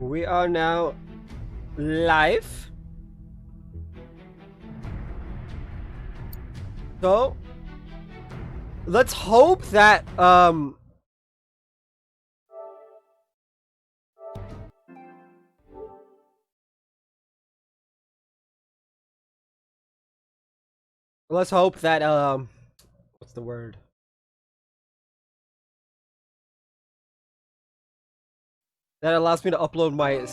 We are now live. So let's hope that what's the word? That allows me to upload my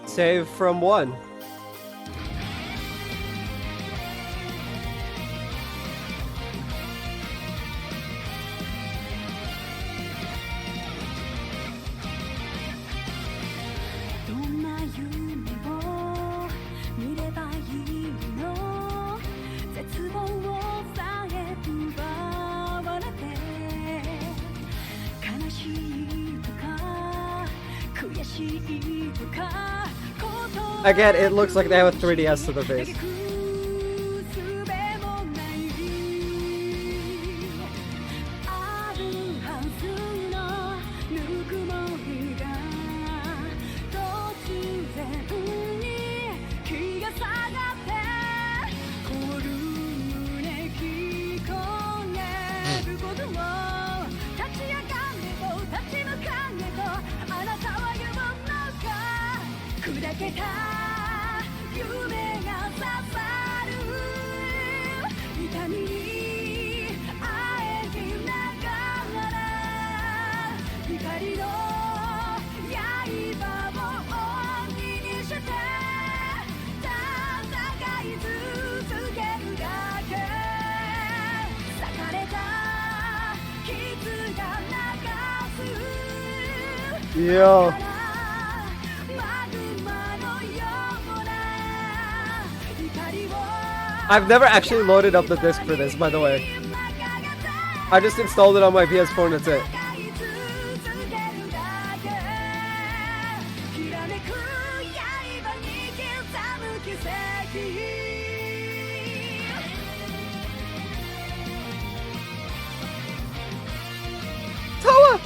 save from 1. Again, it looks like they have a 3DS to their face. Yo. I've never actually loaded up the disc for this, by the way. I just installed it on my PS4 and that's it. Toa!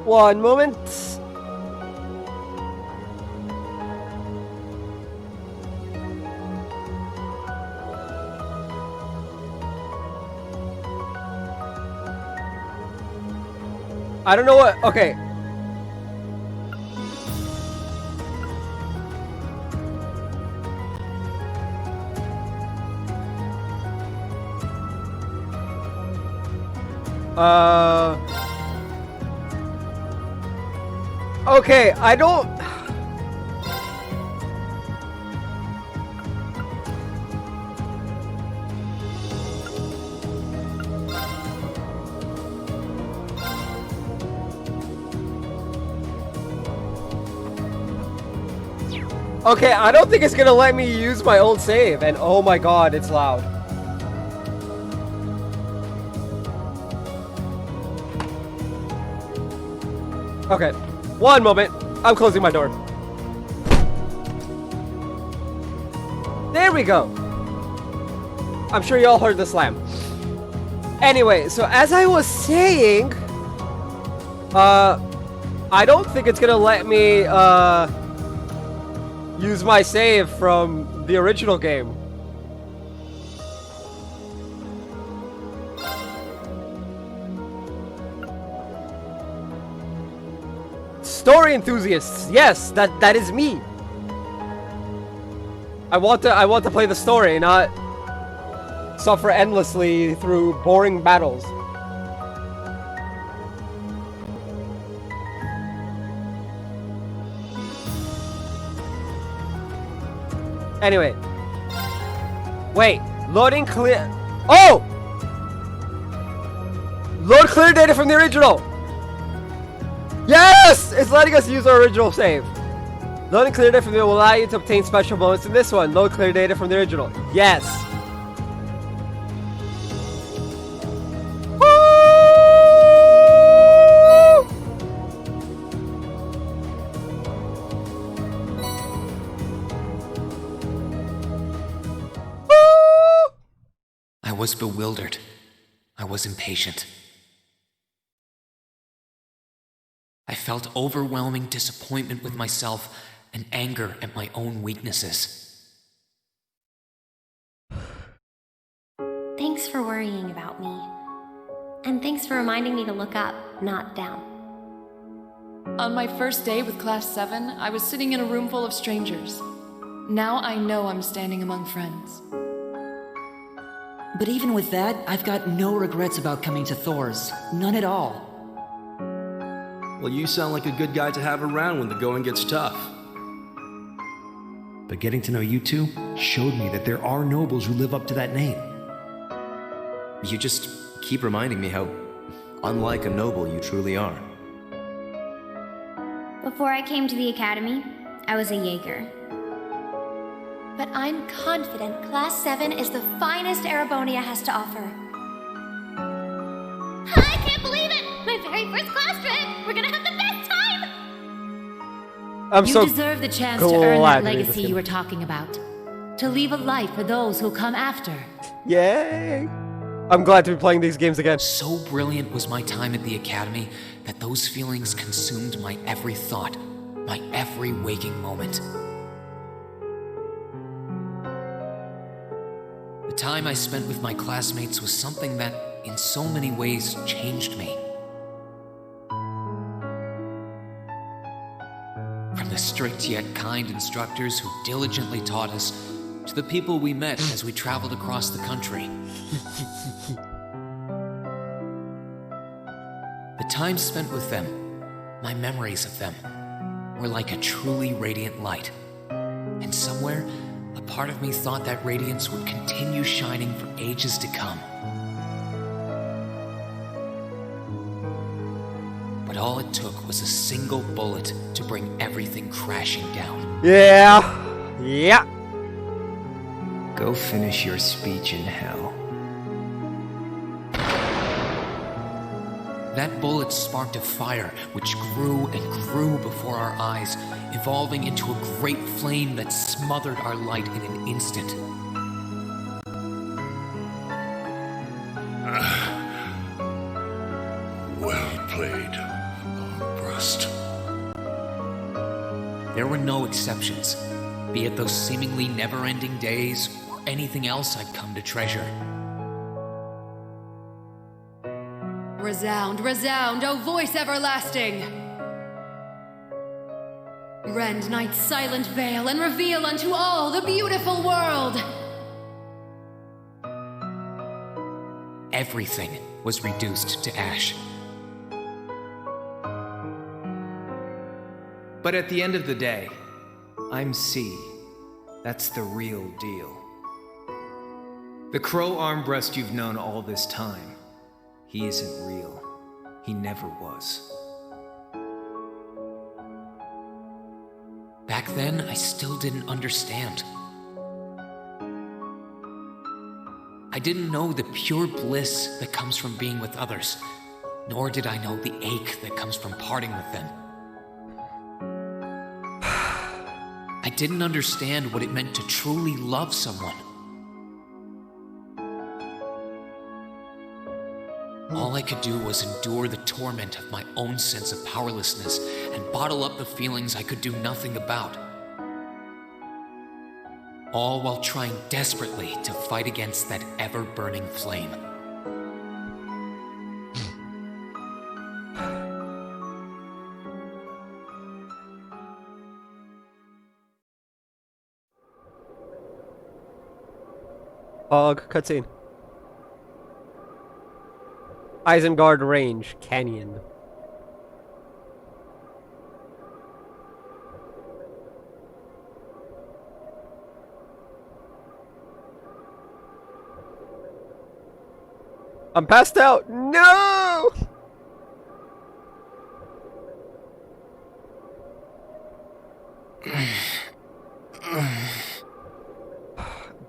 One moment. I don't know what. Okay. Okay, I don't. Okay, I don't think it's gonna let me use my old save, and oh my god, it's loud. Okay, one moment. I'm closing my door. There we go. I'm sure you all heard the slam. Anyway, so as I was saying, I don't think it's gonna let me use my save from the original game. Story enthusiasts, yes, that is me. I want to play the story, not suffer endlessly through boring battles. Anyway, wait, loading clear. Oh, load clear data from the original. Yes! It's letting us use our original save. Loading clear data from the will allow you to obtain special bonus in this one. Load clear data from the original. Yes. I was bewildered. I was impatient. I felt overwhelming disappointment with myself and anger at my own weaknesses. Thanks for worrying about me. And thanks for reminding me to look up, not down. On my first day with Class 7, I was sitting in a room full of strangers. Now I know I'm standing among friends. But even with that, I've got no regrets about coming to Thor's. None at all. Well, you sound like a good guy to have around when the going gets tough. But getting to know you two showed me that there are nobles who live up to that name. You just keep reminding me how unlike a noble you truly are. Before I came to the academy, I was a Jaeger. But I'm confident Class 7 is the finest Erebonia has to offer. I can't believe it! My very first class trip! We're gonna have the best time! You deserve the chance to earn that legacy you were talking about. To leave a light for those who'll come after. Yay! I'm glad to be playing these games again. So brilliant was my time at the academy that those feelings consumed my every thought, my every waking moment. The time I spent with my classmates was something that, in so many ways, changed me. From the strict yet kind instructors who diligently taught us, to the people we met as we traveled across the country. The time spent with them, my memories of them, were like a truly radiant light. And somewhere, a part of me thought that radiance would continue shining for ages to come. But all it took was a single bullet to bring everything crashing down. Yeah. Yeah. Go finish your speech in hell. That bullet sparked a fire which grew and grew before our eyes, evolving into a great flame that smothered our light in an instant. Well played, Armbrust. There were no exceptions, be it those seemingly never-ending days or anything else I'd come to treasure. Resound, resound, O voice everlasting! Rend night's silent veil and reveal unto all the beautiful world! Everything was reduced to ash. But at the end of the day, I'm C. That's the real deal. The Crow Armbrust you've known all this time, he isn't real. He never was. Back then, I still didn't understand. I didn't know the pure bliss that comes from being with others, nor did I know the ache that comes from parting with them. I didn't understand what it meant to truly love someone. All I could do was endure the torment of my own sense of powerlessness and bottle up the feelings I could do nothing about. All while trying desperately to fight against that ever-burning flame. Cutscene. Isengard Range, Canyon. I'm passed out. No!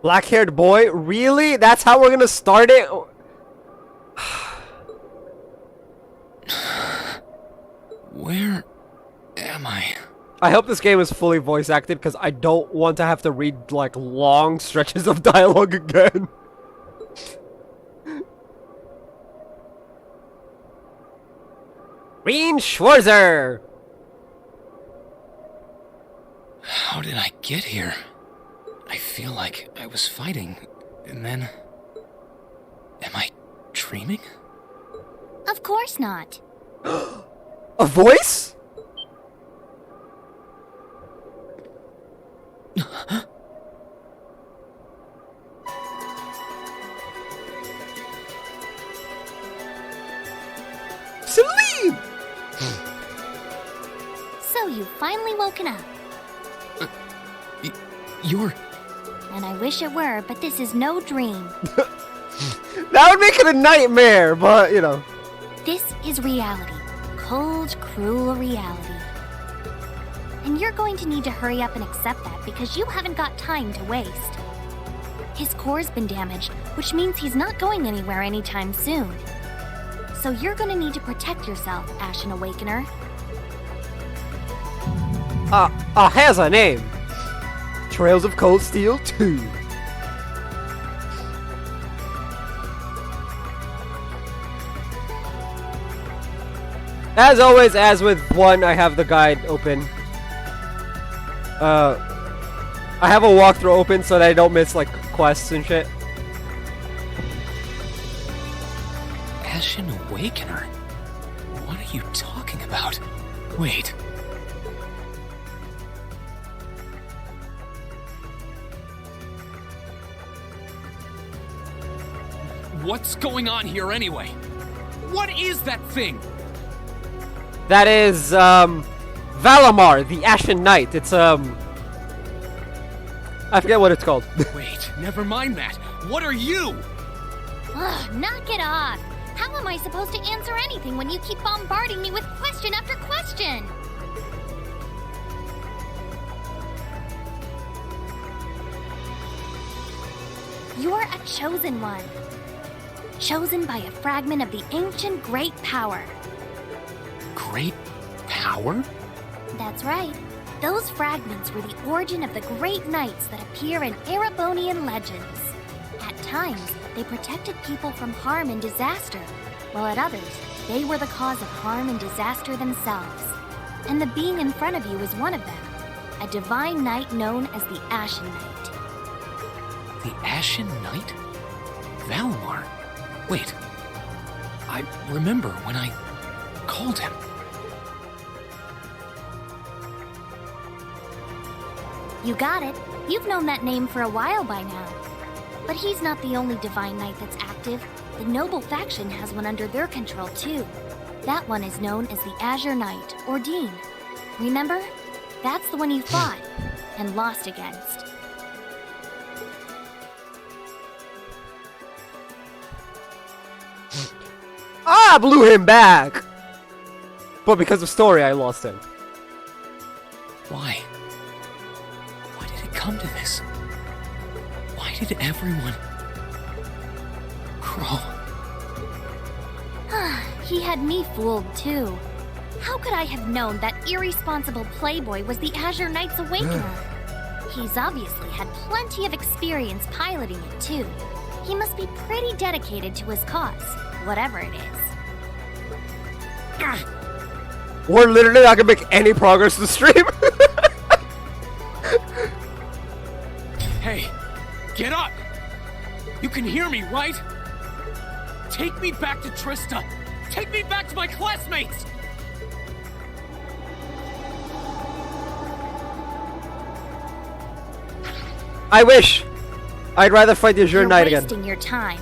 Black-haired boy? Really? That's how we're gonna start it? Where am I? I hope this game is fully voice acted because I don't want to have to read like long stretches of dialogue again. Green Schwarzer! How did I get here? I feel like I was fighting, and then... Am I dreaming? Of course not. A voice? Celine! So you've finally woken up. You're... And I wish it were, but this is no dream. That would make it a nightmare, but, you know. This is reality. Cold, cruel reality. And you're going to need to hurry up and accept that because you haven't got time to waste. His core's been damaged, which means he's not going anywhere anytime soon. So you're gonna need to protect yourself, Ashen Awakener. Has a name. Trails of Cold Steel 2. As always, as with 1, I have the guide open. I have a walkthrough open so that I don't miss, like, quests and shit. Ashen Awakener? What are you talking about? Wait. What's going on here anyway? What is that thing? That is, Valamar, the Ashen Knight. It's, I forget what it's called. Wait, never mind that. What are you? Ugh, knock it off. How am I supposed to answer anything when you keep bombarding me with question after question? You're a chosen one. Chosen by a fragment of the ancient great power. Great power? That's right. Those fragments were the origin of the great knights that appear in Erebonian legends. At times, they protected people from harm and disaster, while at others, they were the cause of harm and disaster themselves. And the being in front of you is one of them, a divine knight known as the Ashen Knight. The Ashen Knight? Valamar? Wait. I remember when I called him. You got it. You've known that name for a while by now. But he's not the only divine knight that's active. The noble faction has one under their control too. That one is known as the Azure Knight, or Dean. Remember? That's the one you fought and lost against. I blew him back! But because of story, I lost him. Why? Why did it come to this? Why did everyone... Crow? He had me fooled too. How could I have known that irresponsible playboy was the Azure Knight's Awakener? He's obviously had plenty of experience piloting it too. He must be pretty dedicated to his cause, whatever it is. We're literally not gonna make any progress to stream. Hey, get up! You can hear me, right? Take me back to Trista! Take me back to my classmates! I wish. I'd rather fight the Azure Knight again. You're wasting your time.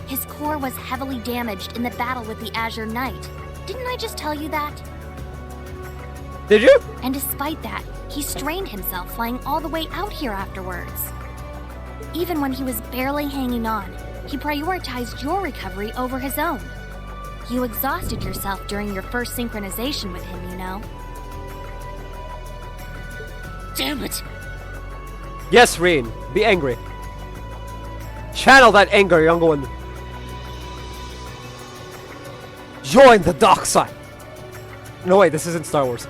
His core was heavily damaged in the battle with the Azure Knight. Didn't I just tell you that? Did you? And despite that, he strained himself flying all the way out here afterwards. Even when he was barely hanging on, he prioritized your recovery over his own. You exhausted yourself during your first synchronization with him, you know. Damn it! Yes, Reen. Be angry. Channel that anger, young one. Join the dark side. No, wait, this isn't Star Wars.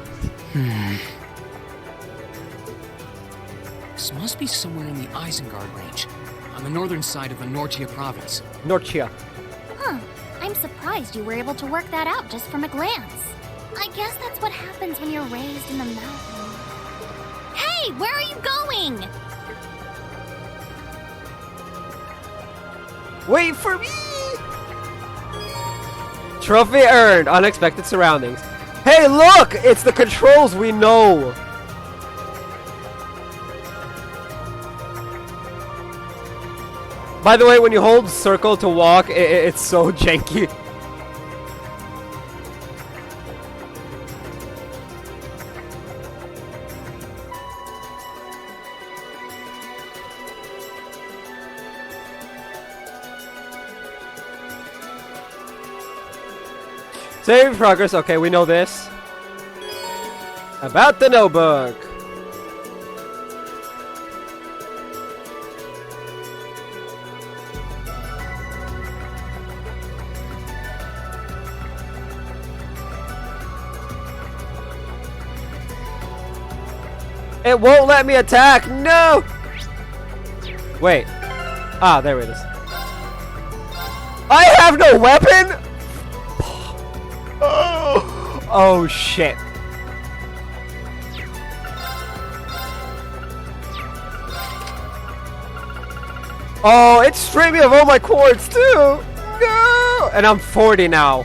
This must be somewhere in the Isengard range, on the northern side of the Nortia province. Nortia. Huh. I'm surprised you were able to work that out just from a glance. I guess that's what happens when you're raised in the mountain. Hey, where are you going? Wait for me! Trophy earned. Unexpected surroundings. Hey, look! It's the controls we know. By the way, when you hold circle to walk, it's so janky. Save progress. Okay, we know this. About the notebook. It won't let me attack. No. Wait. Ah, there it is. I have no weapon. Oh shit. Oh, it's stripped me of all my quartz too. No. And I'm 40 now.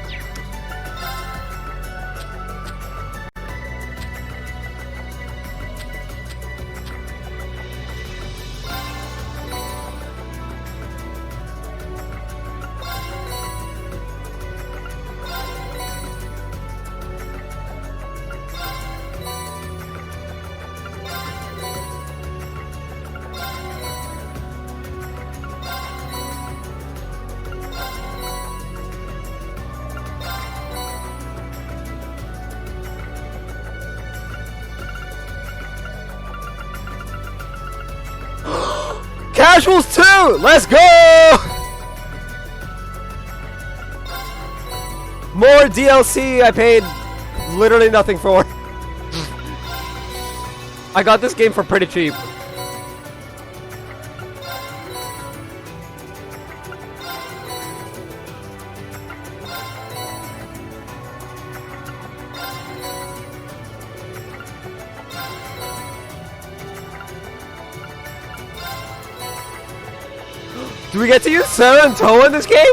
Casuals 2! Let's go! More DLC I paid literally nothing for. I got this game for pretty cheap. Do we get to use Sarah and Toa in this game?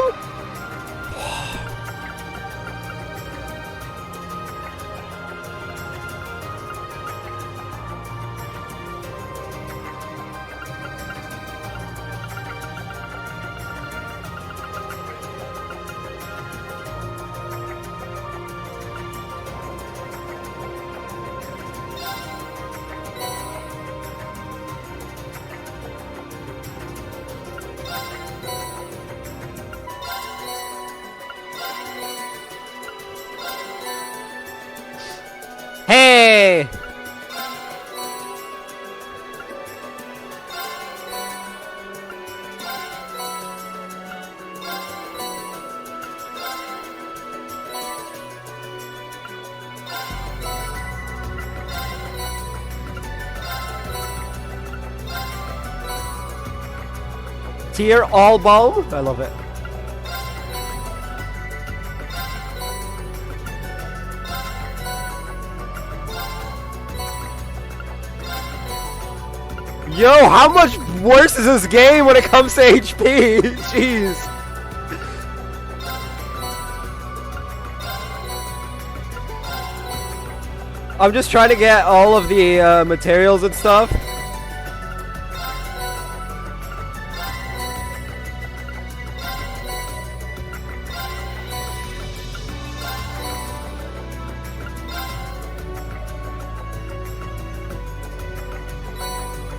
Hey! Tier all balm? I love it. Yo, how much worse is this game when it comes to HP? Jeez. I'm just trying to get all of the materials and stuff.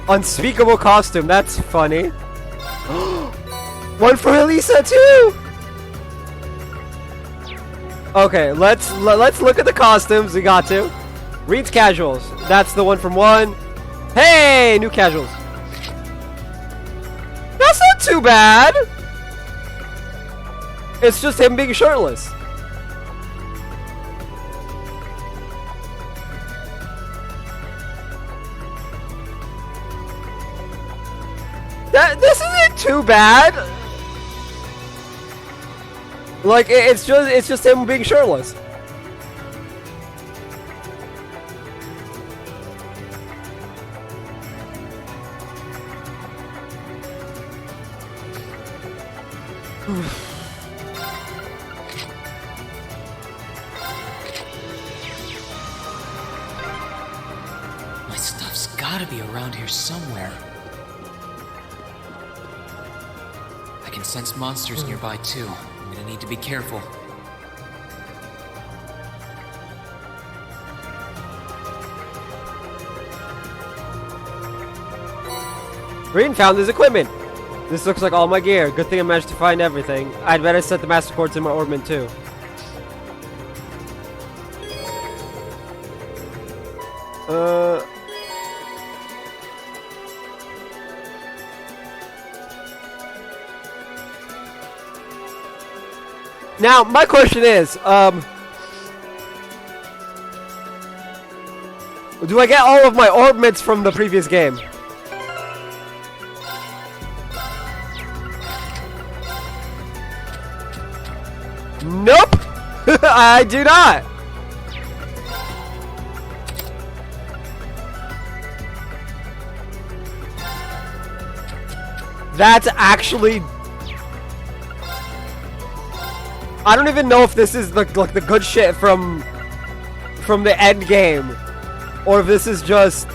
Unspeakable costume, that's funny. One for Elisa too. Okay, let's look at the costumes. We got to. Reed's casuals. That's the one from 1. Hey, new casuals. That's not too bad. It's just him being shirtless. This isn't too bad. Like, it's just him being shirtless. My stuff's gotta be around here somewhere. I can sense monsters nearby too. I'm gonna need to be careful. Green found his equipment. This looks like all my gear. Good thing I managed to find everything. I'd better set the master course in my orbment too. Now, my question is, do I get all of my orbments from the previous game? Nope! I do not! That's actually... I don't even know if this is like the good shit from the end game, or if this is just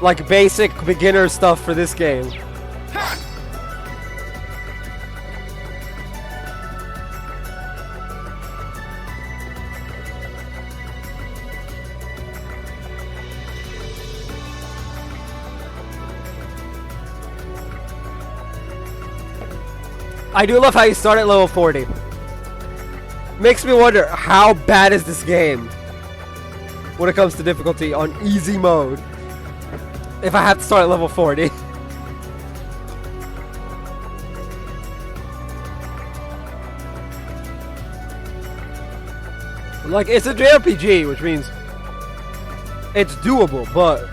like basic beginner stuff for this game. I do love how you start at level 40. Makes me wonder, how bad is this game when it comes to difficulty on easy mode if I have to start at level 40? Like, it's a JRPG, which means it's doable, but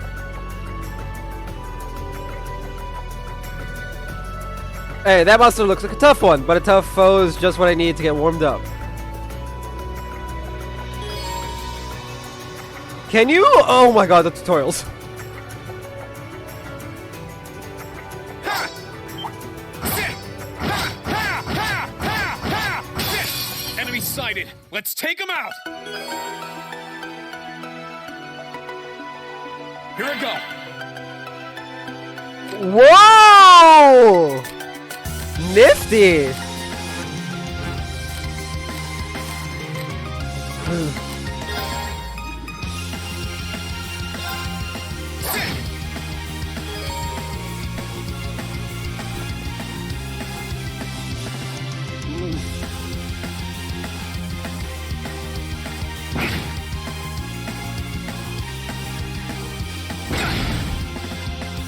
hey, that monster looks like a tough one, but a tough foe is just what I need to get warmed up. Can you? Oh my god, the tutorials. Enemy sighted. Let's take him out. Here I go. Whoa! Nifty!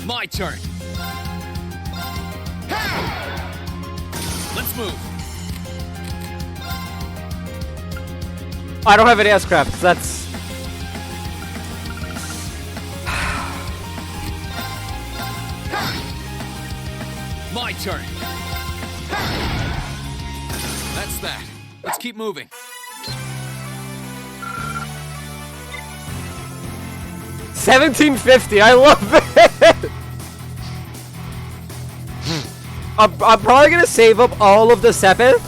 My turn. Let's move. I don't have any S-craft, so that's... My turn. That's that. Let's keep moving. $17.50, I love it! I'm probably gonna save up all of the Sepith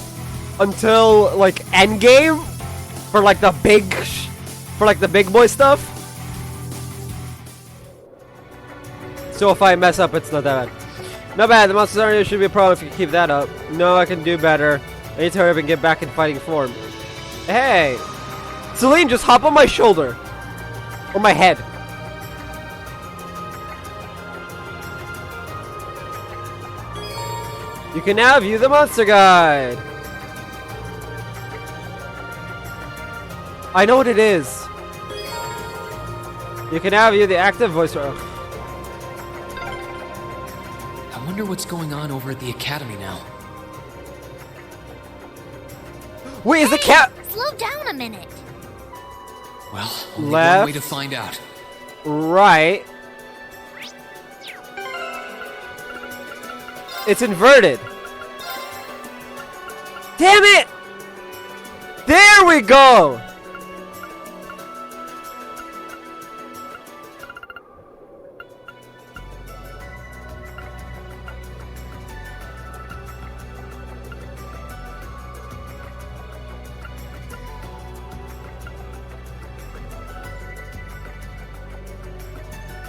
until like endgame for like the big boy stuff. So if I mess up, it's not that bad. Not bad. The monsters aren't should be a problem if you keep that up. No, I can do better. I need to hurry up and get back in fighting form. Hey, Celine, just hop on my shoulder or my head. You can now view the monster guide. I know what it is. You can now view the active voice. I wonder what's going on over at the academy now. Wait, is the cat? Slow down a minute. Well, only Left. one way to find out. Right. It's inverted. Damn it! There we go!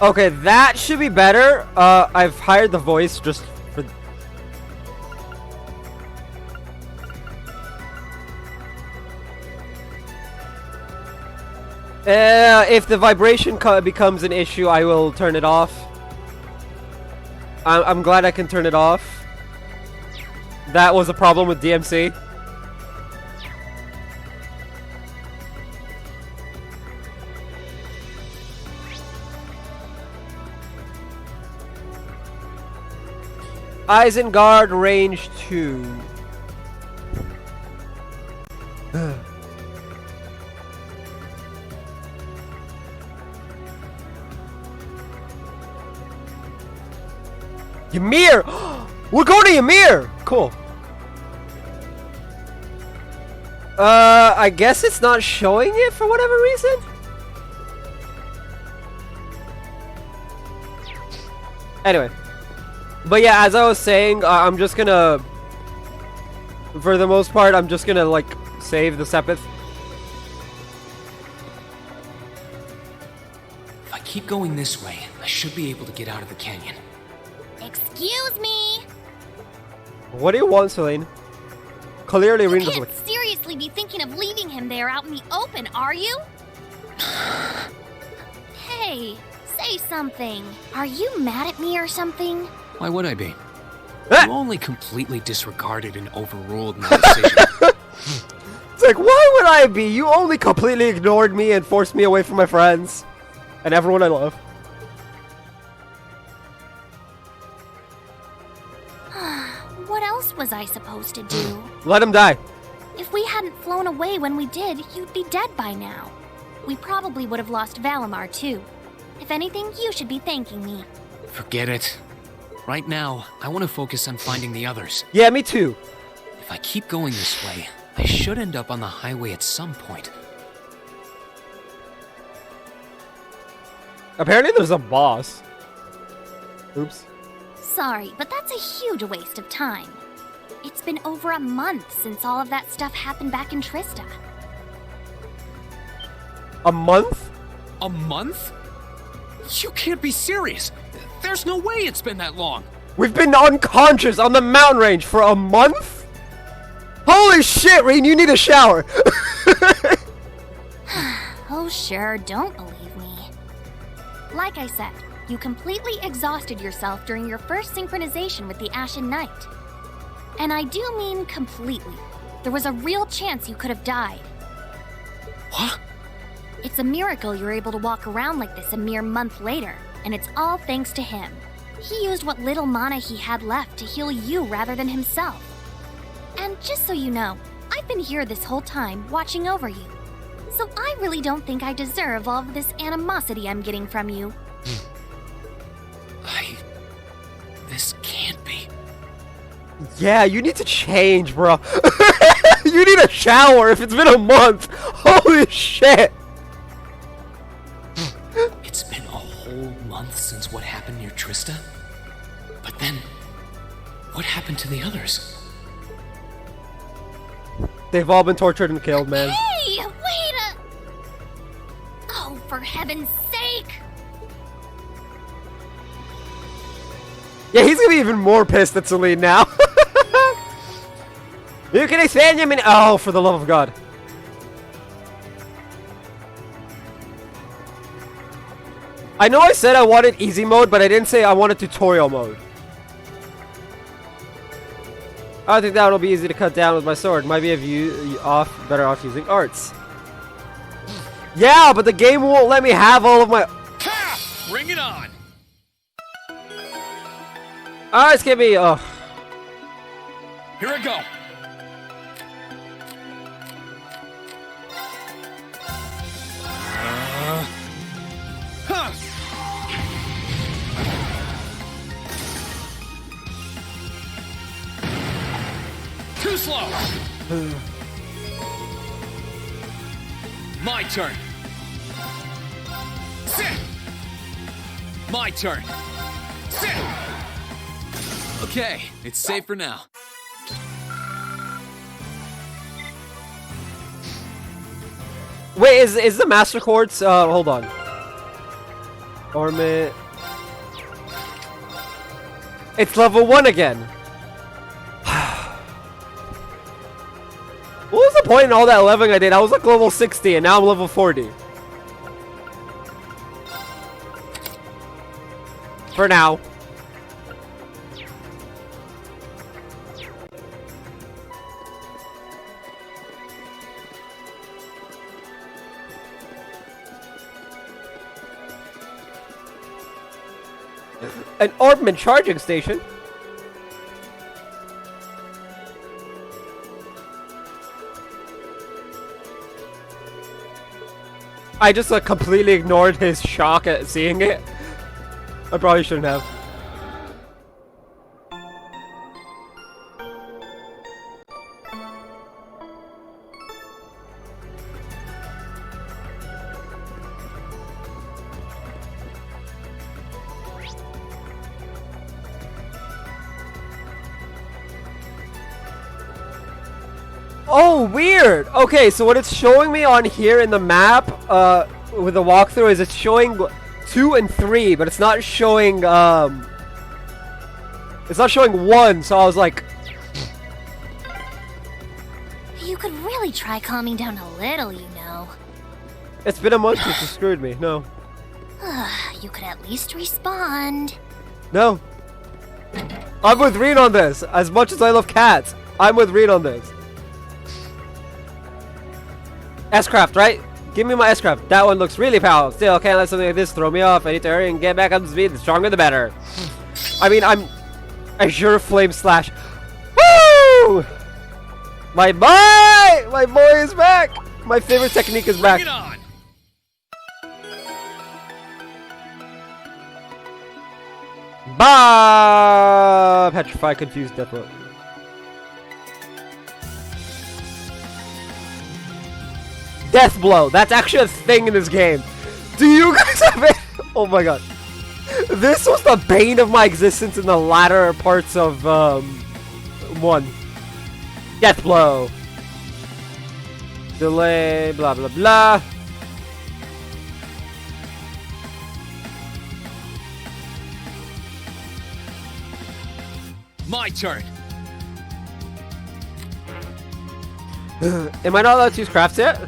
Okay, that should be better. I've hired the voice just for... if the vibration becomes an issue, I will turn it off. I'm glad I can turn it off. That was a problem with DMC. Isengard range 2. Ymir! We're going to Ymir! Cool. I guess it's not showing it for whatever reason. Anyway. But yeah, as I was saying, I'm just gonna... For the most part, I'm just gonna, like, save the Sepith. If I keep going this way, I should be able to get out of the canyon. Excuse me! What do you want, Celine? Clearly, You Reno can't seriously be thinking of leaving him there out in the open, are you? Hey, say something. Are you mad at me or something? Why would I be? Ah! You only completely disregarded and overruled my decision. It's like, why would I be? You only completely ignored me and forced me away from my friends. And everyone I love. What else was I supposed to do? Let him die. If we hadn't flown away when we did, you'd be dead by now. We probably would have lost Valimar too. If anything, you should be thanking me. Forget it. Right now, I want to focus on finding the others. Yeah, me too. If I keep going this way, I should end up on the highway at some point. Apparently there's a boss. Oops. Sorry, but that's a huge waste of time. It's been over a month since all of that stuff happened back in Trista. A month? A month? You can't be serious. There's no way it's been that long. We've been unconscious on the mountain range for a month? Holy shit, Reen, you need a shower. Oh sure, don't believe me. Like I said, you completely exhausted yourself during your first synchronization with the Ashen Knight. And I do mean completely. There was a real chance you could have died. What? It's a miracle you're able to walk around like this a mere month later, and it's all thanks to him. He used what little mana he had left to heal you rather than himself. And just so you know, I've been here this whole time, watching over you. So I really don't think I deserve all of this animosity I'm getting from you. This can't be. Yeah, you need to change, bro. You need a shower if it's been a month. Holy shit. It's been a whole month since what happened near Trista? But then, what happened to the others? They've all been tortured and killed, man. Hey, wait a... Oh, for heaven's sake! Yeah, he's gonna be even more pissed at Celine now. You can expand him in... Oh, for the love of God. I know I said I wanted easy mode, but I didn't say I wanted tutorial mode. I think that will be easy to cut down with my sword. Might be better off using arts. Yeah, but the game won't let me have all of my... Ha! Bring it on! Alright, skip me. Oh. Here I go. Huh! Too slow! My turn. Sit. My turn. Sit. Okay, it's safe for now. Wait, is the Master Quartz? Hold on. Ornament. It's level 1 again. What was the point in all that leveling I did? I was like level 60 and now I'm level 40. For now. An ornament charging station? I just completely ignored his shock at seeing it. I probably shouldn't have. Oh, weird! Okay, so what it's showing me on here in the map, with the walkthrough is it's showing 2 and 3, but it's not showing, it's not showing 1, so I was like... You could really try calming down a little, you know. It's been a month since you screwed me, no. You could at least respond. No. I'm with Reed on this, as much as I love cats. I'm with Reed on this. S-Craft, right? Give me my S-Craft. That one looks really powerful. Still, can't let something like this throw me off. I need to hurry and get back up to speed. The stronger the better. I mean, I'm Azure Flame Slash. Woo! My boy! My boy is back! My favorite technique is back. Bring it on. Bah! Petrify, confused, death note. Death blow. That's actually a thing in this game. Do you guys have it? Oh my god. This was the bane of my existence in the latter parts of 1. Death blow. Delay, blah blah blah. My turn. Am I not allowed to use crafts yet?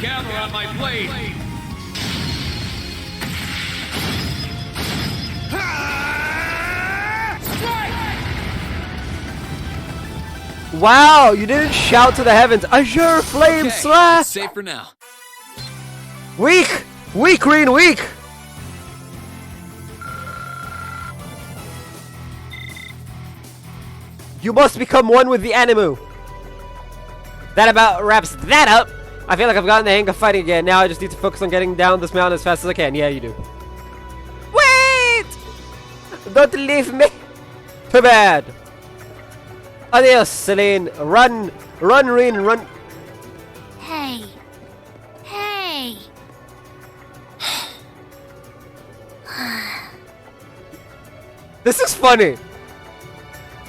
Gather on my blade. Wow, you didn't shout to the heavens. Azure Flame Slash! Safe for now. Weak! Weak, Green, weak! You must become one with the Animu. That about wraps that up. I feel like I've gotten the hang of fighting again. Now I just need to focus on getting down this mountain as fast as I can. Yeah, you do. Wait! Don't leave me. Too bad. Adios, Celine. Run, run, Reen, run. Hey. Hey. This is funny.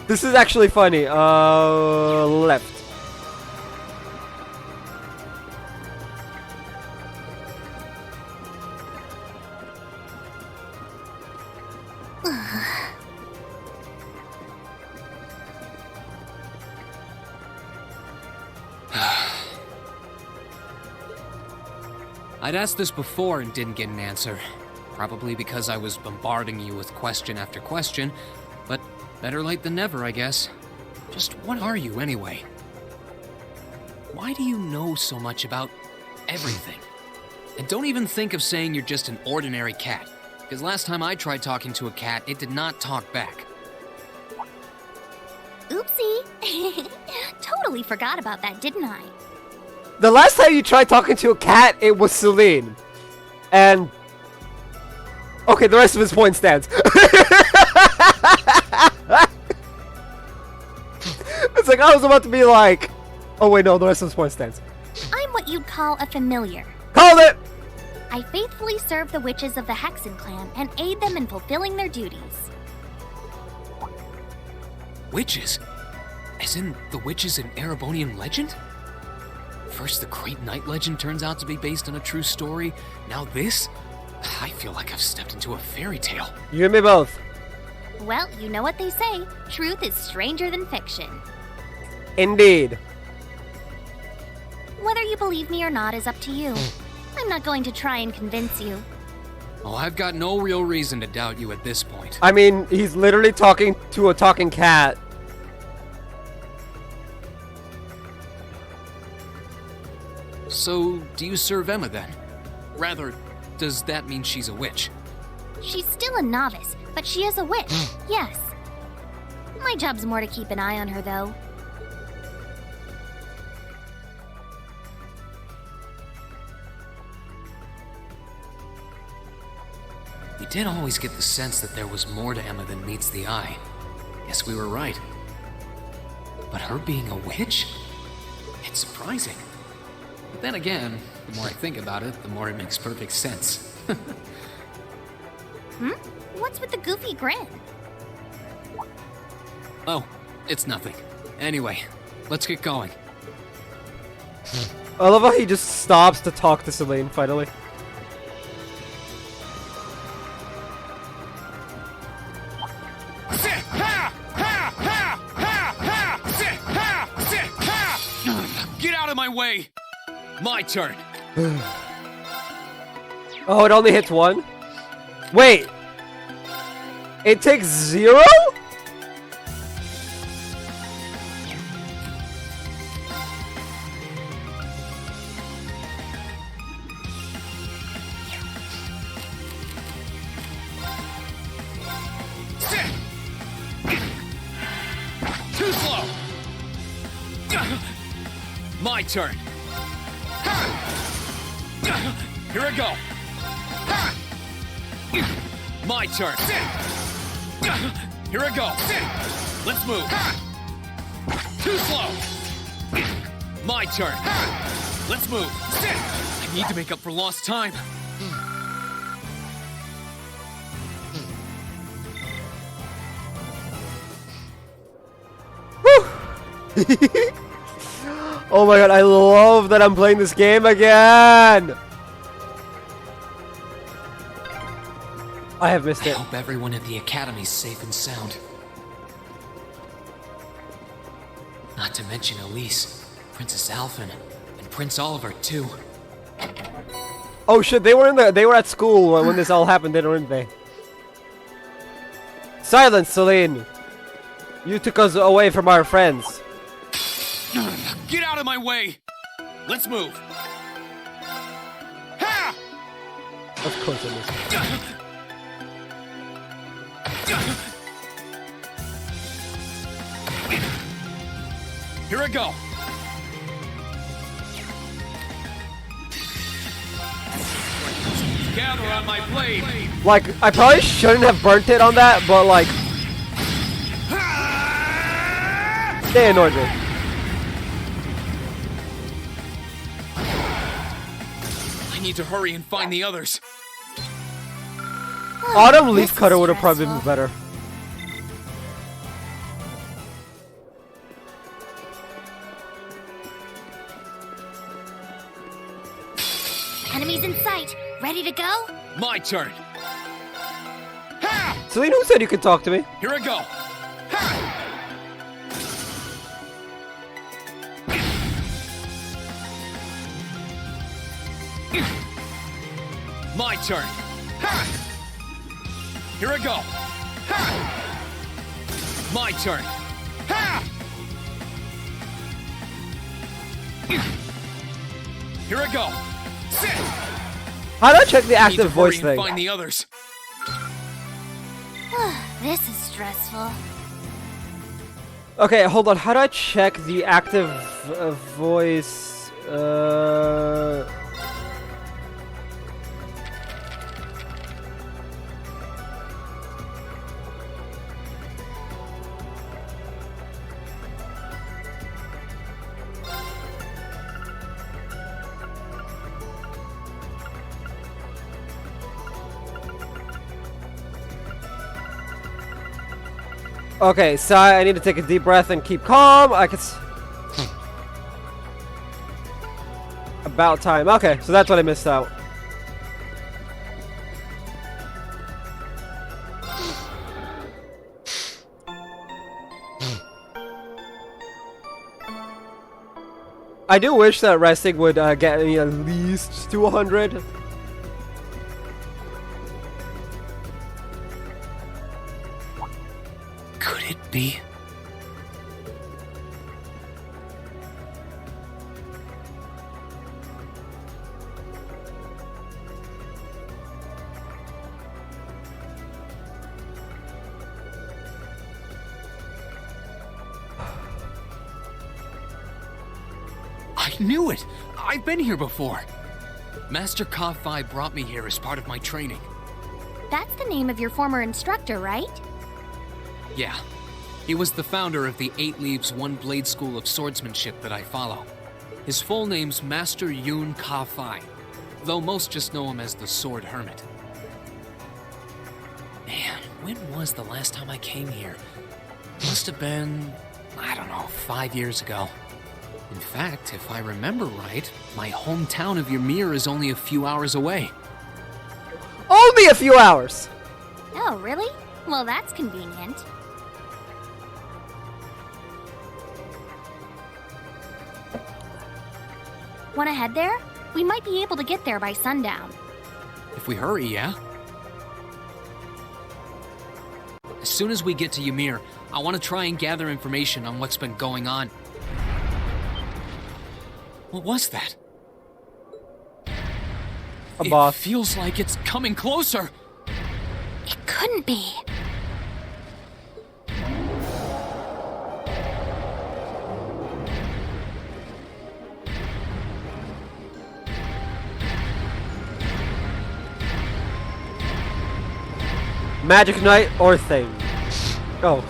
This is actually funny. Left. I'd asked this before and didn't get an answer. Probably because I was bombarding you with question after question, but better late than never, I guess. Just what are you, anyway? Why do you know so much about everything? And don't even think of saying you're just an ordinary cat. because last time I tried talking to a cat, it did not talk back. Oopsie. Totally forgot about that, didn't I? The last time you tried talking to a cat, it was Celine. And... okay, the rest of his point stands. It's like, I was about to be like... oh wait, no, the rest of his point stands. I'm what you'd call a familiar. Called it! I faithfully serve the witches of the Hexen clan and aid them in fulfilling their duties. Witches? As in the witches in Erebonian legend? First the Great Night legend turns out to be based on a true story, now this? I feel like I've stepped into a fairy tale. You and me both. Well, you know what they say. Truth is stranger than fiction. Indeed. Whether you believe me or not is up to you. I'm not going to try and convince you. Oh, I've got no real reason to doubt you at this point. I mean, he's literally talking to a talking cat. So, do you serve Emma then? Rather, does that mean she's a witch? She's still a novice, but she is a witch, yes. My job's more to keep an eye on her, though. We did always get the sense that there was more to Emma than meets the eye. Guess we were right. But her being a witch? It's surprising. But then again, the more I think about it, the more it makes perfect sense. What's with the goofy grin? Oh, it's nothing. Anyway, let's get going. I love how he just stops to talk to Celine, finally. Get out of my way! My turn! Oh, it only hits one? Wait! It takes 0? Too slow! My turn! Here I go! My turn! Here I go! Let's move! Too slow! My turn! Let's move! I need to make up for lost time! Oh my god, I love that I'm playing this game again! I have missed I it. hope everyone at the Academy's safe and sound. Not to mention Elise, Princess Alphen, and Prince Oliver too. Oh shit, they were at school when this all happened, didn't they? Silence, Celine! You took us away from our friends. Get out of my way! Let's move! Ha! Of course I missed it. Here I go! Gather on my blade! Like, I probably shouldn't have burnt it on that, but like... they annoyed me. I need to hurry and find the others. Autumn Leaf Cutter would have probably been better. Enemies in sight. Ready to go? My turn. Celine, who said you could talk to me? Here I go. My turn. Here I go. My turn. Here I go. How do I check the I need to active voice hurry and thing? find the others. This is stressful. Okay, hold on. How do I check the active voice? Okay, so I need to take a deep breath and keep calm. I can. About time. Okay, so that's what I missed out. I do wish that resting would get me at least to 100. Could it be? I knew it! I've been here before! Master Ka-Fi brought me here as part of my training. That's the name of your former instructor, right? Yeah. He was the founder of the 8 Leaves, 1 Blade School of Swordsmanship that I follow. His full name's Master Yoon Ka-Fi, though most just know him as the Sword Hermit. Man, when was the last time I came here? Must have been, I don't know, 5 years ago. In fact, if I remember right, my hometown of Ymir is only a few hours away. Only a few hours! Oh, really? Well, that's convenient. Wanna head there? We might be able to get there by sundown. If we hurry, yeah? As soon as we get to Ymir, I want to try and gather information on what's been going on. What was that? A boss. It feels like it's coming closer. It couldn't be. Magic Knight or thing. Oh,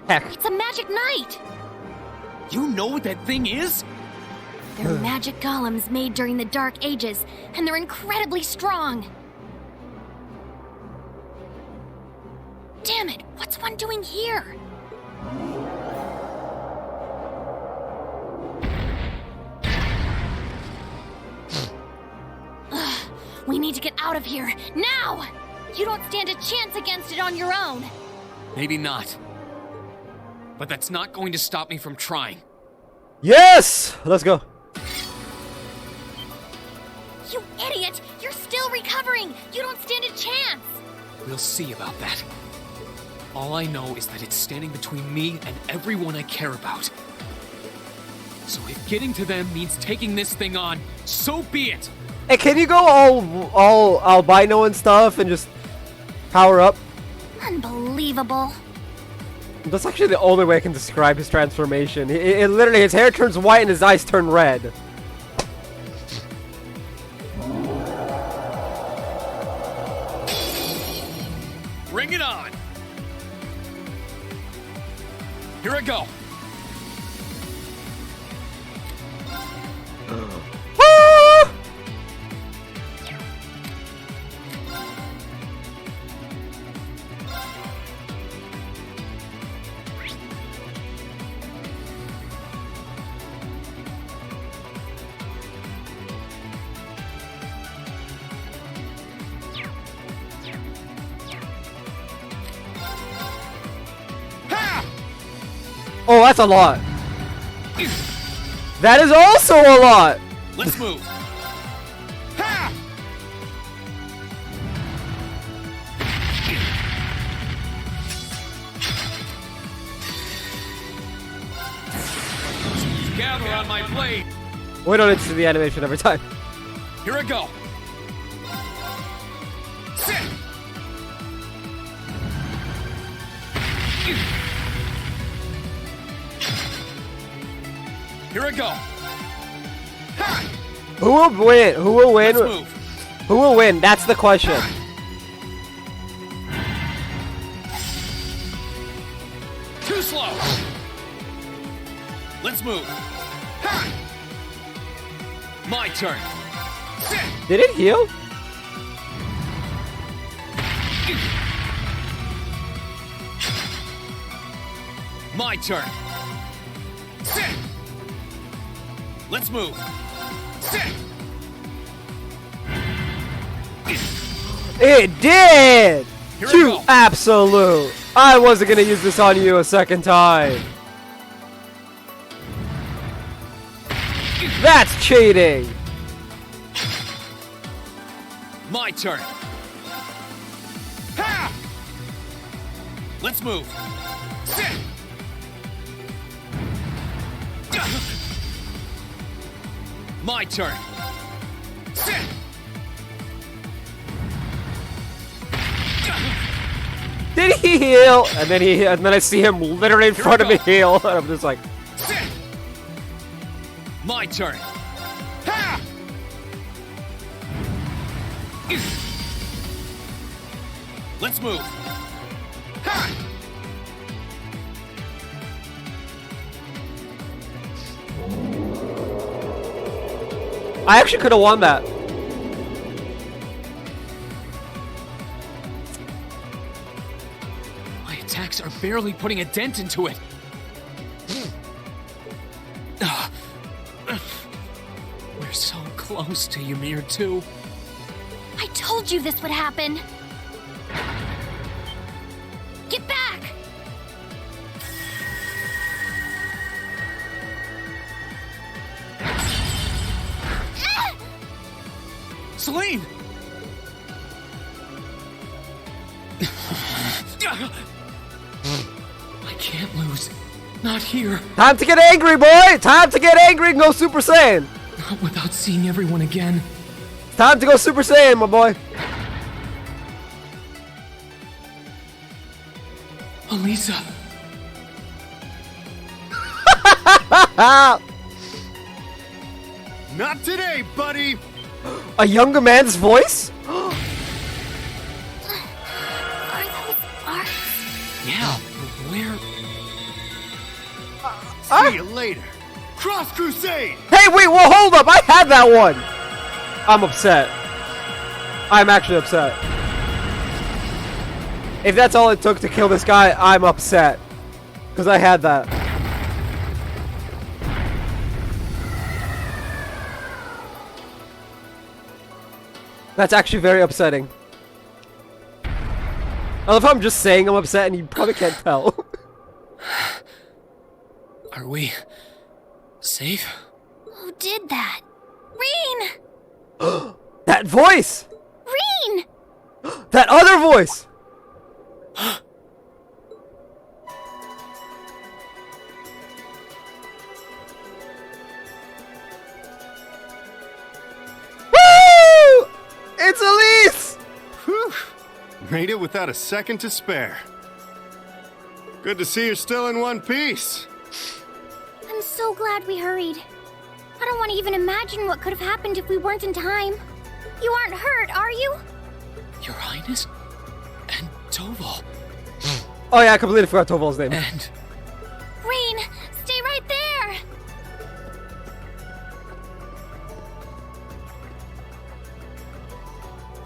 heck. It's a magic knight! You know what that thing is? They're magic golems made during the Dark Ages, and they're incredibly strong. Damn it, what's one doing here? Ugh, we need to get out of here, now! You don't stand a chance against it on your own. Maybe not. But that's not going to stop me from trying. Yes! Let's go. You idiot! You're still recovering! You don't stand a chance! We'll see about that. All I know is that it's standing between me and everyone I care about. So if getting to them means taking this thing on, so be it! Hey, can you go all albino and stuff and just power up? Unbelievable. That's actually the only way I can describe his transformation. It literally, his hair turns white and his eyes turn red. Bring it on! Here I go! Oh, that's a lot. That is also a lot. Let's move. Ha! Gather on my blade. We don't need to see the animation every time. Here I go. Sit. Here I go. Ha! Who will win? Who will win? Let's move. Who will win? That's the question. Too slow. Let's move. Ha! My turn. Sit. Did it heal? My turn. Sit. Let's move. Sit. It did! Here I You go. absolute! I wasn't gonna use this on you a second time. That's cheating! My turn. Ha! Let's move. Sit. My turn. Sit. Did he heal? And then I see him literally in front of me heal, and I'm just like, Sit. My turn. Ha! Let's move. Ha! I actually could have won that. My attacks are barely putting a dent into it. We're so close to Ymir too. I told you this would happen. Get back! Celine! I can't lose. Not here. Time to get angry, boy! Time to get angry and go Super Saiyan! Not without seeing everyone again. Time to go Super Saiyan, my boy! Elisa. Not today, buddy! A younger man's voice? Are those arcs? Yeah, but where? See you later. Cross Crusade! Hey, wait, well, hold up! I had that one! I'm upset. I'm actually upset. If that's all it took to kill this guy, I'm upset. Because I had that. That's actually very upsetting. I love how I'm just saying I'm upset and you probably can't tell. Are we safe? Who did that? Reen! That voice! Reen! That other voice! Woo! It's Elise! Whew. Made it without a second to spare. Good to see you're still in one piece. I'm so glad we hurried. I don't want to even imagine what could have happened if we weren't in time. You aren't hurt, are you? Your Highness? And Toval. Oh yeah, I completely forgot Toval's name. And Reen, stay right there!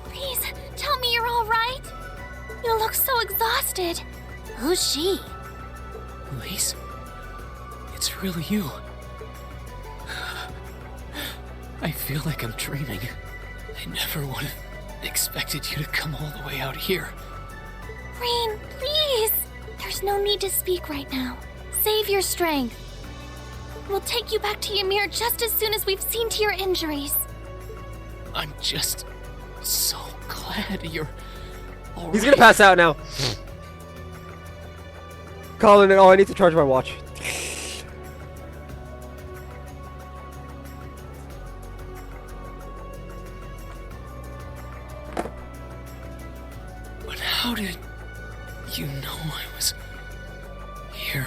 Please, tell me you're alright. You look so exhausted. Who's she? Elise? It's really you. I feel like I'm dreaming. I never would have expected you to come all the way out here. Reen, please! There's no need to speak right now. Save your strength. We'll take you back to Ymir just as soon as we've seen to your injuries. I'm just so glad you're alright. He's gonna pass out now. Calling it. Oh, I need to charge my watch. But how did you know I was here.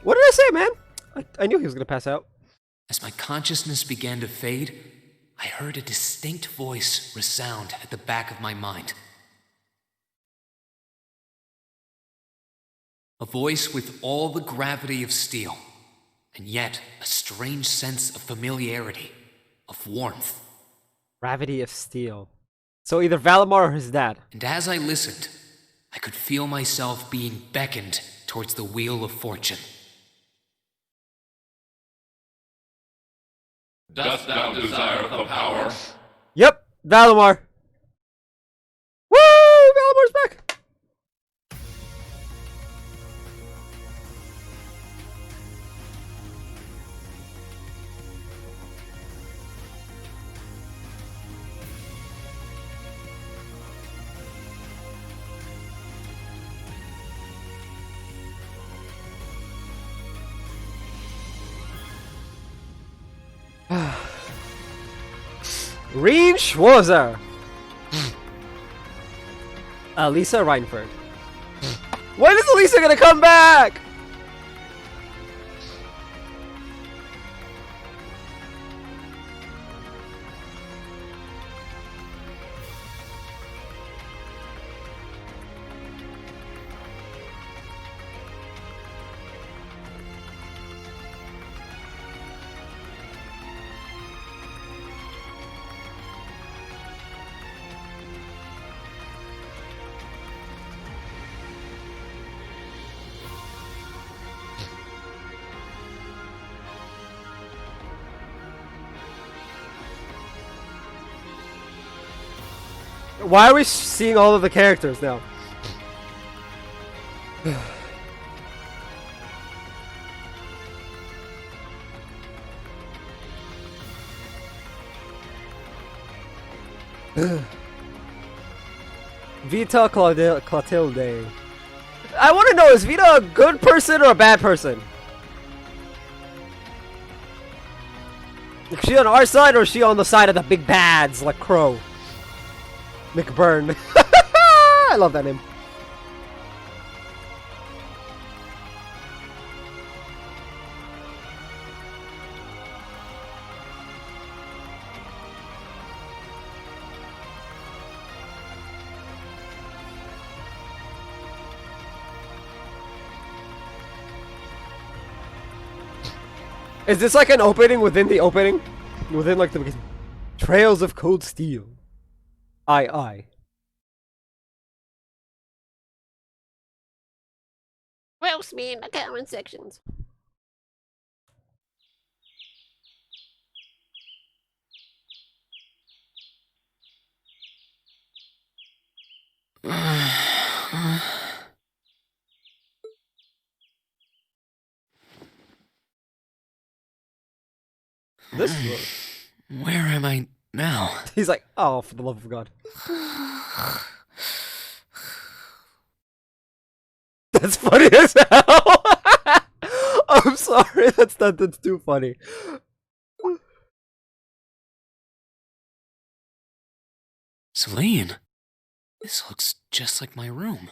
What did I say, man? I knew he was gonna pass out. As my consciousness began to fade, I heard a distinct voice resound at the back of my mind. A voice with all the gravity of steel, and yet a strange sense of familiarity, of warmth. Gravity of steel. So either Valimar or his dad. And as I listened, I could feel myself being beckoned towards the wheel of fortune. Dost thou desire the power? Yep, Valimar. Woo! Valamar's back! Reen Schwarzer. Elisa Reinford. When is Elisa gonna come back? Why are we seeing all of the characters now? Vita Clotilde. I want to know, is Vita a good person or a bad person? Is she on our side or is she on the side of the big bads like Crow? McBurn. I love that name. Is this like an opening within the opening? Within like the Trails of Cold Steel. Aye. Roast me in the comment sections. This Where am I now? He's like, oh, for the love of God. That's funny as hell. I'm sorry, that's too funny. Celine, this looks just like my room.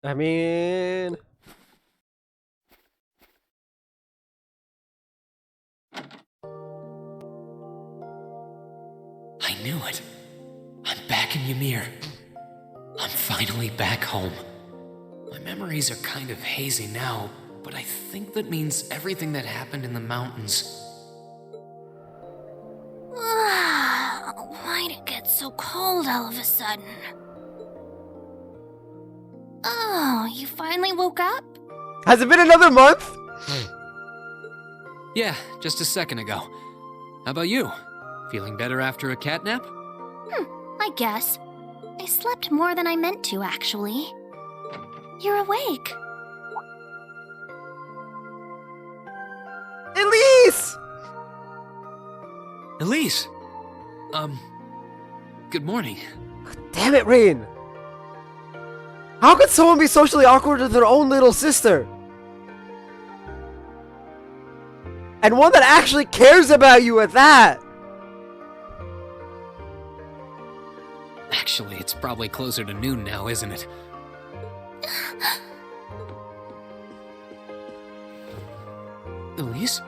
I mean... I knew it. I'm back in Ymir. I'm finally back home. My memories are kind of hazy now, but I think that means everything that happened in the mountains. Why'd it get so cold all of a sudden? Oh, you finally woke up? Has it been another month? Yeah, just a second ago. How about you? Feeling better after a cat nap? I guess. I slept more than I meant to, actually. You're awake. Elise! Elise! Good morning. Damn it, Rain! How could someone be socially awkward to their own little sister? And one that actually cares about you at that! Actually, it's probably closer to noon now, isn't it? Elise?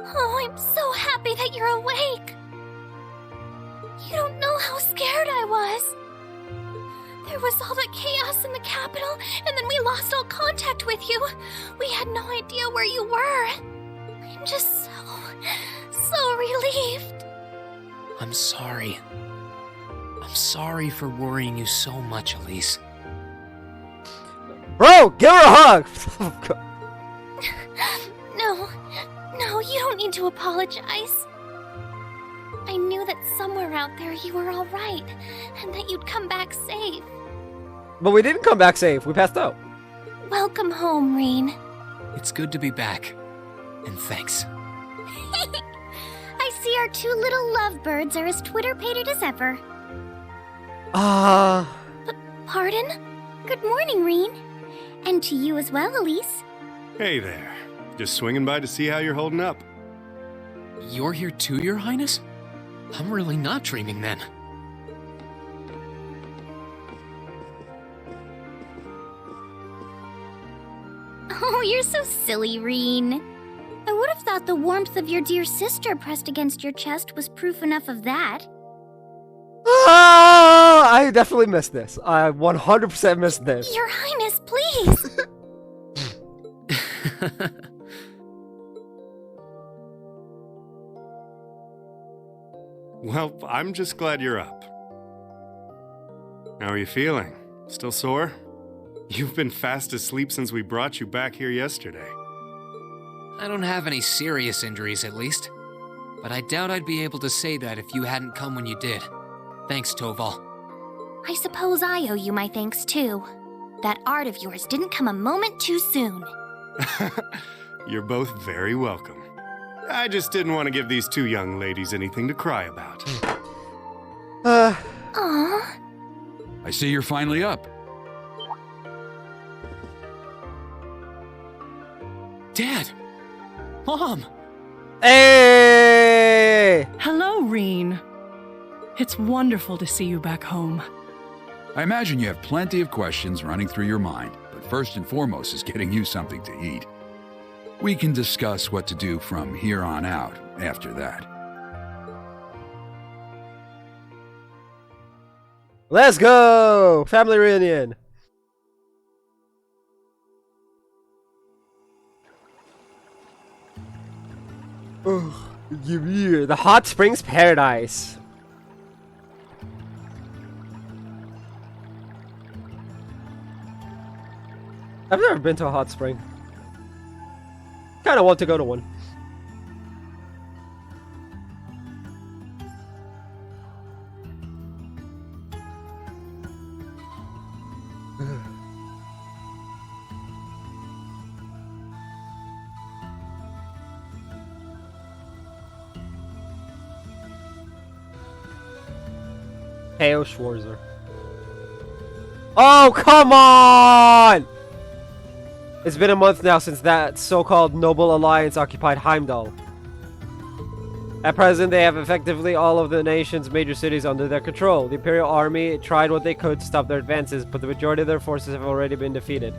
Oh, I'm so happy that you're awake. You don't know how scared I was. There was all that chaos in the capital, and then we lost all contact with you. We had no idea where you were. I'm just so relieved. I'm sorry. I'm sorry for worrying you so much, Elise. Bro, give her a hug! No, you don't need to apologize. I knew that somewhere out there you were alright, and that you'd come back safe. But we didn't come back safe. We passed out. Welcome home, Reen. It's good to be back. And thanks. I see our two little lovebirds are as Twitter-pated as ever. Pardon? Good morning, Reen. And to you as well, Elise. Hey there. Just swinging by to see how you're holding up. You're here too, Your Highness? I'm really not dreaming then. Oh, you're so silly, Reen. I would have thought the warmth of your dear sister pressed against your chest was proof enough of that. I definitely missed this. I 100% missed this. Your Highness, please! Well, I'm just glad you're up. How are you feeling? Still sore? You've been fast asleep since we brought you back here yesterday. I don't have any serious injuries, at least. But I doubt I'd be able to say that if you hadn't come when you did. Thanks, Toval. I suppose I owe you my thanks, too. That art of yours didn't come a moment too soon. You're both very welcome. I just didn't want to give these two young ladies anything to cry about. Aww. I see you're finally up. Dad! Mom! Hey! Hello, Reen. It's wonderful to see you back home. I imagine you have plenty of questions running through your mind, but first and foremost is getting you something to eat. We can discuss what to do from here on out after that. Let's go! Family reunion! The Hot Springs Paradise. I've never been to a hot spring. Kinda want to go to one. Heo Schwarzer. Oh, come on! It's been a month now since that so-called Noble Alliance occupied Heimdall. At present, they have effectively all of the nation's major cities under their control. The Imperial Army tried what they could to stop their advances, but the majority of their forces have already been defeated.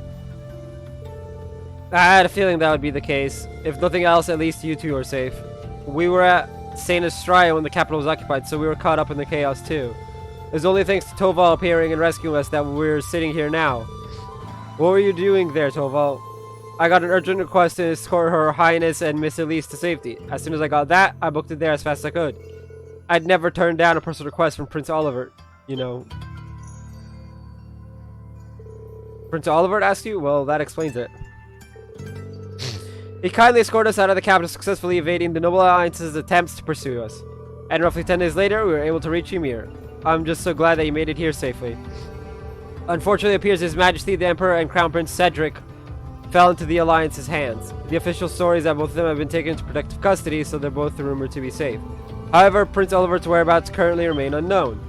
I had a feeling that would be the case. If nothing else, at least you two are safe. We were at St. Estrella when the capital was occupied, so we were caught up in the chaos too. It's only thanks to Toval appearing and rescuing us that we're sitting here now. What were you doing there, Toval? I got an urgent request to escort Her Highness and Miss Elise to safety. As soon as I got that, I booked it there as fast as I could. I'd never turn down a personal request from Prince Oliver, you know. Prince Oliver asked you? Well, that explains it. He kindly escorted us out of the capital, successfully evading the Noble Alliance's attempts to pursue us. And roughly 10 days later, we were able to reach Ymir. I'm just so glad that you made it here safely. Unfortunately, it appears His Majesty the Emperor and Crown Prince Cedric fell into the Alliance's hands. The official story is that both of them have been taken into protective custody, so they're both rumored to be safe. However, Prince Oliver's whereabouts currently remain unknown.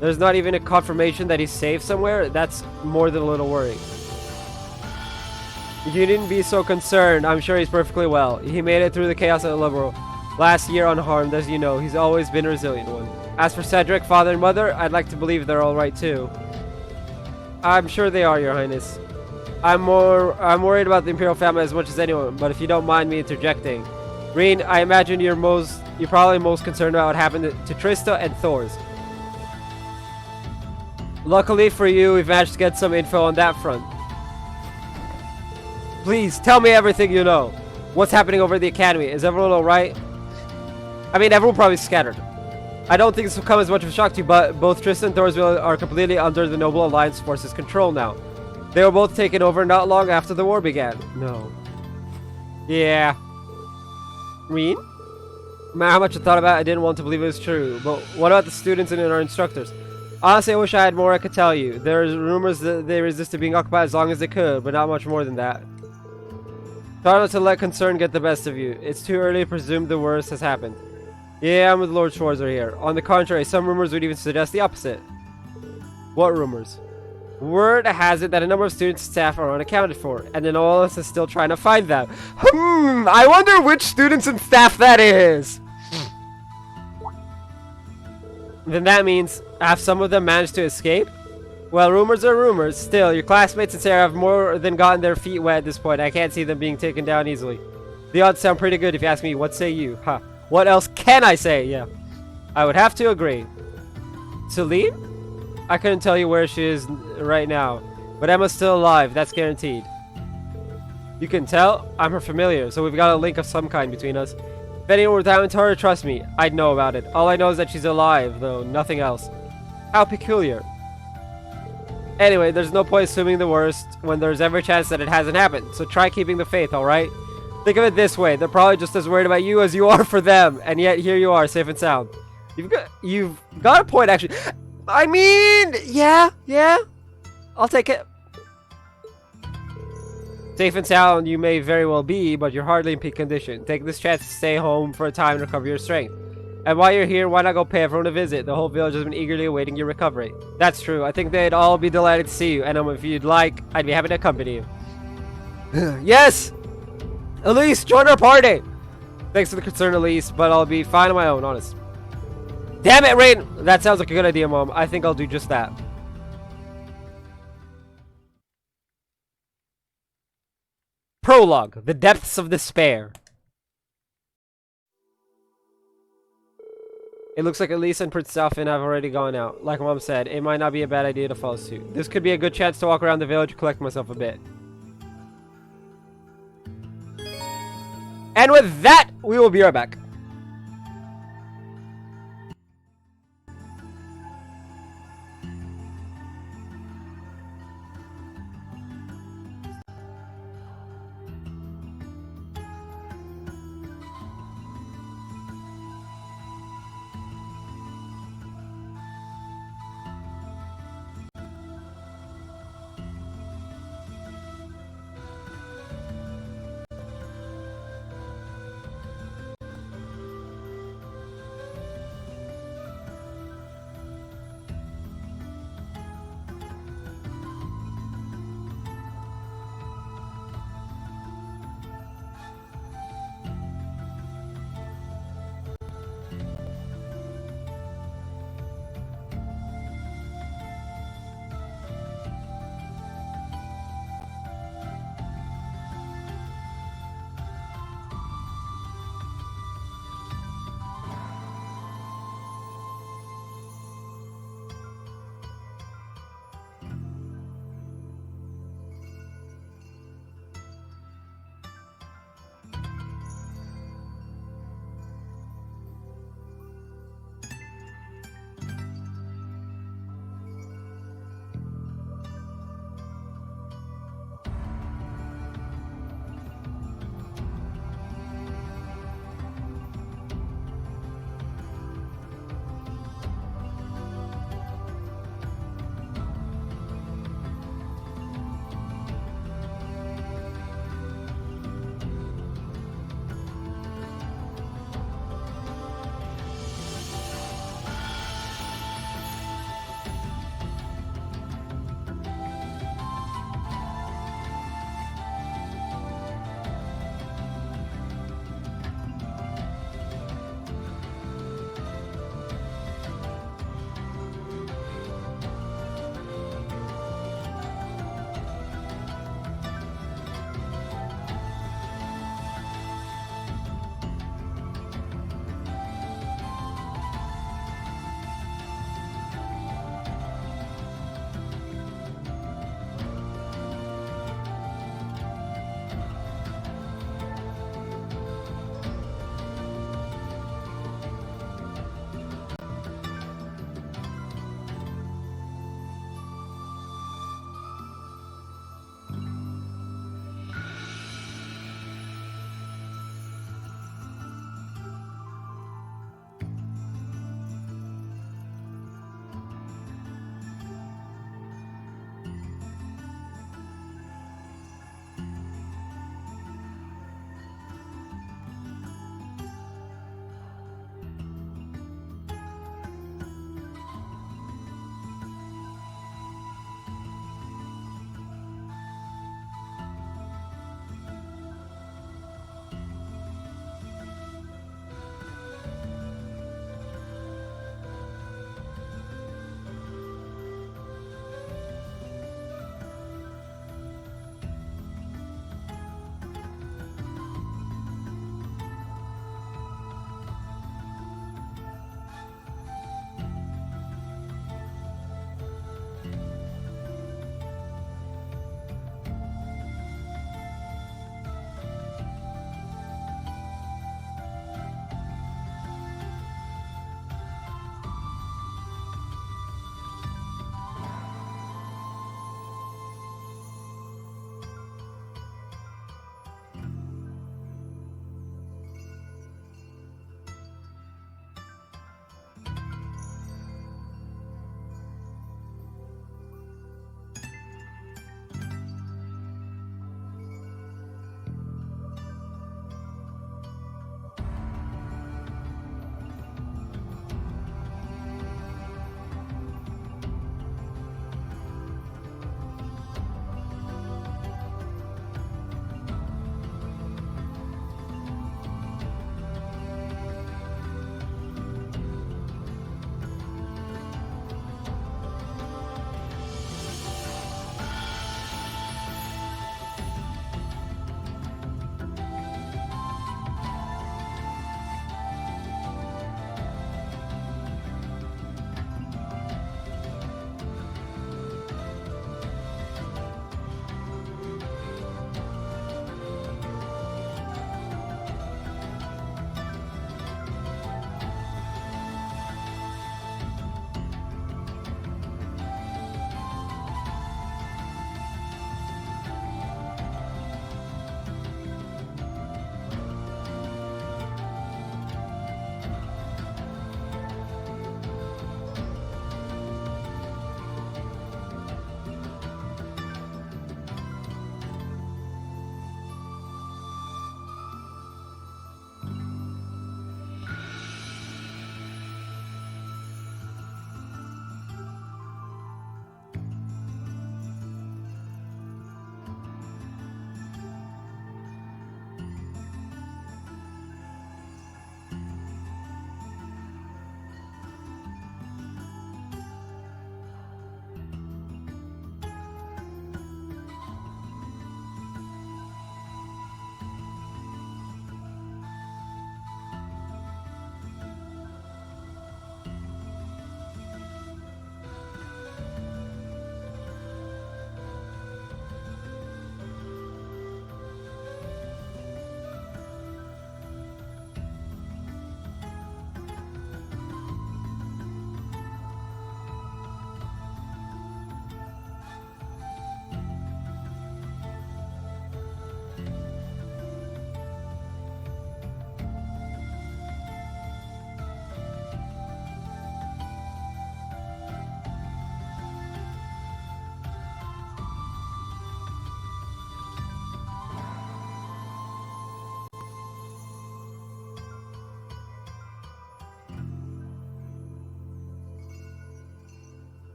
There's not even a confirmation that he's safe somewhere. That's more than a little worrying. You needn't be so concerned. I'm sure he's perfectly well. He made it through the chaos at Liberal last year unharmed. As you know, he's always been a resilient one. As for Cedric, father and mother, I'd like to believe they're alright too. I'm sure they are, Your Highness. I'm worried about the Imperial family as much as anyone, but if you don't mind me interjecting. Reen, I imagine you're probably most concerned about what happened to Trista and Thors. Luckily for you, we've managed to get some info on that front. Please, tell me everything you know. What's happening over at the Academy? Is everyone alright? I mean, everyone probably scattered. I don't think this will come as much of a shock to you, but both Tristan and Thorsville are completely under the Noble Alliance forces' control now. They were both taken over not long after the war began. No. Yeah. Reen? No matter how much I thought about it, I didn't want to believe it was true. But what about the students and our instructors? Honestly, I wish I had more I could tell you. There's rumors that they resisted being occupied as long as they could, but not much more than that. Try not to let concern get the best of you. It's too early to presume the worst has happened. Yeah, I'm with Lord Schwarzer here. On the contrary, some rumors would even suggest the opposite. What rumors? Word has it that a number of students and staff are unaccounted for, and then all of us is still trying to find them. I wonder which students and staff that is! Then that means, have some of them managed to escape? Well, rumors are rumors. Still, your classmates and Sarah have more than gotten their feet wet at this point. I can't see them being taken down easily. The odds sound pretty good if you ask me. What say you? Huh. What else can I say? Yeah. I would have to agree. Celine? I couldn't tell you where she is right now. But Emma's still alive. That's guaranteed. You can tell? I'm her familiar, so we've got a link of some kind between us. If anyone were down to her, trust me, I'd know about it. All I know is that she's alive, though. Nothing else. How peculiar. Anyway, there's no point assuming the worst when there's every chance that it hasn't happened. So try keeping the faith, alright? Think of it this way. They're probably just as worried about you as you are for them. And yet, here you are, safe and sound. You've got a point, actually. I mean, yeah. I'll take it. Safe and sound you may very well be, but you're hardly in peak condition. Take this chance to stay home for a time and recover your strength. And while you're here, why not go pay everyone a visit? The whole village has been eagerly awaiting your recovery. That's true. I think they'd all be delighted to see you. And if you'd like, I'd be happy to accompany you. Yes! Elise, join our party! Thanks for the concern, Elise, but I'll be fine on my own, honest. Damn it, Rain! That sounds like a good idea, Mom. I think I'll do just that. Prologue. The Depths of Despair. It looks like Elise and Prince Alfin have already gone out. Like Mom said, it might not be a bad idea to follow suit. This could be a good chance to walk around the village and collect myself a bit. And with that, we will be right back.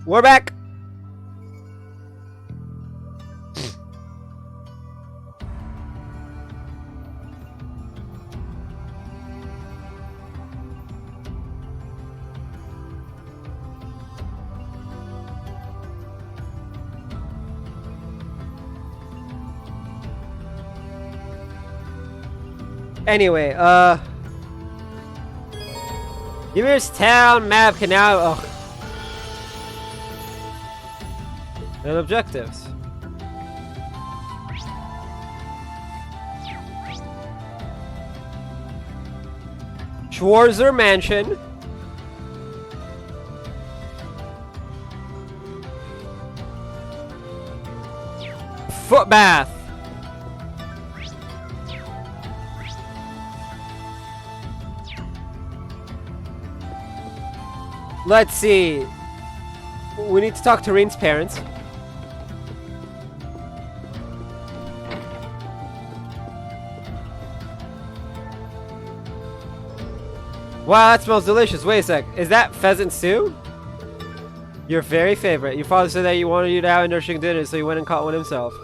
We're back! Anyway, Ymir's town map can now. Ugh. And objectives. Schwarzer Mansion. Foot bath. Let's see. We need to talk to Reen's parents. Wow, that smells delicious. Wait a sec. Is that pheasant stew? Your very favorite. Your father said that you wanted you to have a nourishing dinner, so he went and caught one himself.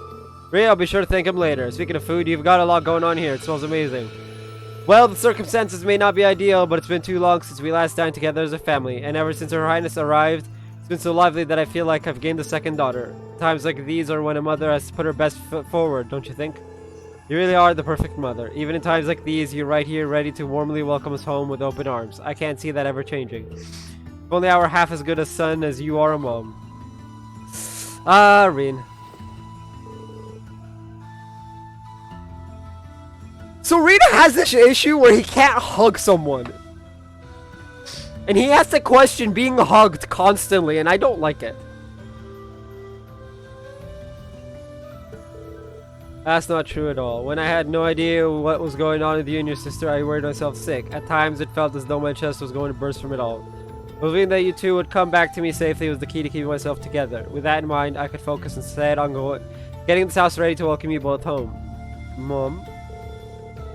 Reen, I'll be sure to thank him later. Speaking of food, you've got a lot going on here. It smells amazing. Well, the circumstances may not be ideal, but it's been too long since we last dined together as a family, and ever since Her Highness arrived, it's been so lively that I feel like I've gained a second daughter. Times like these are when a mother has to put her best foot forward, don't you think? You really are the perfect mother. Even in times like these, you're right here ready to warmly welcome us home with open arms. I can't see that ever changing. If only I were half as good a son as you are a mom. Ah, Reen. So Rita has this issue where he can't hug someone. And he has to question being hugged constantly, and I don't like it. That's not true at all. When I had no idea what was going on with you and your sister, I worried myself sick. At times, it felt as though my chest was going to burst from it all. Believing that you two would come back to me safely was the key to keeping myself together. With that in mind, I could focus instead on getting this house ready to welcome you both home. Mom?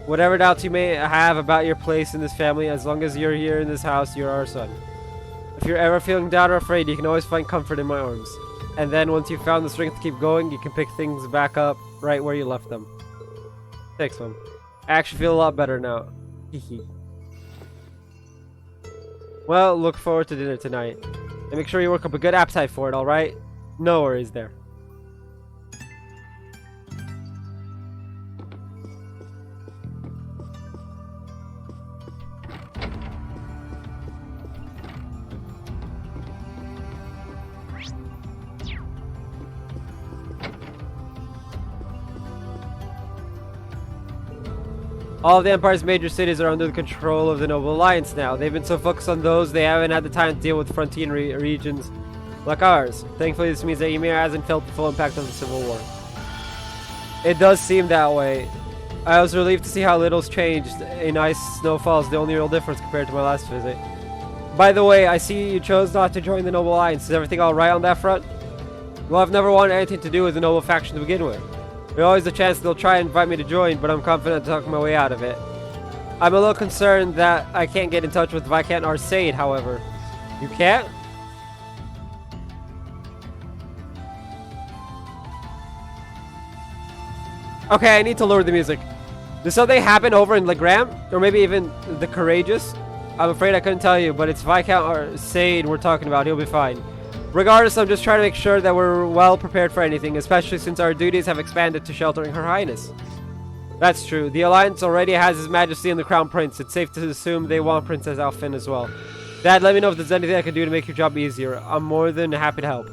Whatever doubts you may have about your place in this family, as long as you're here in this house, you're our son. If you're ever feeling down or afraid, you can always find comfort in my arms. And then, once you've found the strength to keep going, you can pick things back up right where you left them. Thanks, Mom. I actually feel a lot better now. Hehe. Well, look forward to dinner tonight. And make sure you work up a good appetite for it, alright? No worries there. All of the Empire's major cities are under the control of the Noble Alliance now. They've been so focused on those, they haven't had the time to deal with frontier regions like ours. Thankfully, this means that Ymir hasn't felt the full impact of the Civil War. It does seem that way. I was relieved to see how little's changed. A nice snowfall is the only real difference compared to my last visit. By the way, I see you chose not to join the Noble Alliance. Is everything alright on that front? Well, I've never wanted anything to do with the Noble faction to begin with. There's always a chance they'll try and invite me to join, but I'm confident to talk my way out of it. I'm a little concerned that I can't get in touch with Viscount Arcade, however. You can't? Okay, I need to lower the music. Did something happen over in Legram? Or maybe even the Courageous? I'm afraid I couldn't tell you, but it's Viscount Arcade we're talking about. He'll be fine. Regardless, I'm just trying to make sure that we're well prepared for anything, especially since our duties have expanded to sheltering Her Highness. That's true. The Alliance already has His Majesty and the Crown Prince. It's safe to assume they want Princess Alphin as well. Dad, let me know if there's anything I can do to make your job easier. I'm more than happy to help.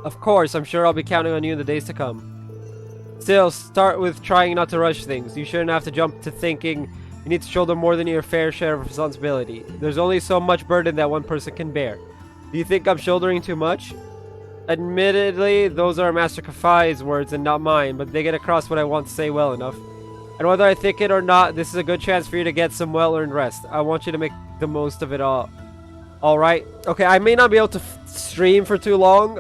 Of course, I'm sure I'll be counting on you in the days to come. Still, start with trying not to rush things. You shouldn't have to jump to thinking you need to shoulder more than your fair share of responsibility. There's only so much burden that one person can bear. Do you think I'm shouldering too much? Admittedly, those are Master Kafai's words and not mine, but they get across what I want to say well enough. And whether I think it or not, this is a good chance for you to get some well-earned rest. I want you to make the most of it all. Alright? Okay, I may not be able to stream for too long,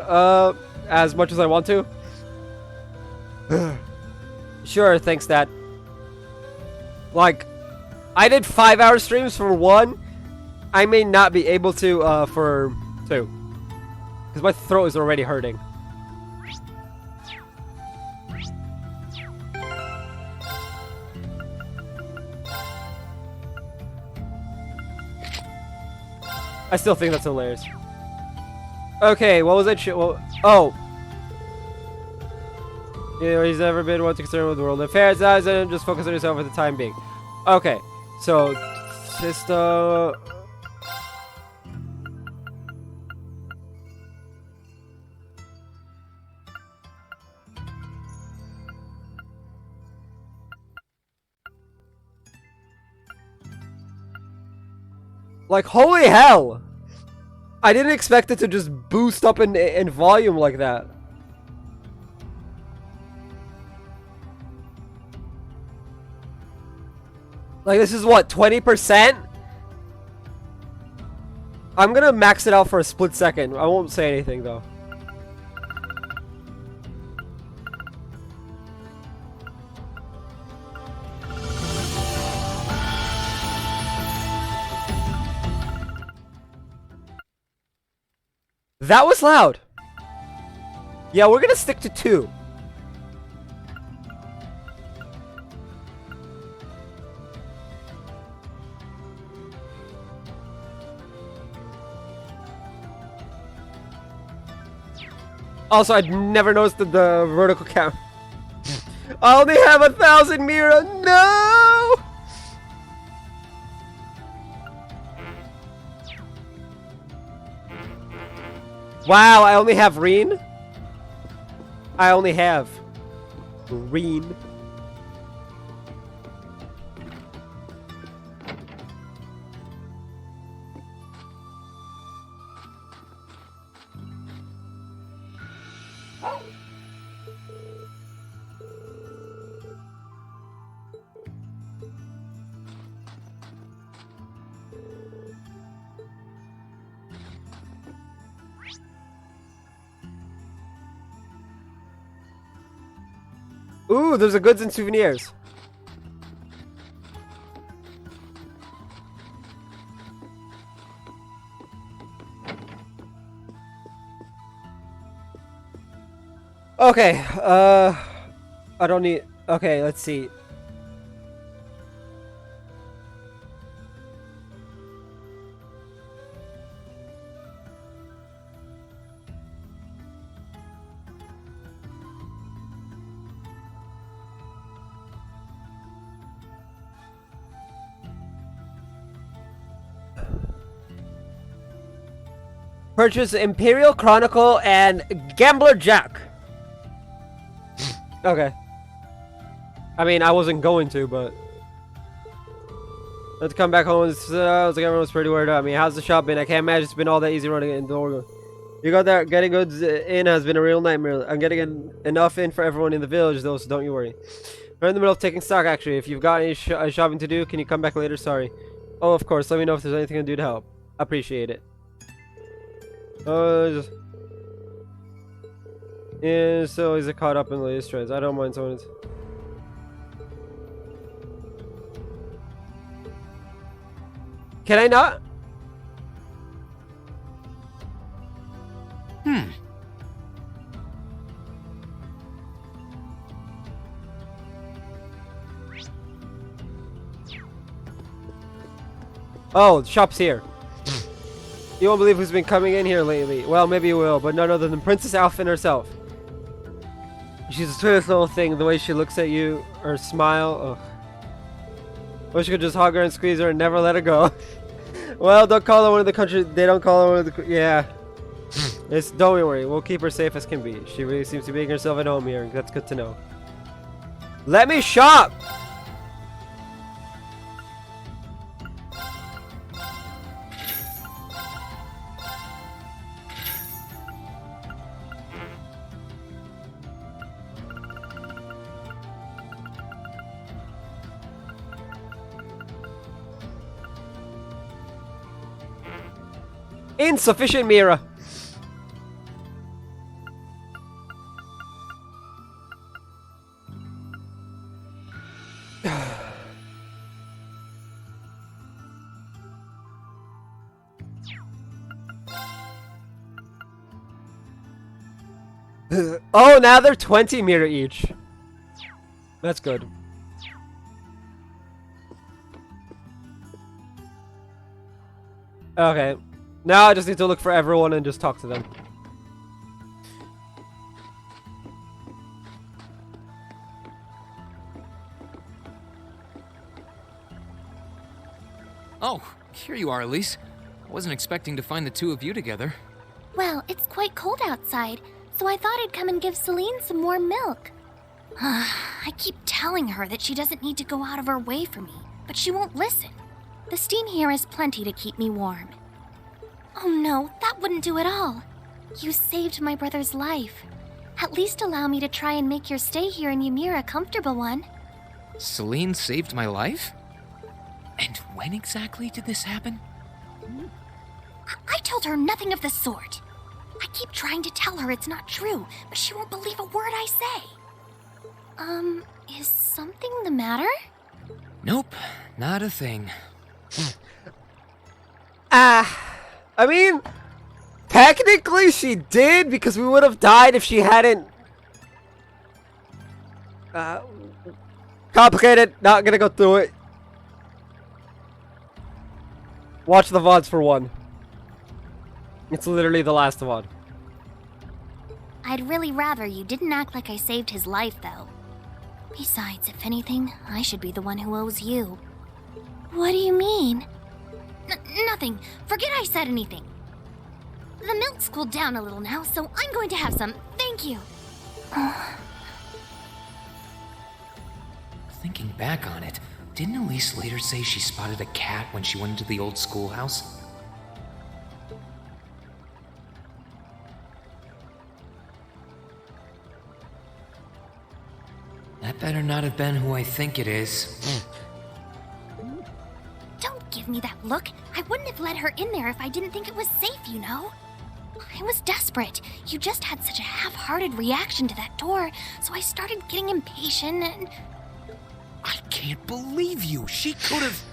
as much as I want to. Sure, thanks, Dad. Like, I did 5-hour streams for one. I may not be able to, for 2. Because my throat is already hurting. I still think that's hilarious. Okay, what was that shit? Well, oh. You know, he's never been one to concern with world affairs, and just focus on yourself for the time being. Okay, so, sister. Like, holy hell! I didn't expect it to just boost up in volume like that. Like, this is what, 20%? I'm gonna max it out for a split second. I won't say anything, though. That was loud. Yeah, we're gonna stick to 2. Also, I'd never noticed the vertical count. I only have 1,000 Mira. No! Wow, I only have Reen? I only have Reen. Ooh, there's a goods and souvenirs. Okay, I don't need... Okay, let's see. Purchase Imperial Chronicle and Gambler Jack. Okay. I mean, I wasn't going to, but... Let's come back home. It's like everyone's pretty worried about me. How's the shop been? I can't imagine it's been all that easy running it in the door. You got that? Getting goods in has been a real nightmare. I'm getting enough in for everyone in the village, though, so don't you worry. We're in the middle of taking stock, actually. If you've got any shopping to do, can you come back later? Sorry. Oh, of course. Let me know if there's anything I can do to help. Appreciate it. Yeah, so he's caught up in the latest trends. I don't mind someone. Can I not? Oh, the shop's here. You won't believe who's been coming in here lately. Well, maybe you will, but none other than Princess Alphen herself. She's the sweetest little thing. The way she looks at you, her smile. Ugh. Wish you could just hug her and squeeze her and never let her go. Well, don't call her one of the country. They don't call her one of the. Yeah. Don't worry. We'll keep her safe as can be. She really seems to be making herself at home here. That's good to know. Let me shop. Insufficient Mira. Oh, now they're 20 meter each. That's good. Okay. Now I just need to look for everyone and just talk to them. Oh, here you are, Elise. I wasn't expecting to find the two of you together. Well, it's quite cold outside, so I thought I'd come and give Celine some warm milk. I keep telling her that she doesn't need to go out of her way for me, but she won't listen. The steam here is plenty to keep me warm. Oh no, that wouldn't do at all. You saved my brother's life. At least allow me to try and make your stay here in Ymir a comfortable one. Celine saved my life? And when exactly did this happen? I told her nothing of the sort. I keep trying to tell her it's not true, but she won't believe a word I say. Is something the matter? Nope, not a thing. I mean, technically she did, because we would have died if she hadn't. Complicated, not gonna go through it. Watch the VODs for one. It's literally the last VOD. I'd really rather you didn't act like I saved his life, though. Besides, if anything, I should be the one who owes you. What do you mean? Nothing. Forget I said anything. The milk's cooled down a little now, so I'm going to have some. Thank you. Thinking back on it, didn't Elise later say she spotted a cat when she went into the old schoolhouse? That better not have been who I think it is. Don't give me that look. I wouldn't have let her in there if I didn't think it was safe, you know? I was desperate. You just had such a half-hearted reaction to that door, so I started getting impatient and... I can't believe you! She could have...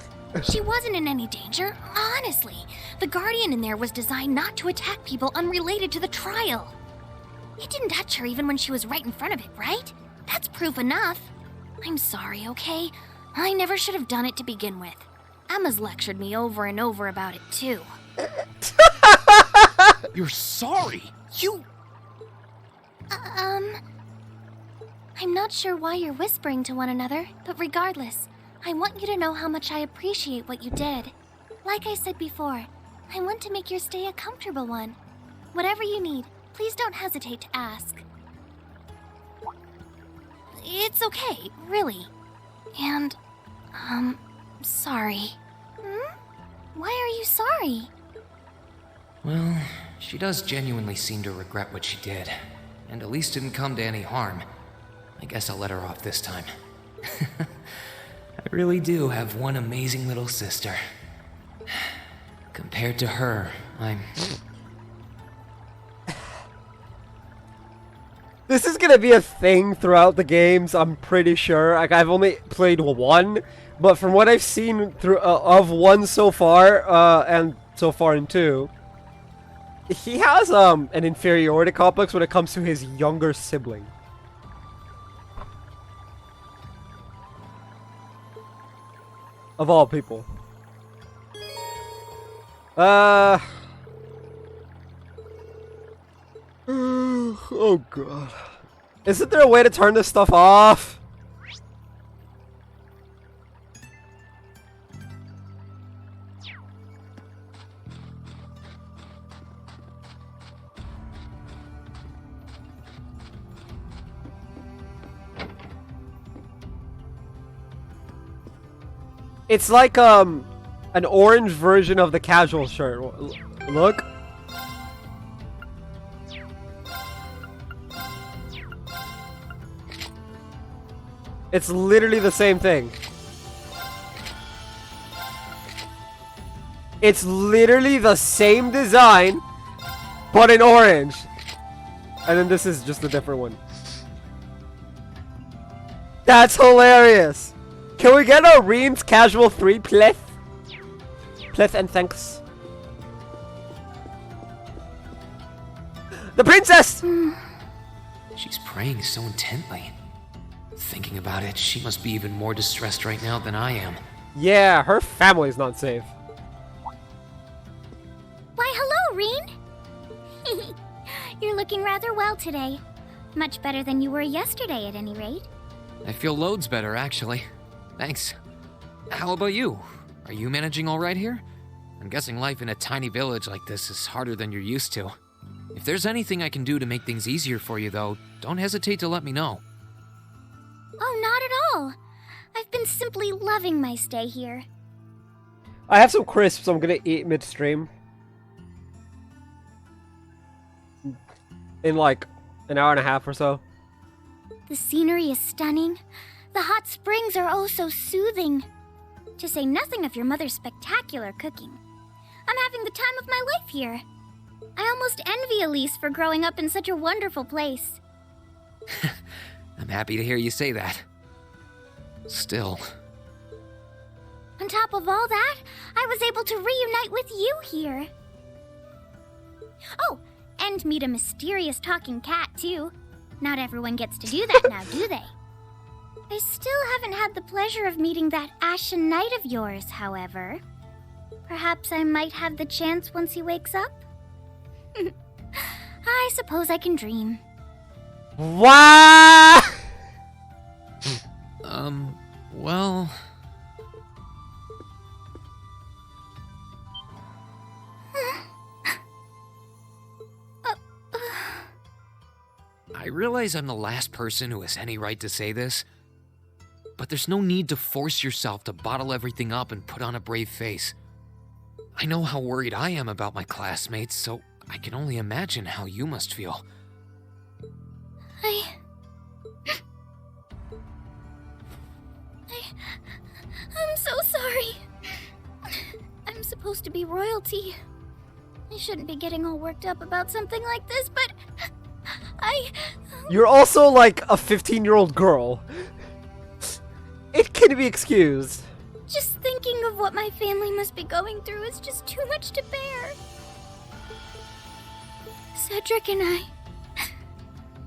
She wasn't in any danger, honestly. The Guardian in there was designed not to attack people unrelated to the trial. It didn't touch her even when she was right in front of it, right? That's proof enough. I'm sorry, okay? I never should have done it to begin with. Emma's lectured me over and over about it, too. You're sorry? You... I'm not sure why you're whispering to one another, but regardless, I want you to know how much I appreciate what you did. Like I said before, I want to make your stay a comfortable one. Whatever you need, please don't hesitate to ask. It's okay, really. And, sorry. Why are you sorry? Well, she does genuinely seem to regret what she did, and Elise didn't come to any harm. I guess I'll let her off this time. I really do have one amazing little sister. Compared to her, I'm... This is gonna be a thing throughout the games, I'm pretty sure. Like, I've only played one, but from what I've seen through of one so far, and so far in two, he has an inferiority complex when it comes to his younger sibling. Of all people. Oh god. Isn't there a way to turn this stuff off? It's like an orange version of the casual shirt. Look. It's literally the same thing. It's literally the same design, but in orange. And then this is just a different one. That's hilarious. Can we get a Reams Casual 3, please? Please and thanks. The princess! She's praying so intently. Thinking about it, she must be even more distressed right now than I am. Yeah, her family's not safe. Why, hello, Reen! You're looking rather well today. Much better than you were yesterday, at any rate. I feel loads better, actually. Thanks. How about you? Are you managing all right here? I'm guessing life in a tiny village like this is harder than you're used to. If there's anything I can do to make things easier for you, though, don't hesitate to let me know. Oh, not at all. I've been simply loving my stay here. I have some crisps I'm gonna eat midstream. In like an hour and a half or so. The scenery is stunning. The hot springs are oh so soothing. To say nothing of your mother's spectacular cooking. I'm having the time of my life here. I almost envy Elise for growing up in such a wonderful place. I'm happy to hear you say that. Still. On top of all that, I was able to reunite with you here. Oh, and meet a mysterious talking cat, too. Not everyone gets to do that now, do they? I still haven't had the pleasure of meeting that Ashen Knight of yours, however. Perhaps I might have the chance once he wakes up? I suppose I can dream. What? Well... I realize I'm the last person who has any right to say this, but there's no need to force yourself to bottle everything up and put on a brave face. I know how worried I am about my classmates, so I can only imagine how you must feel. I'm so sorry. I'm supposed to be royalty. I shouldn't be getting all worked up about something like this, but You're also like a 15-year-old girl. It can be excused. Just thinking of what my family must be going through is just too much to bear. Cedric and I,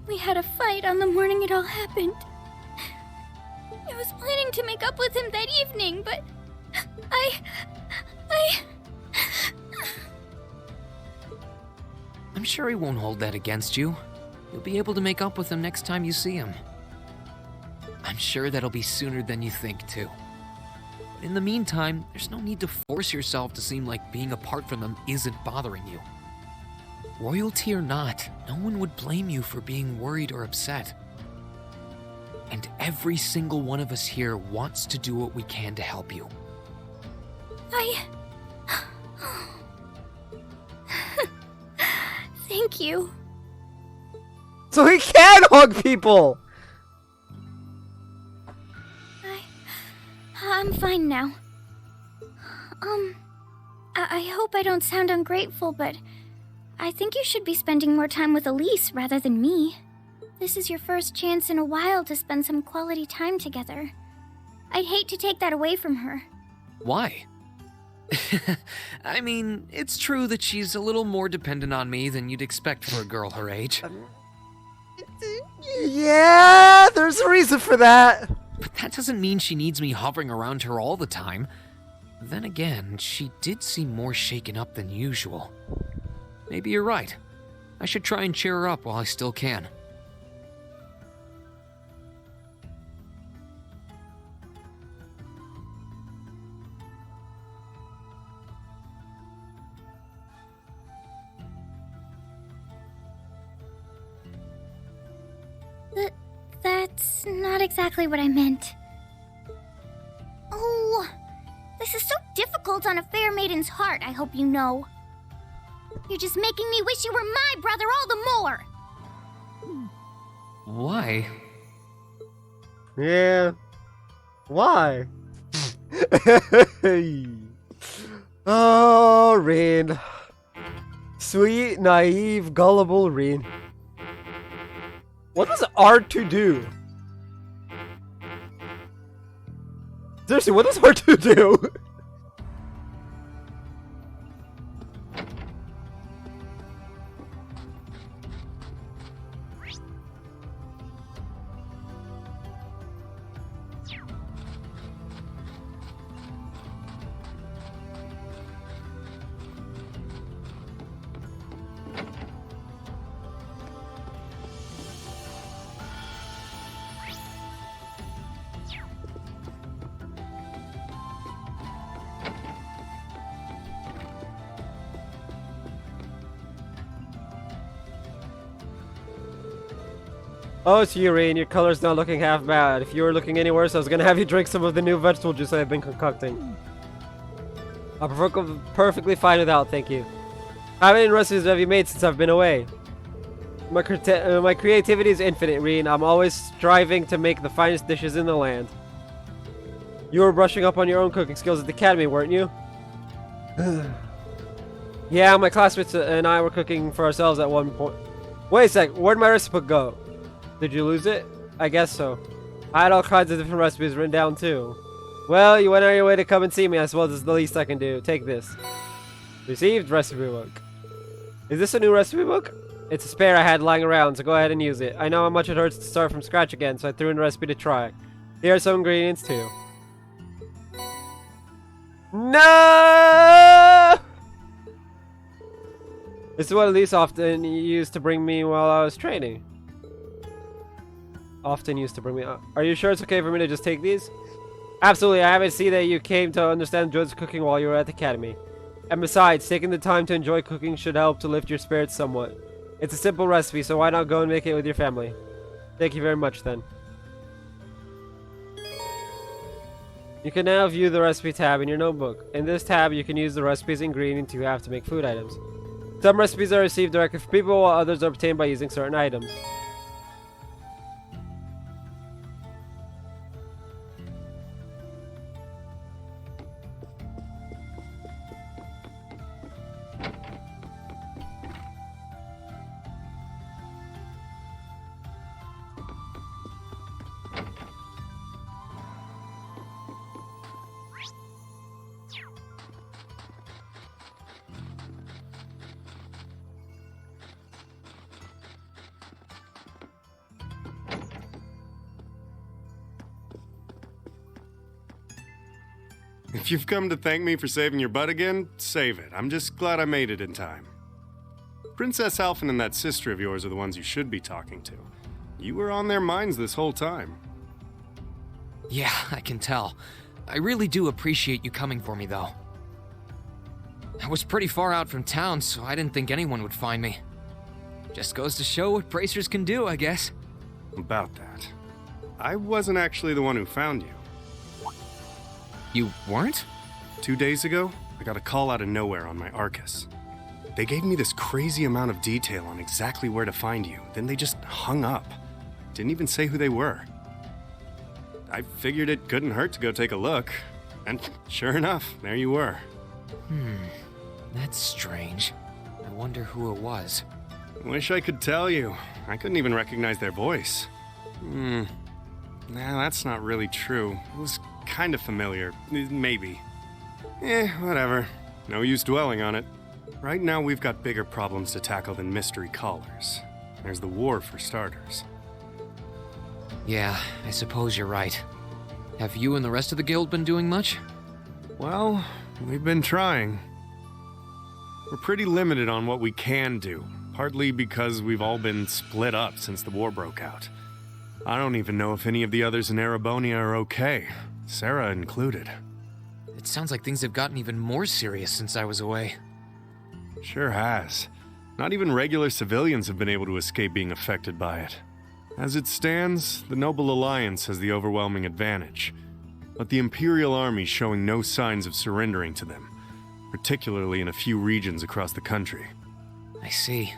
we had a fight on the morning it all happened. I was planning to make up with him that evening, but I'm sure he won't hold that against you. You'll be able to make up with him next time you see him. I'm sure that'll be sooner than you think, too. In the meantime, there's no need to force yourself to seem like being apart from them isn't bothering you. Royalty or not, no one would blame you for being worried or upset. And every single one of us here wants to do what we can to help you. Thank you. So he can hug people! I'm fine now. I hope I don't sound ungrateful, but I think you should be spending more time with Elise rather than me. This is your first chance in a while to spend some quality time together. I'd hate to take that away from her. Why? I mean, it's true that she's a little more dependent on me than you'd expect for a girl her age. Yeah, there's a reason for that. But that doesn't mean she needs me hovering around her all the time. Then again, she did seem more shaken up than usual. Maybe you're right. I should try and cheer her up while I still can. That's not exactly what I meant. Oh, this is so difficult on a fair maiden's heart, I hope you know. You're just making me wish you were my brother all the more. Why? Yeah. Why? Oh, Rin. Sweet, naive, gullible Rin. What does R2 do? Seriously, what does R2 do? Oh, it's you, Reen. Your color's not looking half bad. If you were looking any worse, I was gonna have you drink some of the new vegetable juice I've been concocting. I'm perfectly fine without, thank you. How many recipes have you made since I've been away? My creativity is infinite, Reen. I'm always striving to make the finest dishes in the land. You were brushing up on your own cooking skills at the academy, weren't you? Yeah, my classmates and I were cooking for ourselves at one point. Wait a sec, where'd my recipe book go? Did you lose it? I guess so. I had all kinds of different recipes written down too. Well, you went out of your way to come and see me. I suppose it's the least I can do. Take this. Received recipe book. Is this a new recipe book? It's a spare I had lying around, so go ahead and use it. I know how much it hurts to start from scratch again, so I threw in a recipe to try. Here are some ingredients too. No! This is what Elise often used to bring me while I was training. Often used to bring me up. Are you sure it's okay for me to just take these? Absolutely, I haven't seen that you came to understand Joe's cooking while you were at the academy. And besides, taking the time to enjoy cooking should help to lift your spirits somewhat. It's a simple recipe, so why not go and make it with your family? Thank you very much, then. You can now view the recipe tab in your notebook. In this tab, you can use the recipes and ingredients you have to make food items. Some recipes are received directly from people, while others are obtained by using certain items. If you've come to thank me for saving your butt again, save it. I'm just glad I made it in time. Princess Alphen and that sister of yours are the ones you should be talking to. You were on their minds this whole time. Yeah, I can tell. I really do appreciate you coming for me, though. I was pretty far out from town, so I didn't think anyone would find me. Just goes to show what bracers can do, I guess. About that. I wasn't actually the one who found you. You weren't? 2 days ago, I got a call out of nowhere on my Arcus. They gave me this crazy amount of detail on exactly where to find you, then they just hung up. Didn't even say who they were. I figured it couldn't hurt to go take a look, and sure enough, there you were. That's strange. I wonder who it was. Wish I could tell you. I couldn't even recognize their voice. Nah, that's not really true. It was kind of familiar. Maybe. Whatever. No use dwelling on it. Right now, we've got bigger problems to tackle than mystery callers. There's the war, for starters. Yeah, I suppose you're right. Have you and the rest of the guild been doing much? Well, we've been trying. We're pretty limited on what we can do, partly because we've all been split up since the war broke out. I don't even know if any of the others in Erebonia are okay, Sarah included. It sounds like things have gotten even more serious since I was away. Sure has. Not even regular civilians have been able to escape being affected by it. As it stands, the Noble Alliance has the overwhelming advantage, but the Imperial Army's showing no signs of surrendering to them, particularly in a few regions across the country. I see.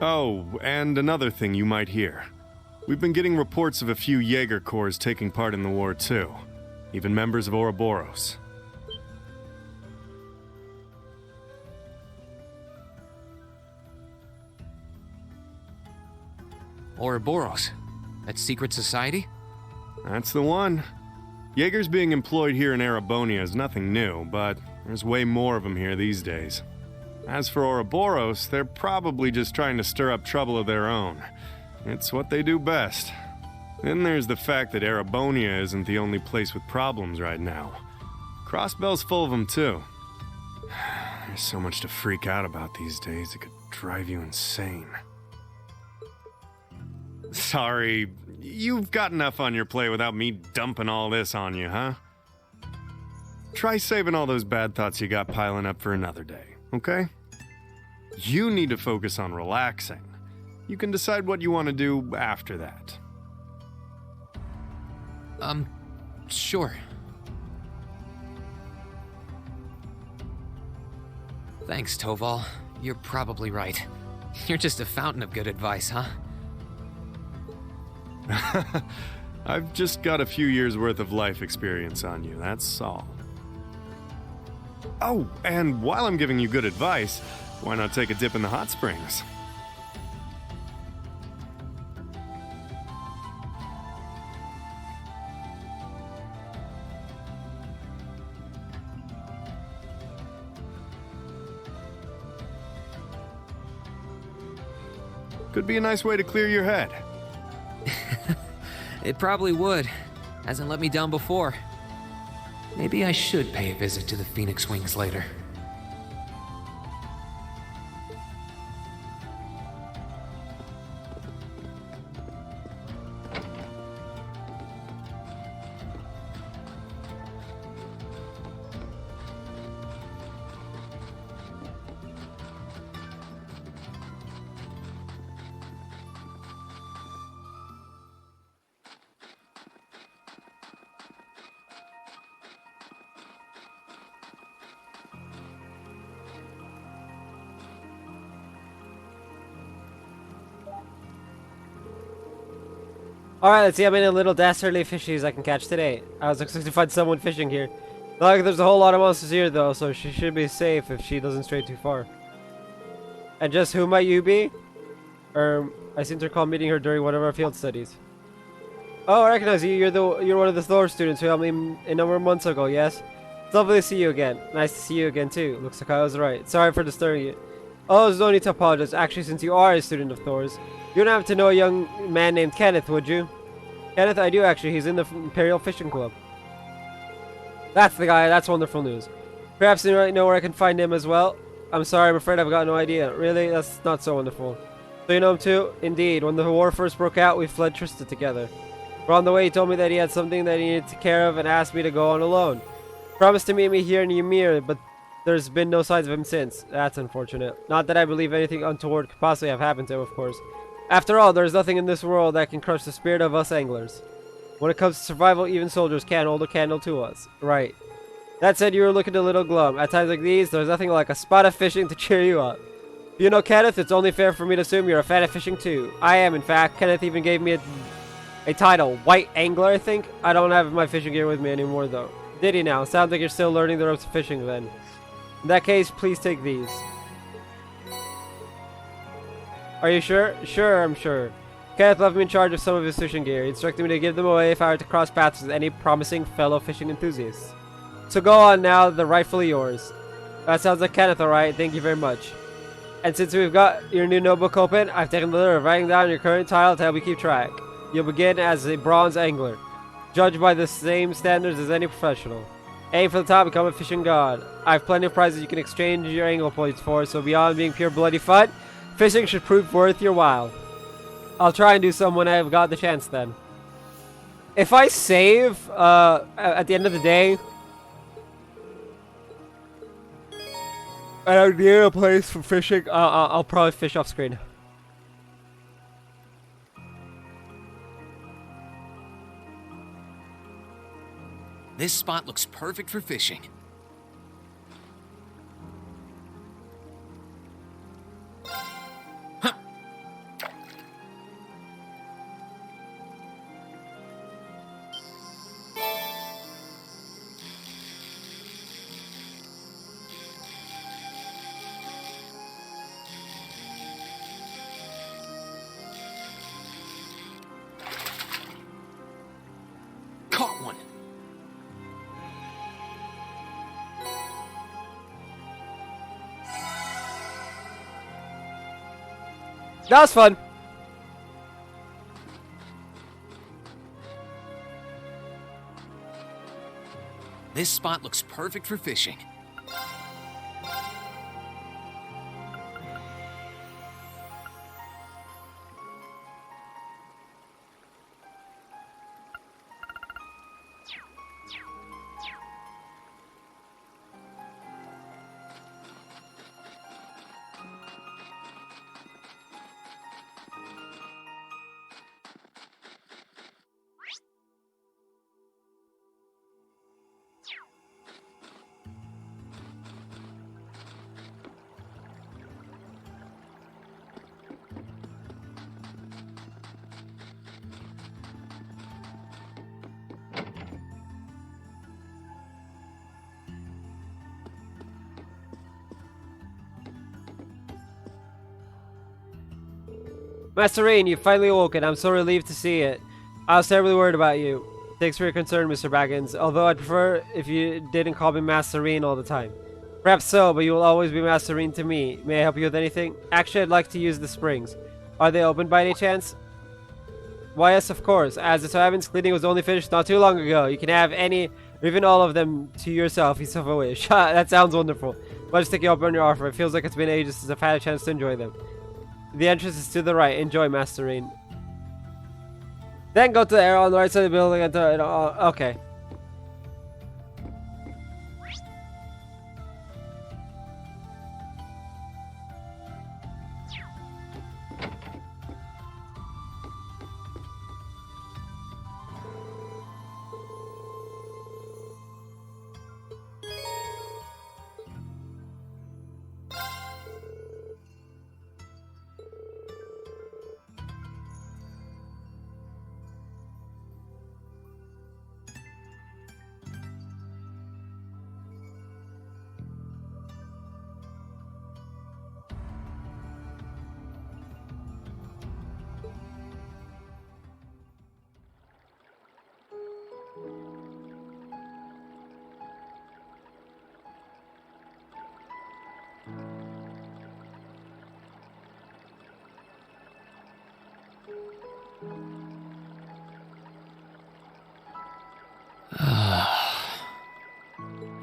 Oh, and another thing you might hear. We've been getting reports of a few Jaeger Corps taking part in the war too, even members of Ouroboros. Ouroboros? That secret society? That's the one. Jaegers being employed here in Erebonia is nothing new, but there's way more of them here these days. As for Ouroboros, they're probably just trying to stir up trouble of their own. It's what they do best. Then there's the fact that Erebonia isn't the only place with problems right now. Crossbell's full of them too. There's so much to freak out about these days, it could drive you insane. Sorry, you've got enough on your plate without me dumping all this on you, huh? Try saving all those bad thoughts you got piling up for another day, okay? You need to focus on relaxing. You can decide what you want to do after that. Sure. Thanks, Toval. You're probably right. You're just a fountain of good advice, huh? I've just got a few years worth of life experience on you, that's all. Oh, and while I'm giving you good advice, why not take a dip in the hot springs? Could be a nice way to clear your head. It probably would. Hasn't let me down before. Maybe I should pay a visit to the Phoenix Wings later. Alright, let's see how many little dastardly fishies I can catch today. I was expecting to find someone fishing here. Not like there's a whole lot of monsters here though, so she should be safe if she doesn't stray too far. And just who might you be? I seem to recall meeting her during one of our field studies. Oh, I recognize you. You're one of the Thor students who helped me a number of months ago, yes? It's lovely to see you again. Nice to see you again too. Looks like I was right. Sorry for disturbing you. Oh, there's no need to apologize. Actually, since you are a student of Thor's, you don't have to know a young man named Kenneth, would you? Kenneth, I do actually. He's in the Imperial Fishing Club. That's the guy. That's wonderful news. Perhaps you might know where I can find him as well. I'm sorry, I'm afraid I've got no idea. Really? That's not so wonderful. So you know him too? Indeed. When the war first broke out, we fled Trista together. But on the way, he told me that he had something that he needed to take care of and asked me to go on alone. Promised to meet me here in Ymir, but there's been no signs of him since. That's unfortunate. Not that I believe anything untoward could possibly have happened to him, of course. After all, there's nothing in this world that can crush the spirit of us anglers. When it comes to survival, even soldiers can't hold a candle to us. Right. That said, you were looking a little glum. At times like these, there's nothing like a spot of fishing to cheer you up. You know, Kenneth, it's only fair for me to assume you're a fan of fishing too. I am, in fact. Kenneth even gave me a title. White Angler, I think? I don't have my fishing gear with me anymore, though. Did he now? Sounds like you're still learning the ropes of fishing, then. In that case, please take these. Are you sure? Sure, I'm sure. Kenneth left me in charge of some of his fishing gear. He instructed me to give them away if I were to cross paths with any promising fellow fishing enthusiasts. So go on now, they're rightfully yours. That sounds like Kenneth, alright. Thank you very much. And since we've got your new notebook open, I've taken the liberty of writing down your current title to help you keep track. You'll begin as a bronze angler, judged by the same standards as any professional. Aim for the top, become a fishing god. I have plenty of prizes you can exchange your angle points for, so beyond being pure bloody fun, fishing should prove worth your while. I'll try and do some when I've got the chance then. If I save at the end of the day, and I'm near a place for fishing, I'll probably fish off screen. This spot looks perfect for fishing. Caught one. That was fun. This spot looks perfect for fishing. Master Rain, you finally awoken. I'm so relieved to see it. I was terribly worried about you. Thanks for your concern, Mr. Baggins. Although I'd prefer if you didn't call me Master Rain all the time. Perhaps so, but you will always be Master Rain to me. May I help you with anything? Actually, I'd like to use the springs. Are they open by any chance? Why, yes, of course. As the Savins cleaning was only finished not too long ago, you can have any, or even all of them to yourself, if you so wish. That sounds wonderful. But just take you up on your offer. It feels like it's been ages since I've had a chance to enjoy them. The entrance is to the right. Enjoy, Master Rain. Then go to the arrow on the right side of the building and okay.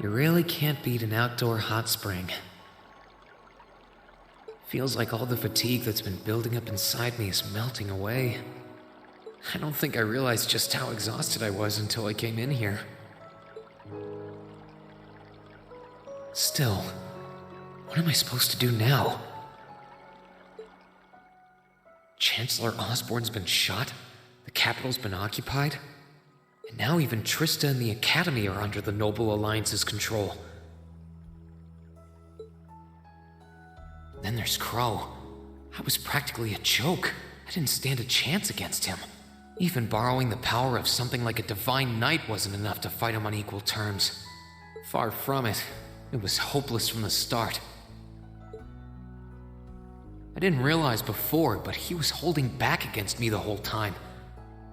You really can't beat an outdoor hot spring. Feels like all the fatigue that's been building up inside me is melting away. I don't think I realized just how exhausted I was until I came in here. Still, what am I supposed to do now? Chancellor Osborne's been shot, the capital's been occupied, and now even Trista and the Academy are under the Noble Alliance's control. Then there's Crow. I was practically a joke. I didn't stand a chance against him. Even borrowing the power of something like a Divine Knight wasn't enough to fight him on equal terms. Far from it. It was hopeless from the start. I didn't realize before, but he was holding back against me the whole time.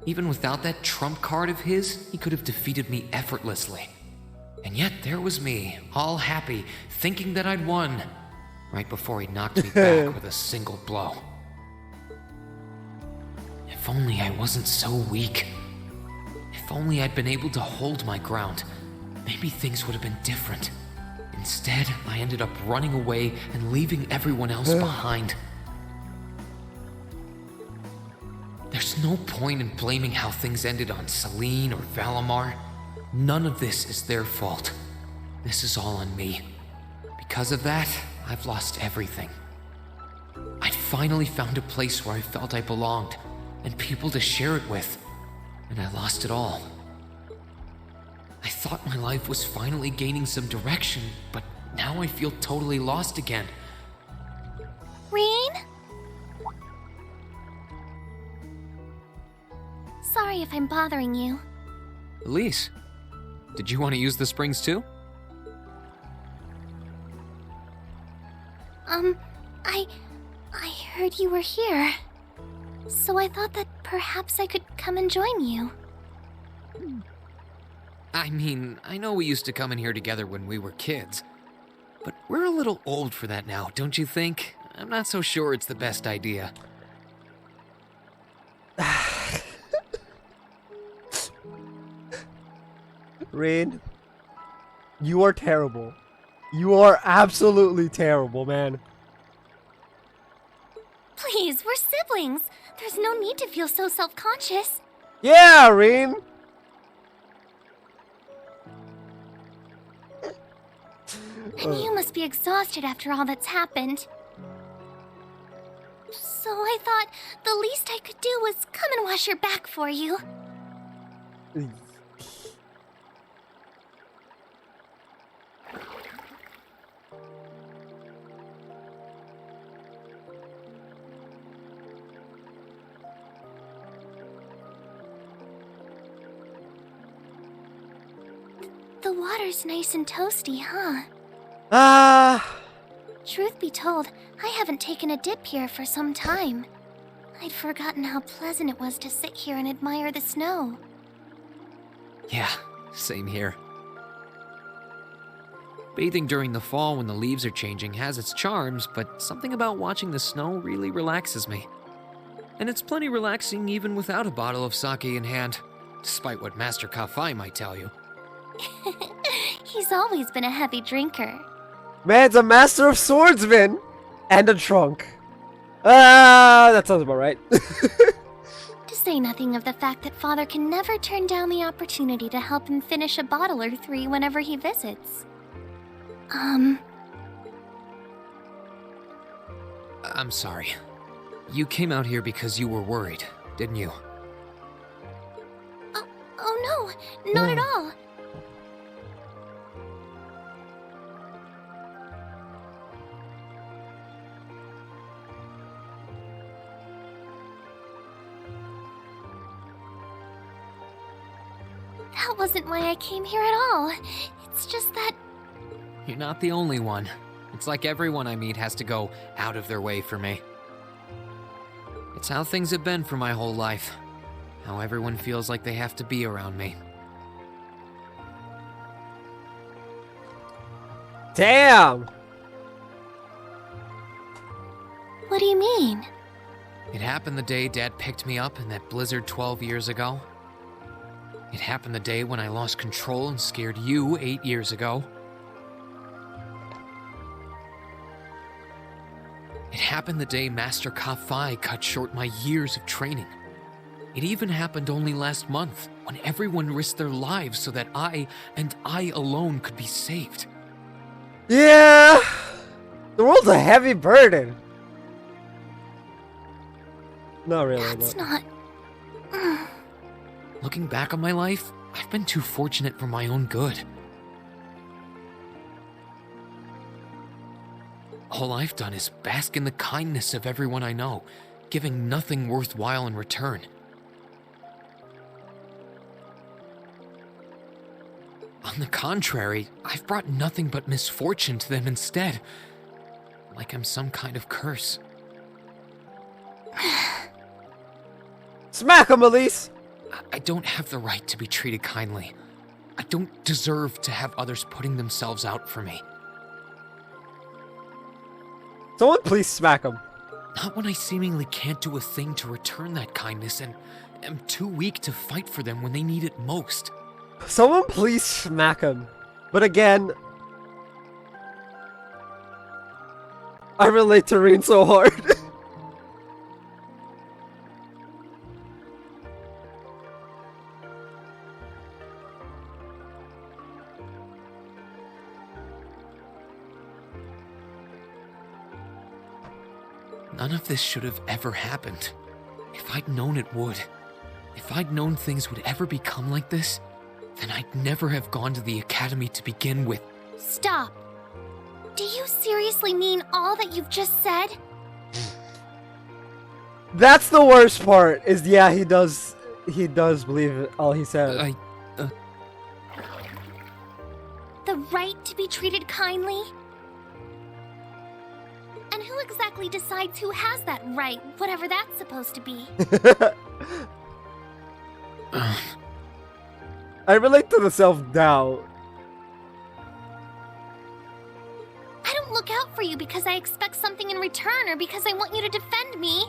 Even without that trump card of his, he could have defeated me effortlessly. And yet there was me, all happy, thinking that I'd won, right before he knocked me back with a single blow. If only I wasn't so weak. If only I'd been able to hold my ground, maybe things would have been different. Instead, I ended up running away and leaving everyone else behind. There's no point in blaming how things ended on Celine or Valimar. None of this is their fault. This is all on me. Because of that, I've lost everything. I'd finally found a place where I felt I belonged, and people to share it with, and I lost it all. I thought my life was finally gaining some direction, but now I feel totally lost again. Rain? Sorry if I'm bothering you. Elise, did you want to use the springs too? I heard you were here. So I thought that perhaps I could come and join you. I mean, I know we used to come in here together when we were kids, but we're a little old for that now, don't you think? I'm not so sure it's the best idea. Rain, you are terrible. You are absolutely terrible, man. Please, we're siblings. There's no need to feel so self-conscious. Yeah, Rain. And you must be exhausted after all that's happened. So I thought the least I could do was come and wash your back for you. The water's nice and toasty, huh? Truth be told, I haven't taken a dip here for some time. I'd forgotten how pleasant it was to sit here and admire the snow. Yeah, same here. Bathing during the fall when the leaves are changing has its charms, but something about watching the snow really relaxes me. And it's plenty relaxing even without a bottle of sake in hand, despite what Master Kafai might tell you. He's always been a heavy drinker. Man's a master of swordsman! And a trunk. That sounds about right. To say nothing of the fact that Father can never turn down the opportunity to help him finish a bottle or three whenever he visits. I'm sorry. You came out here because you were worried, didn't you? Oh no, not at all. That wasn't why I came here at all. It's just that... You're not the only one. It's like everyone I meet has to go out of their way for me. It's how things have been for my whole life. How everyone feels like they have to be around me. Damn! What do you mean? It happened the day Dad picked me up in that blizzard 12 years ago. It happened the day when I lost control and scared you 8 years ago. It happened the day Master Kafai cut short my years of training. It even happened only last month, when everyone risked their lives so that I, and I alone, could be saved. Yeah! The world's a heavy burden. Not really, That's but... not... Looking back on my life, I've been too fortunate for my own good. All I've done is bask in the kindness of everyone I know, giving nothing worthwhile in return. On the contrary, I've brought nothing but misfortune to them instead. Like I'm some kind of curse. Smack him, Elise! I don't have the right to be treated kindly. I don't deserve to have others putting themselves out for me. Someone please smack him. Not when I seemingly can't do a thing to return that kindness and am too weak to fight for them when they need it most. Someone please smack him. But again, I relate to Reen so hard. None of this should have ever happened. If I'd known it would, if I'd known things would ever become like this, then I'd never have gone to the academy to begin with. Stop. Do you seriously mean all that you've just said? That's the worst part, is yeah, he does believe all he said. The right to be treated kindly? And who exactly decides who has that right, whatever that's supposed to be? I relate to the self-doubt. I don't look out for you because I expect something in return or because I want you to defend me.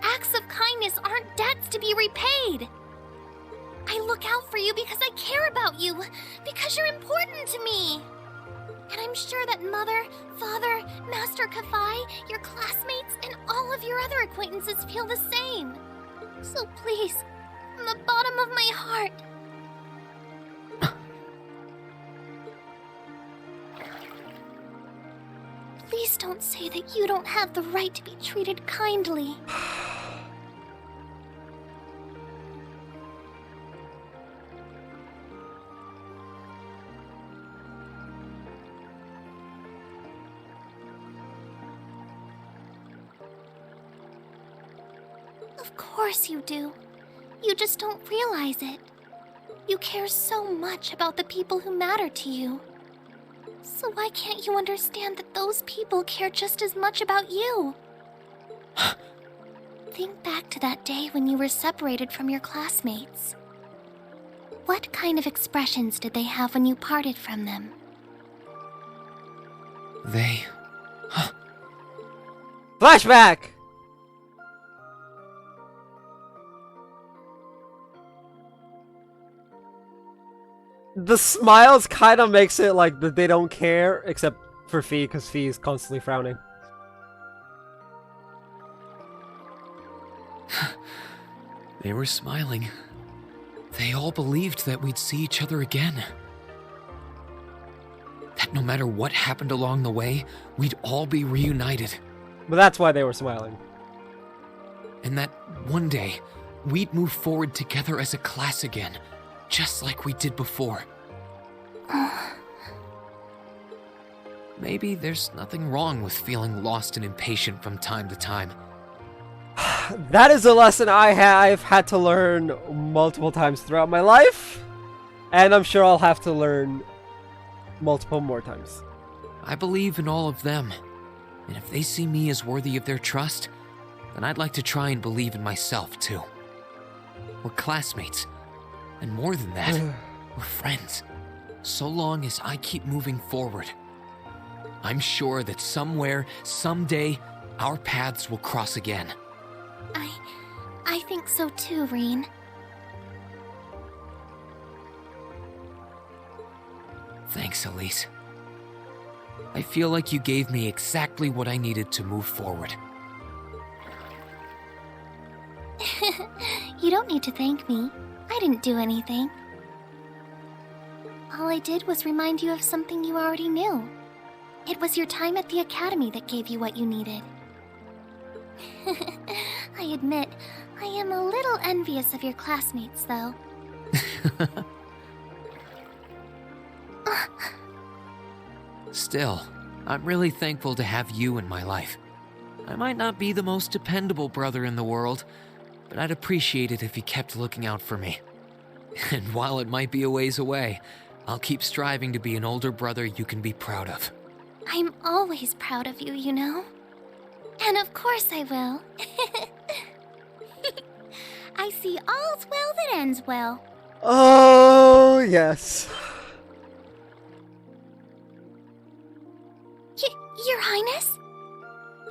Acts of kindness aren't debts to be repaid. I look out for you because I care about you, because you're important to me. And I'm sure that Mother, Father, Master Kafai, your classmates, and all of your other acquaintances feel the same. So please, from the bottom of my heart... Please don't say that you don't have the right to be treated kindly. Of course you do. You just don't realize it. You care so much about the people who matter to you. So why can't you understand that those people care just as much about you? Think back to that day when you were separated from your classmates. What kind of expressions did they have when you parted from them? They... Flashback! The smiles kind of makes it like that they don't care, except for Fee, because Fee is constantly frowning. They were smiling. They all believed that we'd see each other again. That no matter what happened along the way, we'd all be reunited. But that's why they were smiling. And that one day, we'd move forward together as a class again, just like we did before. Maybe there's nothing wrong with feeling lost and impatient from time to time. That is a lesson I've had to learn multiple times throughout my life. And I'm sure I'll have to learn multiple more times. I believe in all of them. And if they see me as worthy of their trust, then I'd like to try and believe in myself too. We're classmates. And more than that, we're friends. So long as I keep moving forward. I'm sure that somewhere, someday, our paths will cross again. I think so too, Reen. Thanks, Elise. I feel like you gave me exactly what I needed to move forward. You don't need to thank me. I didn't do anything. All I did was remind you of something you already knew. It was your time at the academy that gave you what you needed. I admit, I am a little envious of your classmates, though. Still, I'm really thankful to have you in my life. I might not be the most dependable brother in the world, but I'd appreciate it if you kept looking out for me. And while it might be a ways away, I'll keep striving to be an older brother you can be proud of. I'm always proud of you, you know? And of course I will. I see all's well that ends well. Oh, yes. Your Highness?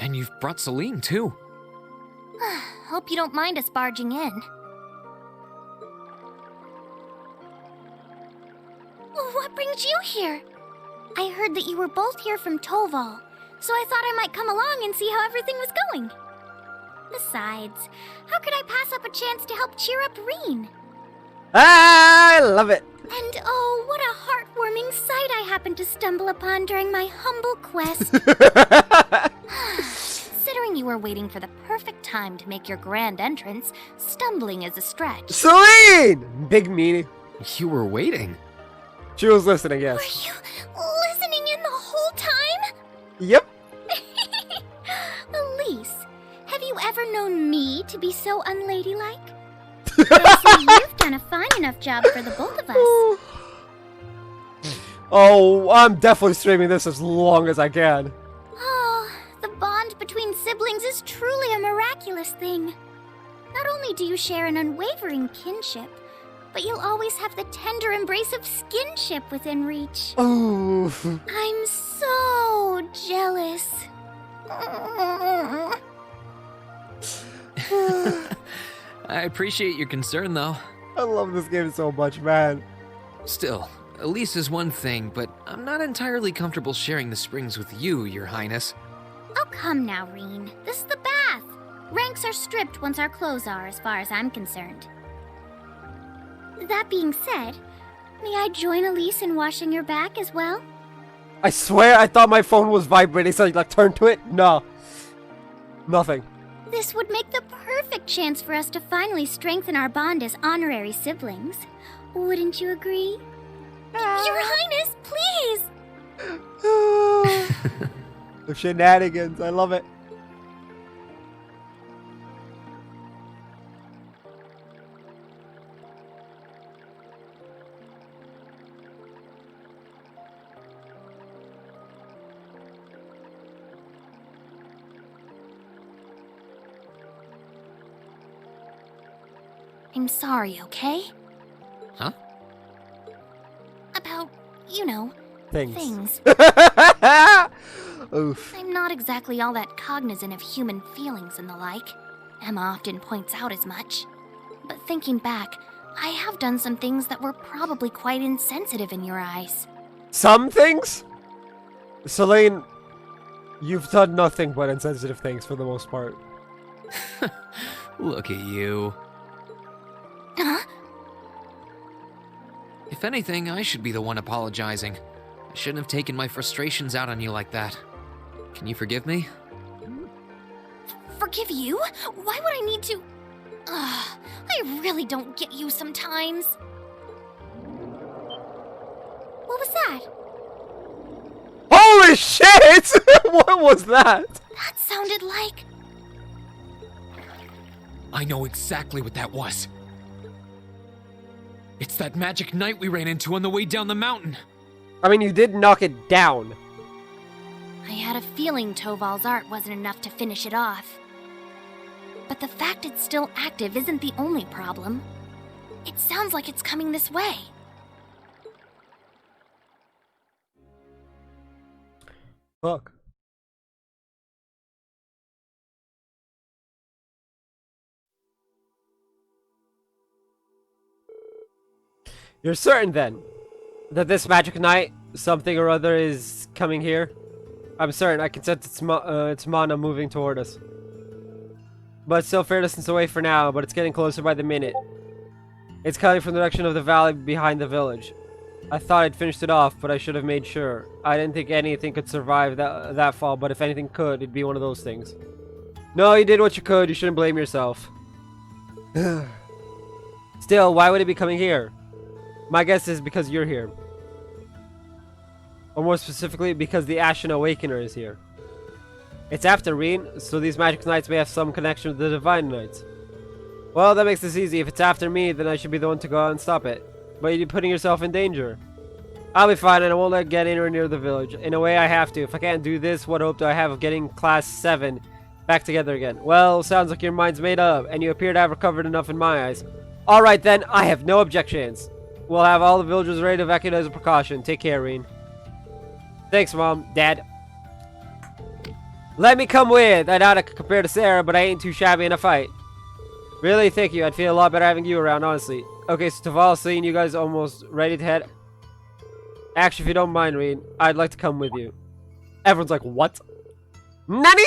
And you've brought Celine, too. Hope you don't mind us barging in. What brings you here? I heard that you were both here from Toval, so I thought I might come along and see how everything was going. Besides, how could I pass up a chance to help cheer up Reen? I love it. And oh, what a heartwarming sight I happened to stumble upon during my humble quest. Considering you were waiting for the perfect time to make your grand entrance, stumbling is a stretch. Celine! Big meanie. You were waiting? She was listening, yes. Were you listening in the whole time? Yep. Elise, have you ever known me to be so unladylike? You've done a fine enough job for the both of us. Oh, I'm definitely streaming this as long as I can. Oh, the bond between siblings is truly a miraculous thing. Not only do you share an unwavering kinship, but you'll always have the tender embrace of skinship within reach. Oh. I'm so jealous. I appreciate your concern, though. I love this game so much, man. Still, Elise is one thing, but I'm not entirely comfortable sharing the springs with you, Your Highness. Oh, come now, Reen. This is the bath. Ranks are stripped once our clothes are, as far as I'm concerned. That being said, may I join Elise in washing your back as well? I swear I thought my phone was vibrating, so I like turned to it. No. Nothing. This would make the perfect chance for us to finally strengthen our bond as honorary siblings. Wouldn't you agree? Your Highness, please! The shenanigans, I love it. I'm sorry, okay? Huh? About, you know, Things. Oof. I'm not exactly all that cognizant of human feelings and the like. Emma often points out as much. But thinking back, I have done some things that were probably quite insensitive in your eyes. Some things? Selene, you've done nothing but insensitive things for the most part. Look at you. Huh? If anything, I should be the one apologizing. I shouldn't have taken my frustrations out on you like that. Can you forgive me? Forgive you? Why would I need to? I really don't get you sometimes. What was that? Holy shit! What was that? That sounded like... I know exactly what that was. It's that magic knight we ran into on the way down the mountain. I mean, you did knock it down. I had a feeling Toval's art wasn't enough to finish it off. But the fact it's still active isn't the only problem. It sounds like it's coming this way. Fuck. You're certain then that this magic knight, something or other, is coming here? I'm certain. I can sense its mana moving toward us. But it's still fair distance away for now, but it's getting closer by the minute. It's coming from the direction of the valley behind the village. I thought I'd finished it off, but I should have made sure. I didn't think anything could survive that fall, but if anything could, it'd be one of those things. No, you did what you could. You shouldn't blame yourself. Still, why would it be coming here? My guess is because you're here. Or more specifically, because the Ashen Awakener is here. It's after Reen, so these magic knights may have some connection with the Divine Knights. Well, that makes this easy. If it's after me, then I should be the one to go out and stop it. But you're putting yourself in danger. I'll be fine, and I won't let it get anywhere near the village. In a way, I have to. If I can't do this, what hope do I have of getting Class 7 back together again? Well, sounds like your mind's made up, and you appear to have recovered enough in my eyes. Alright then, I have no objections. We'll have all the villagers ready to evacuate as a precaution. Take care, Reen. Thanks, Mom. Dad. Let me come with. I doubt I could compare to Sarah, but I ain't too shabby in a fight. Really? Thank you. I'd feel a lot better having you around, honestly. Okay, so Taval, seeing you guys almost ready to head. Actually, if you don't mind, Reen, I'd like to come with you. Everyone's like, what? Nani?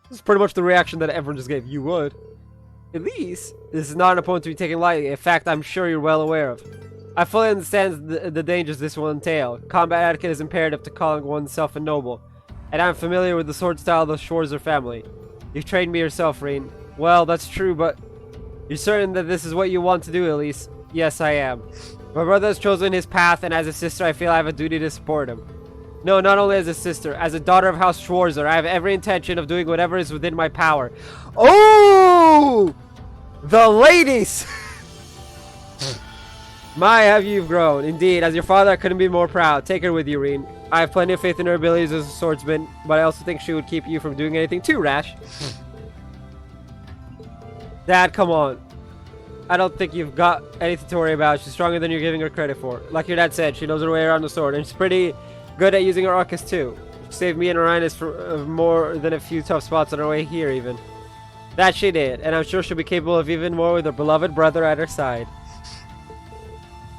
This is pretty much the reaction that everyone just gave. You would. At least, this is not an opponent to be taken lightly. In fact, I'm sure you're well aware of. I fully understand the dangers this will entail. Combat etiquette is imperative to calling oneself a noble. And I'm familiar with the sword style of the Schwarzer family. You've trained me yourself, Reen. Well, that's true, but... You're certain that this is what you want to do, Elise? Yes, I am. My brother has chosen his path, and as a sister, I feel I have a duty to support him. No, not only as a sister, as a daughter of House Schwarzer, I have every intention of doing whatever is within my power. Oh! The ladies! My, have you grown. Indeed, as your father, I couldn't be more proud. Take her with you, Reen. I have plenty of faith in her abilities as a swordsman, but I also think she would keep you from doing anything too rash. Dad, come on. I don't think you've got anything to worry about. She's stronger than you're giving her credit for. Like your dad said, she knows her way around the sword, and she's pretty good at using her arcus too. She saved me and Orionus from more than a few tough spots on her way here, even. That she did, and I'm sure she'll be capable of even more with her beloved brother at her side.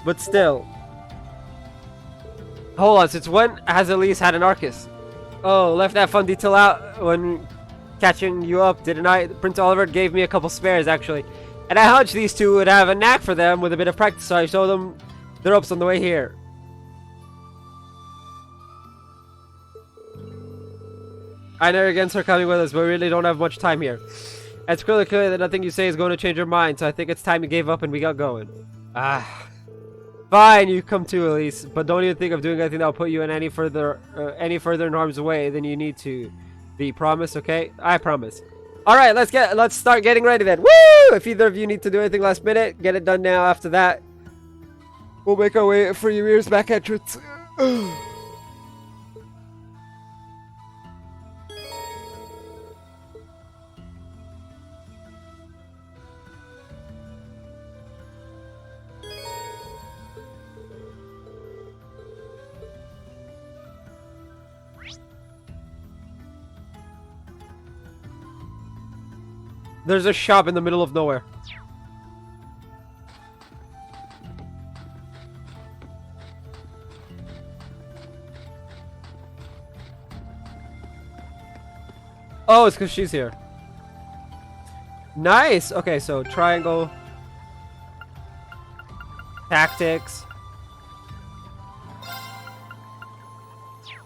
But still. Hold on, since when has Elise had an arcus? Oh, left that fun detail out when catching you up, didn't I? Prince Oliver gave me a couple spares, actually. And I hunched these two would have a knack for them with a bit of practice, so I showed them the ropes on the way here. I know against her coming with us, but we really don't have much time here. It's clearly clear that nothing you say is going to change her mind, so I think it's time you gave up and we got going. Ah. Fine, you come too, Elise, but don't even think of doing anything that'll put you in any further in harm's way than you need to. The promise, okay? I promise. All right, let's start getting ready then. Woo! If either of you need to do anything last minute, get it done now. After that, we'll make our way for your ears back entrance. There's a shop in the middle of nowhere. Oh, it's because she's here. Nice! Okay, so triangle. Tactics.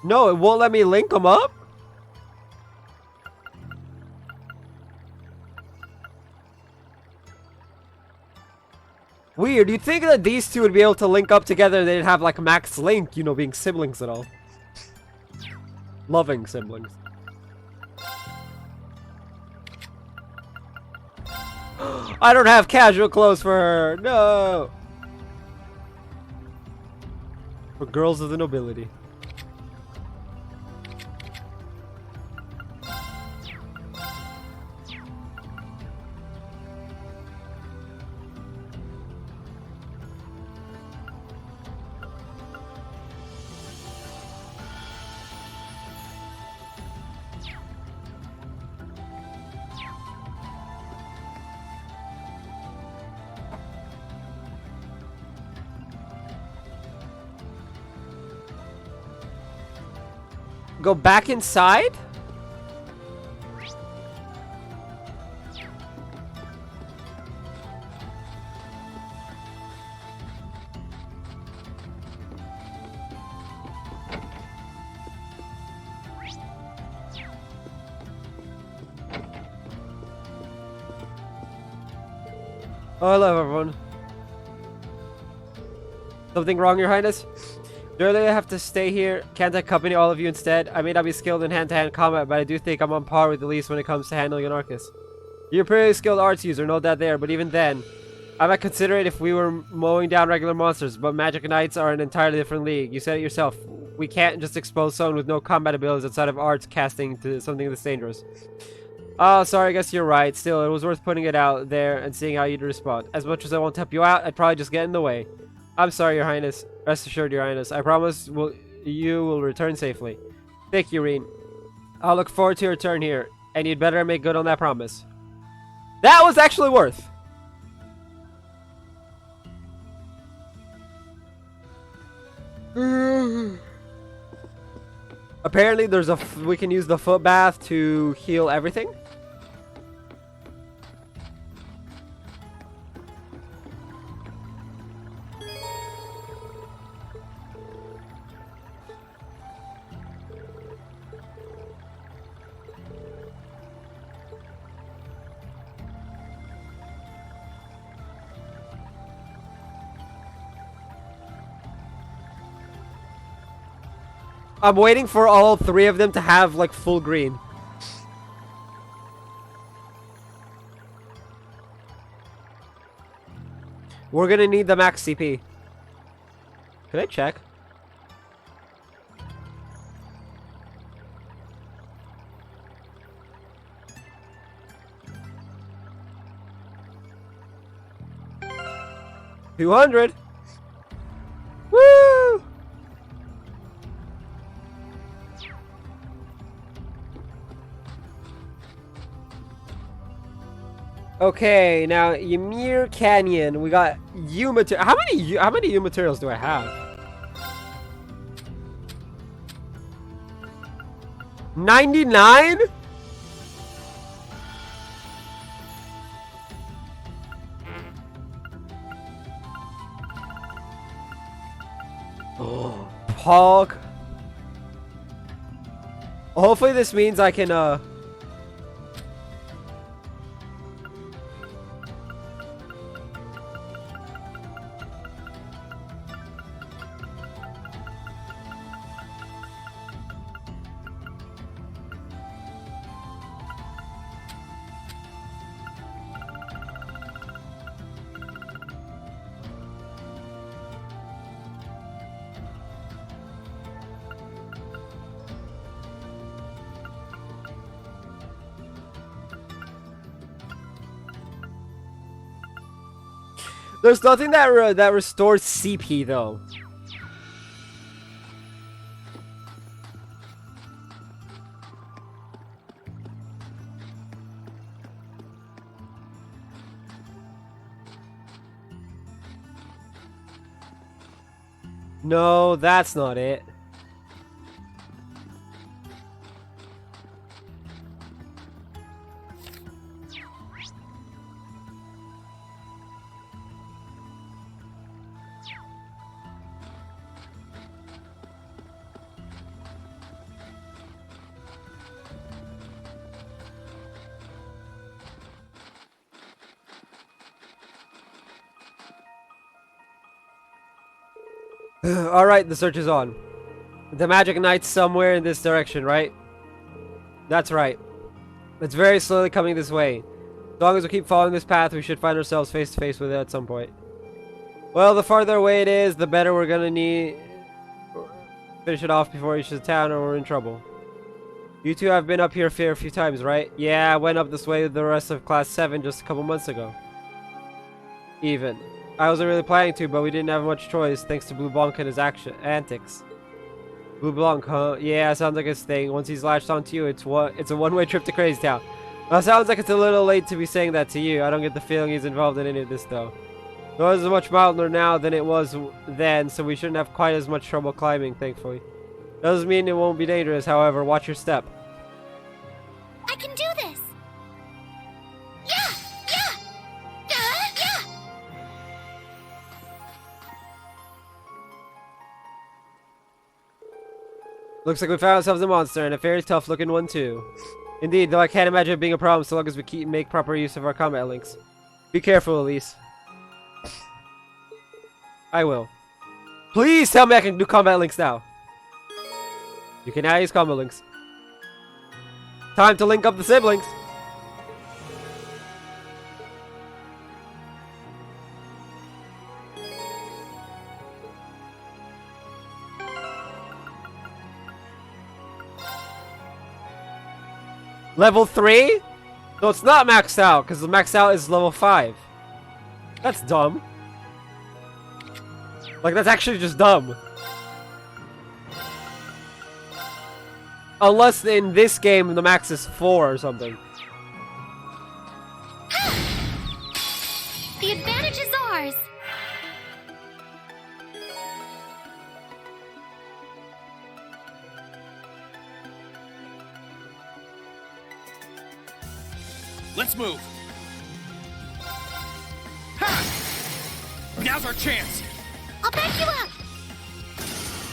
No, it won't let me link them up? Weird. You'd think that these two would be able to link up together and they'd have like max link, you know, being siblings and all. Loving siblings. I don't have casual clothes for her. No. For girls of the nobility. Go back inside? Oh, hello everyone. Something wrong, Your Highness? Do I really have to stay here? Can't I accompany all of you instead? I may not be skilled in hand-to-hand combat, but I do think I'm on par with the least when it comes to handling an Arcus. You're a pretty skilled arts user, no doubt there, but even then, I might consider it if we were mowing down regular monsters, but magic knights are an entirely different league. You said it yourself. We can't just expose someone with no combat abilities outside of arts casting to something this dangerous. Oh, sorry, I guess you're right. Still, it was worth putting it out there and seeing how you'd respond. As much as I won't help you out, I'd probably just get in the way. I'm sorry, Your Highness. Rest assured, Your Highness. I promise you will return safely. Thank you, Reen. I'll look forward to your return here, and you'd better make good on that promise. That was actually worth. Apparently, there's we can use the foot bath to heal everything. I'm waiting for all three of them to have like full green. We're gonna need the max CP. Can I check? $200. Woo! Okay, now Ymir Canyon. We got U material. How many U materials do I have? 99? Oh, Pog. Hopefully this means I can There's nothing that that restores CP though. No, that's not it. Alright, the search is on. The magic knight's somewhere in this direction, right? That's right. It's very slowly coming this way. As long as we keep following this path, we should find ourselves face to face with it at some point. Well, the farther away it is, the better we're gonna need finish it off before we reach the town or we're in trouble. You two have been up here a few times, right? Yeah, I went up this way with the rest of Class 7 just a couple months ago. Even. I wasn't really planning to, but we didn't have much choice thanks to Blue Blanc and his antics. Blue Blanc, huh? Yeah, sounds like his thing. Once he's latched onto you, it's a one-way trip to Crazy Town. Well, sounds like it's a little late to be saying that to you. I don't get the feeling he's involved in any of this, though. The road is much milder now than it was then, so we shouldn't have quite as much trouble climbing, thankfully. Doesn't mean it won't be dangerous, however. Watch your step. I can do this! Yeah! Yeah! Yeah! Looks like we found ourselves a monster, and a very tough-looking one, too. Indeed, though I can't imagine it being a problem so long as we make proper use of our combat links. Be careful, Elise. I will. Please tell me I can do combat links now. You can now use combat links. Time to link up the siblings. Level 3? No, it's not maxed out, because the max out is level 5. That's dumb. Like, that's actually just dumb. Unless in this game the max is 4 or something. The advantage is ours! Let's move. Ha! Now's our chance. I'll back you up!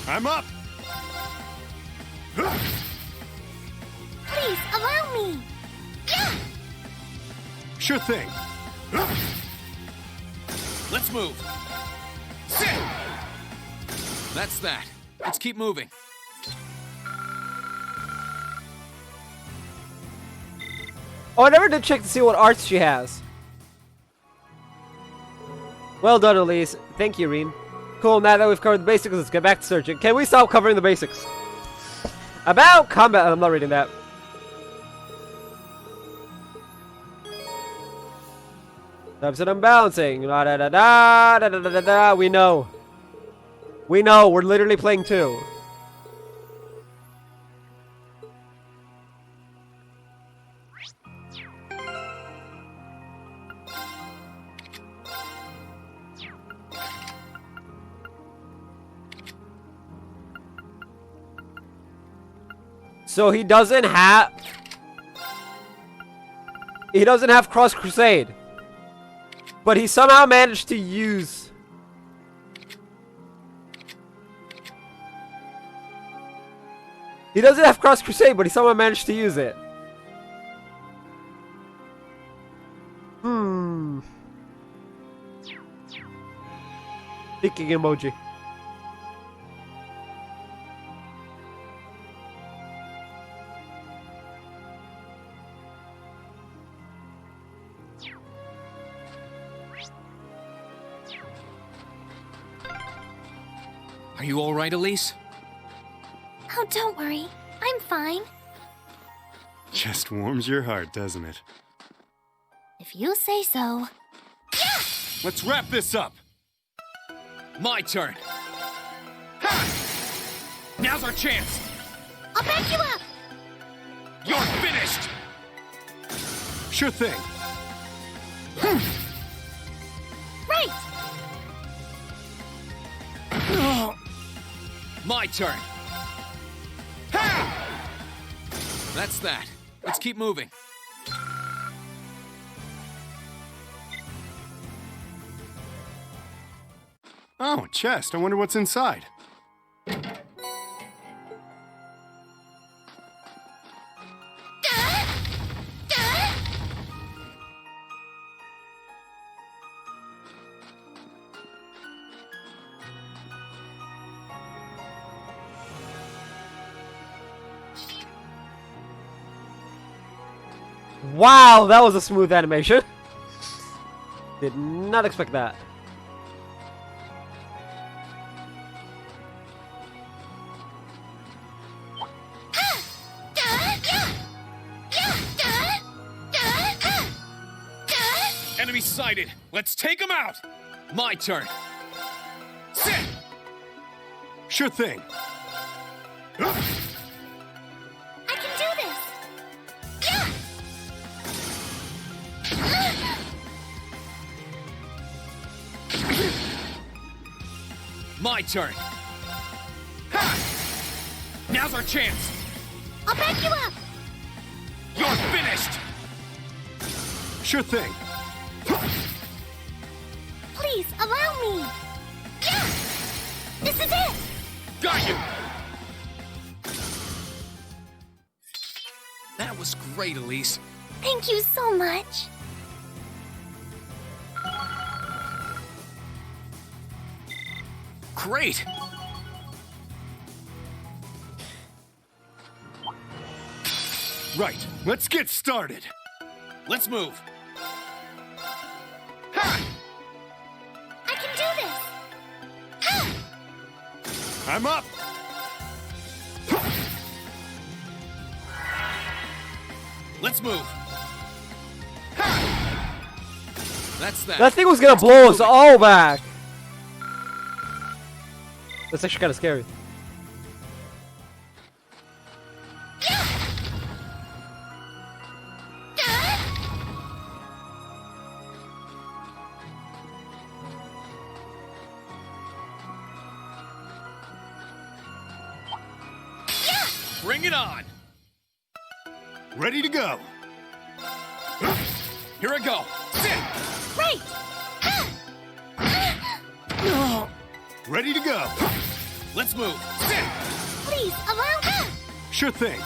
I'm up! Please, allow me! Yeah! Sure thing. Let's move. Sit! That's that. Let's keep moving. Oh, I never did check to see what arts she has. Well done, Elise. Thank you, Reem. Cool, now that we've covered the basics, let's get back to searching. Can we stop covering the basics? About combat. I'm not reading that. Upset unbalancing. Da da da da da da da da. We know. We know. We're literally playing 2. So he doesn't have Cross Crusade. But he somehow managed to use He doesn't have Cross Crusade, but he somehow managed to use it. Thinking emoji. Are you all right, Elise? Oh, don't worry. I'm fine. Just warms your heart, doesn't it? If you say so. Yeah! Let's wrap this up. My turn. Ha! Now's our chance. I'll back you up. You're finished. Sure thing. Right. My turn. Ha! That's that. Let's keep moving. Oh, a chest. I wonder what's inside. Wow, that was a smooth animation. Did not expect that. Enemy sighted. Let's take him out. My turn. Sit. Sure thing. I can do this! Yeah! My turn. Ha! Now's our chance. I'll back you up! You're finished. Sure thing. Please, allow me! Yeah! This is it! Got you. That was great, Elise. Thank you so much! Great. Right, let's get started. Let's move. I can do this! I'm up. Let's move. That's that. That thing was gonna blow us all back. That's actually kind of scary. Bring it on. Ready to go. Here I go. Sit. Right! Ready to go. Let's move. Sit. Please, allow me! Sure thing.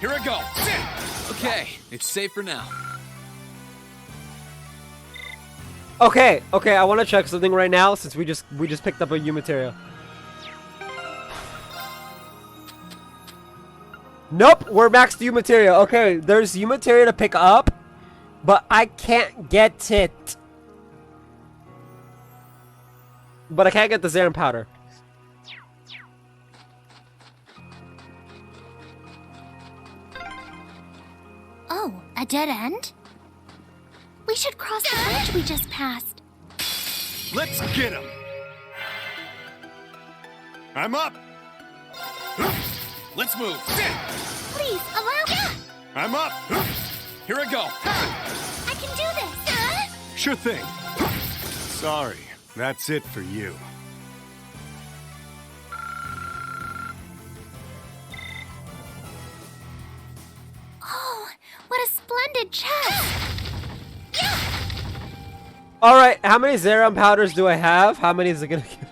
Here I go. Sit. Okay, it's safe for now. Okay, I want to check something right now since we just picked up a U material. Nope, we're maxed U material. Okay, there's U material to pick up, but I can't get it. But I can't get the Zarin powder. Oh, a dead end? We should cross the bridge we just passed. Let's get him. I'm up. Let's move. Sit. Please, allow me! I'm up. Here I go. I can do this! Sure thing. Sorry, that's it for you. Oh, what a splendid chest! Alright, how many Zarin powders do I have? How many is it gonna give?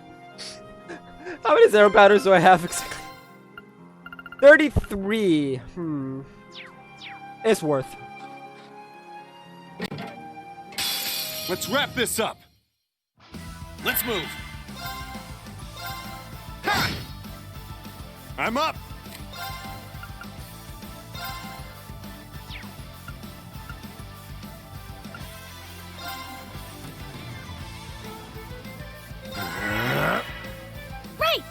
How many Zarin powders do I have exactly? 33. It's worth. Let's wrap this up. Let's move. I'm up. Right!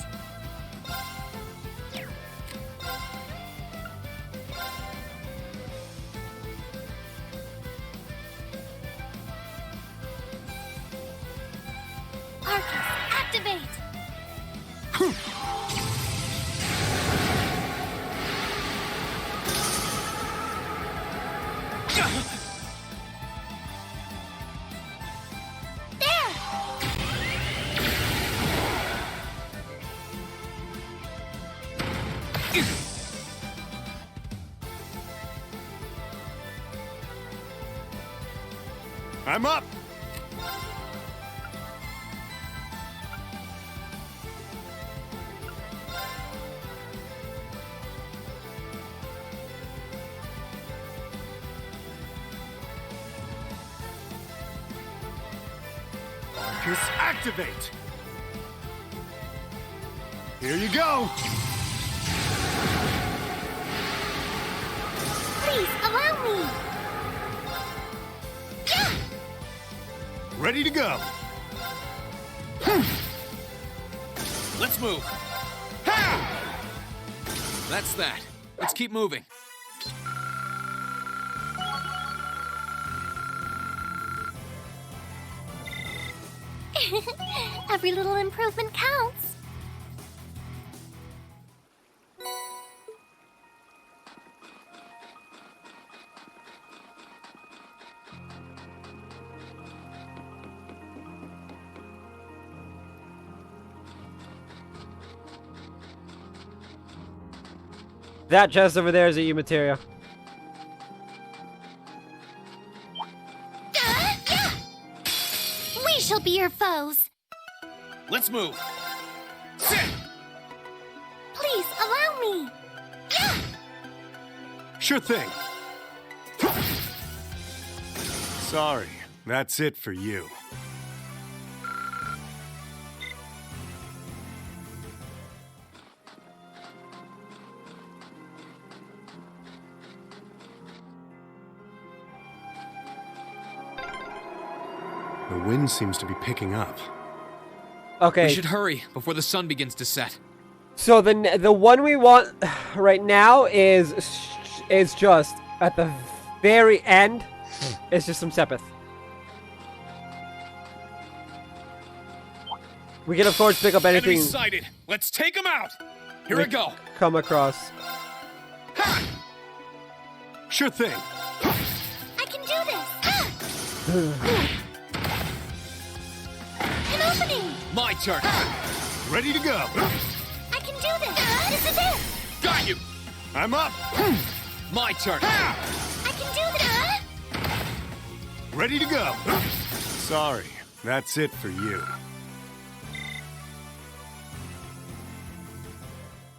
Arcus, activate! There! I'm up! Arcus, activate! Here you go! Please, allow me! Yeah! Ready to go! Let's move. Ha! That's that. Let's keep moving. Every little improvement counts. That chest over there is a U materia. We shall be your foes. Let's move. Sit! Please, allow me. Sure thing. Sorry, that's it for you. The wind seems to be picking up. Okay. We should hurry before the sun begins to set. So the one we want right now is just at the very end. It's just some Sepith. We can of course pick up anything. Enemy sighted. Let's take them out. Here we go. Come across. Ha! Sure thing. I can do this. An opening. My turn. Ready to go. I can do this. This is it. Got you. I'm up. My turn. I can do this. Ready to go. Sorry, that's it for you.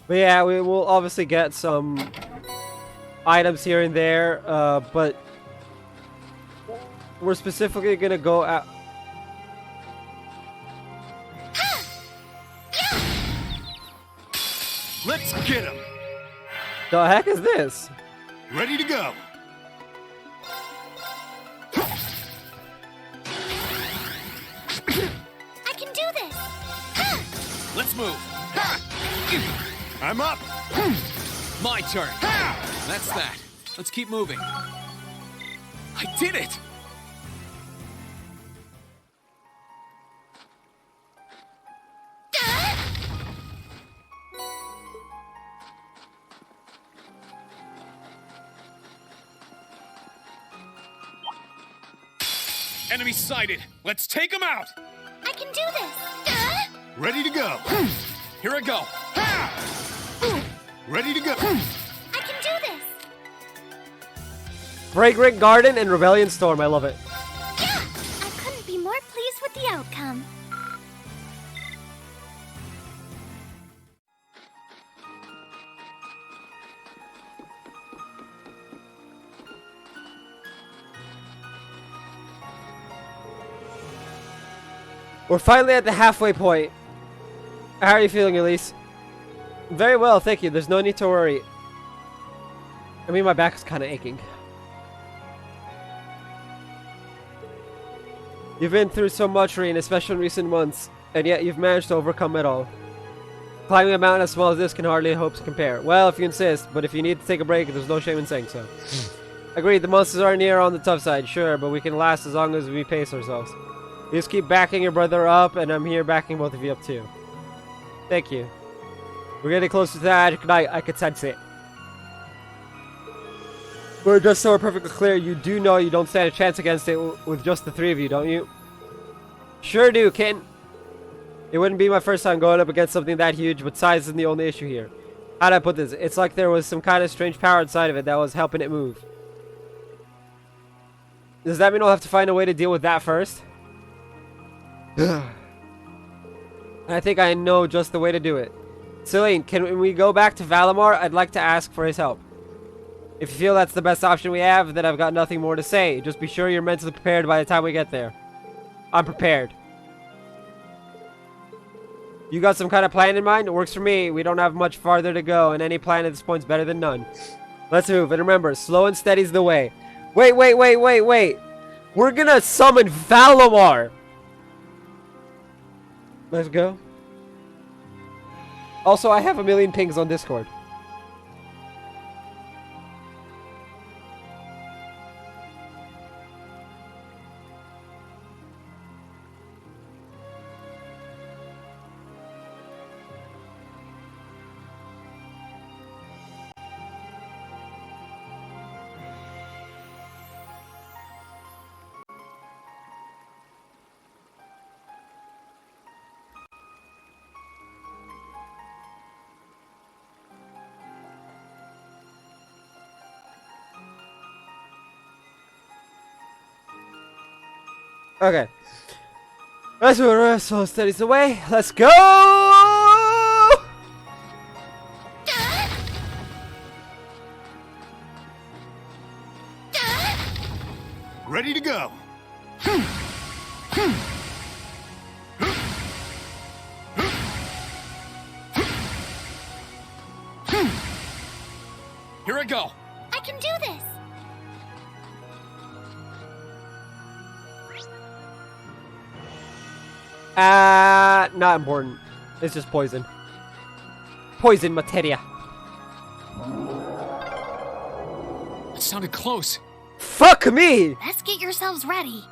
But yeah, we will obviously get some items here and there, but we're specifically gonna go out. Let's get him. The heck is this? Ready to go. I can do this. Let's move. I'm up. My turn. That's that. Let's keep moving. I did it. Enemy sighted. Let's take them out. I can do this. Ready to go. Here I go. Ready to go. I can do this. Fragrant Garden and Rebellion Storm. I love it. Yeah! I couldn't be more pleased with the outcome. We're finally at the halfway point. How are you feeling, Elise? Very well, thank you. There's no need to worry. I mean, my back is kind of aching. You've been through so much, Reen, especially in recent months, and yet you've managed to overcome it all. Climbing a mountain as small as this can hardly hope to compare. Well, if you insist, but if you need to take a break, there's no shame in saying so. Agreed, the monsters are near on the tough side, sure, but we can last as long as we pace ourselves. You just keep backing your brother up, and I'm here backing both of you up too. Thank you. We're getting closer to that night. I could sense it. But just so we're perfectly clear, you do know you don't stand a chance against it with just the three of you, don't you? Sure do, Ken. It wouldn't be my first time going up against something that huge, but size isn't the only issue here. How'd I put this? It's like there was some kind of strange power inside of it that was helping it move. Does that mean I'll have to find a way to deal with that first? I think I know just the way to do it. Celine, can we go back to Valimar? I'd like to ask for his help. If you feel that's the best option we have, then I've got nothing more to say. Just be sure you're mentally prepared by the time we get there. I'm prepared. You got some kind of plan in mind? It works for me. We don't have much farther to go, and any plan at this point is better than none. Let's move, and remember, slow and steady's the way. Wait. We're gonna summon Valimar! Let's go. Also, I have a million pings on Discord. Okay. Let's move. So steady's the way. Let's go! Ready to go. Here I go. I can do this. Not important. It's just poison. Poison materia. That sounded close. Fuck me! Let's get yourselves ready.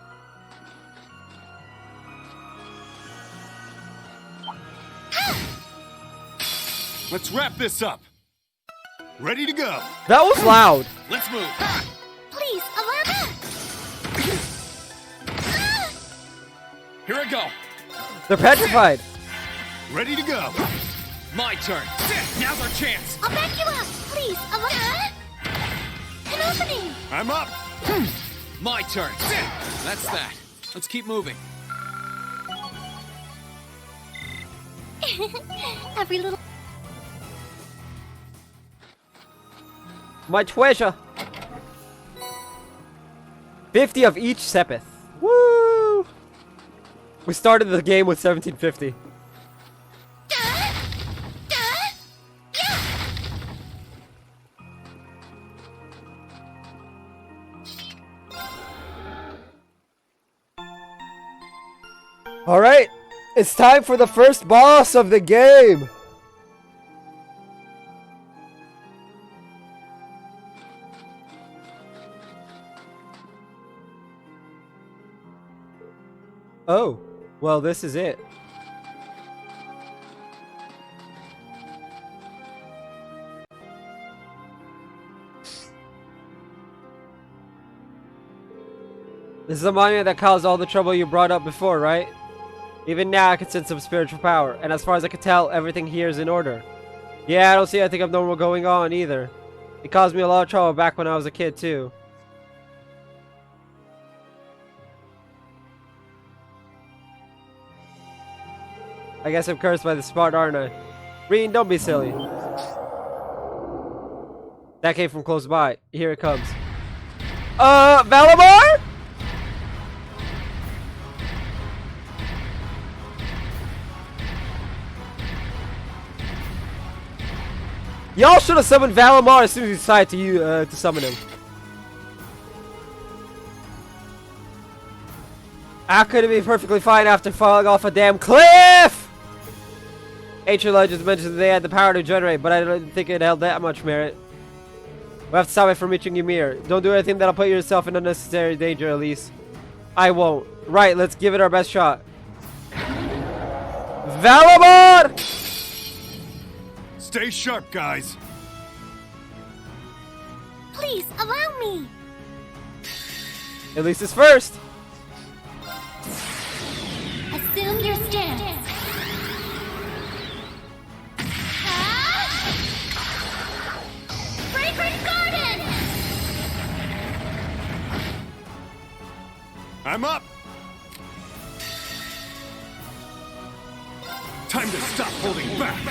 Let's wrap this up. Ready to go. That was loud. Let's move. Please, allow me. Here I go. They're petrified. Ready to go. My turn. Now's our chance. I'll back you up. Please, allow an opening. I'm up. My turn. That's that. Let's keep moving. Every little... My treasure. 50 of each Sepith. Woo! We started the game with 1750. Alright, it's time for the first boss of the game! Oh, well, this is it. This is the monument that caused all the trouble you brought up before, right? Even now, I can sense some spiritual power, and as far as I can tell, everything here is in order. Yeah, I don't see anything abnormal going on, either. It caused me a lot of trouble back when I was a kid, too. I guess I'm cursed by the spot, aren't I? Reen, don't be silly. That came from close by. Here it comes. Valimar? Y'all should have summoned Valimar as soon as you decided to summon him. How could it be perfectly fine after falling off a damn cliff? Ancient legends mentioned that they had the power to regenerate, but I don't think it held that much merit. We'll have to stop it from reaching Ymir. Don't do anything that'll put yourself in unnecessary danger, Elise. I won't. Right, let's give it our best shot. Valimar! Stay sharp, guys. Please, allow me. Elise is first. Assume your stance. Fragrant Garden! Time to stop holding back!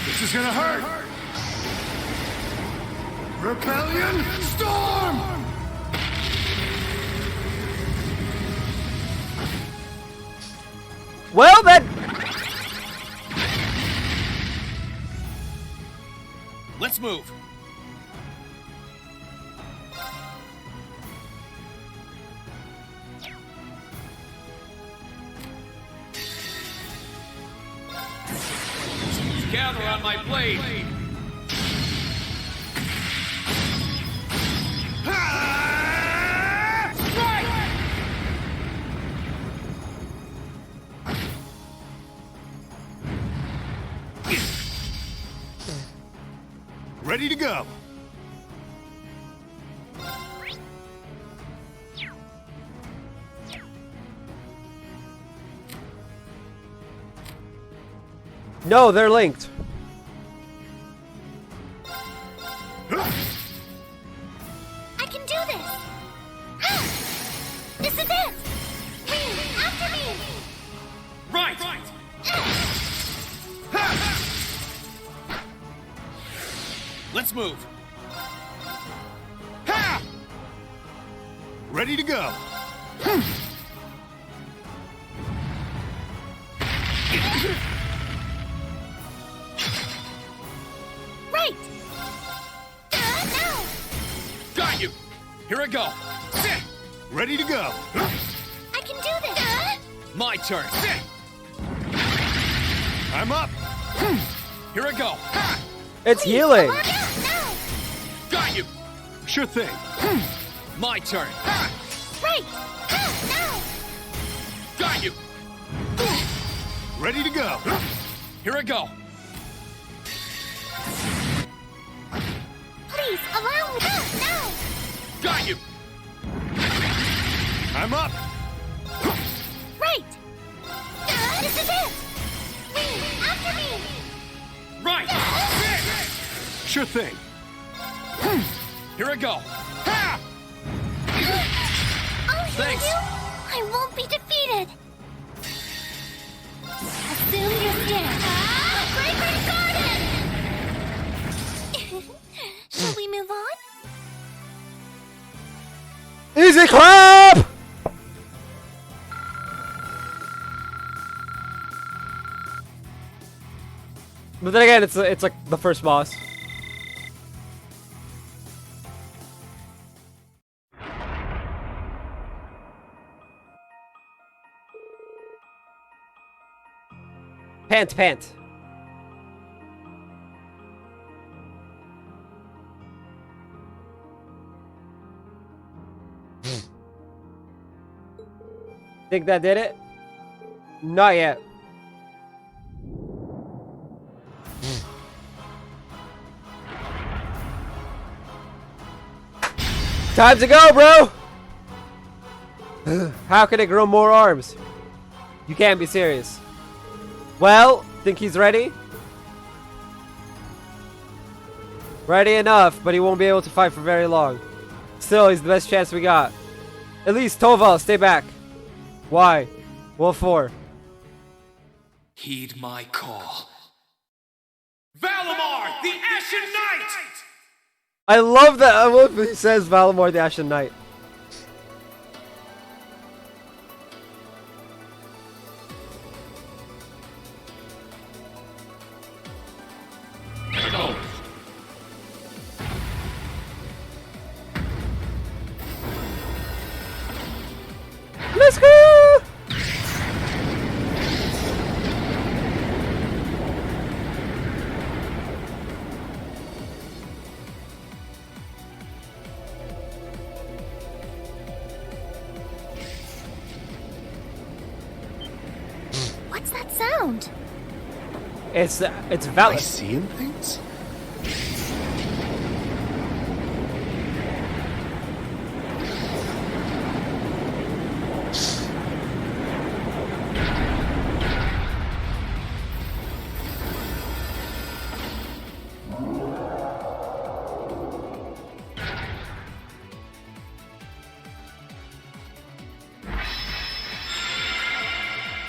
This is gonna hurt! Rebellion Storm! Well then! Let's move. Gather on my blade. Ready to go! No, they're linked. I can do this! This is it! After me! Right! Let's move. Ready to go! Right! Now! Got you! Here I go! Sit! Ready to go! I can do this! My turn! Sit! I'm up! Here I go! It's healing! Got you! Sure thing! My turn! Right! Now! Got you! Ready to go! Here I go! Please, allow me! Now! Got you! I'm up! Right! This is it! After me! Right! Sit! Sure thing! Here I go! I'll heal Thanks. you! I won't be defeated! Assume your stand! Break garden! Shall we move on? Easy clap! But then again, it's like the first boss. Pant. Think that did it? Not yet. Time to go, bro! How can it grow more arms? You can't be serious. Well, think he's ready? Ready enough, but he won't be able to fight for very long. Still, he's the best chance we got. At least, Toval, stay back. Why? What for? Heed my call. Valimar, the Ashen Knight! I love that. I love when he says Valimar the Ashen Knight. Go. Let's go! What's that sound? It's valid. I seeing things?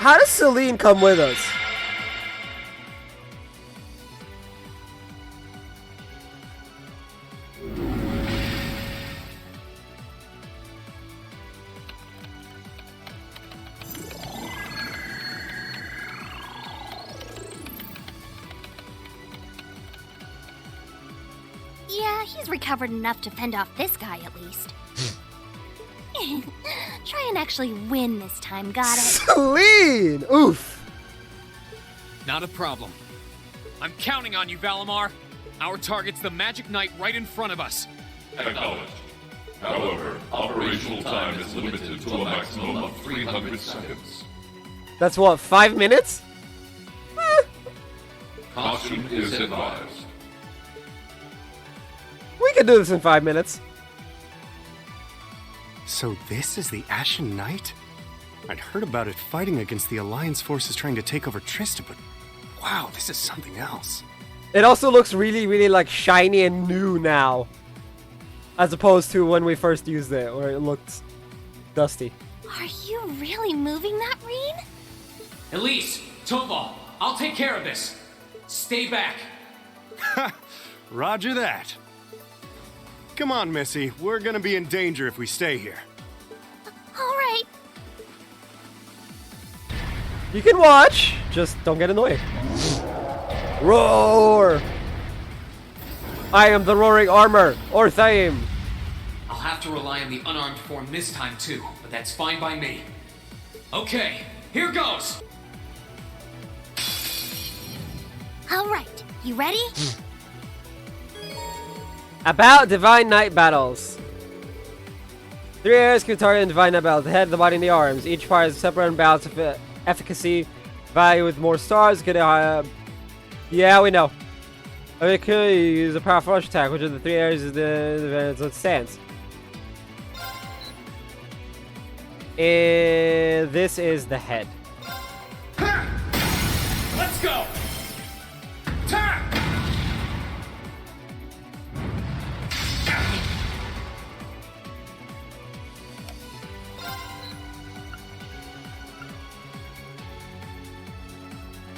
How does Celine come with us? Yeah, he's recovered enough to fend off this guy at least. Try and actually win this time, got it? Celine! Oof. Not a problem. I'm counting on you, Valimar. Our target's the Magic Knight right in front of us. Acknowledged. However, operational time is limited to a maximum of 300 seconds. That's what, 5 minutes? Caution is advised. We can do this in 5 minutes. So this is the Ashen Knight? I'd heard about it fighting against the Alliance forces trying to take over Trista, but wow, this is something else. It also looks really, really like shiny and new now. As opposed to when we first used it, where it looked dusty. Are you really moving that, Reen? Elise, Topal, I'll take care of this. Stay back. Roger that. Come on, Missy. We're gonna be in danger if we stay here. All right. You can watch, just don't get annoyed. Roar! I am the roaring armor, or Thaim. I'll have to rely on the unarmed form this time too, but that's fine by me. Okay, here goes! All right, you ready? About Divine Knight battles. 3 areas can target in Divine Knight battles: the head, the body, and the arms. Each part is separate and balanced of efficacy. Value with more stars. Get a yeah, we know. Okay, could use a powerful rush attack. Which of the 3 areas is the stance? This is the head. Let's go! Attack!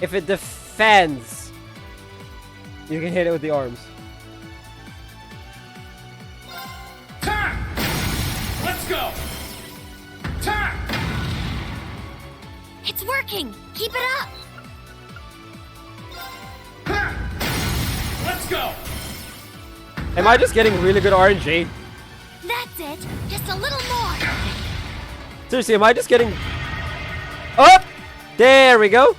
If it defends, you can hit it with the arms. Attack! Let's go! Attack! It's working! Keep it up! Let's go! Am I just getting really good RNG? That's it! Just a little more! Seriously, am I just getting... Oh! There we go!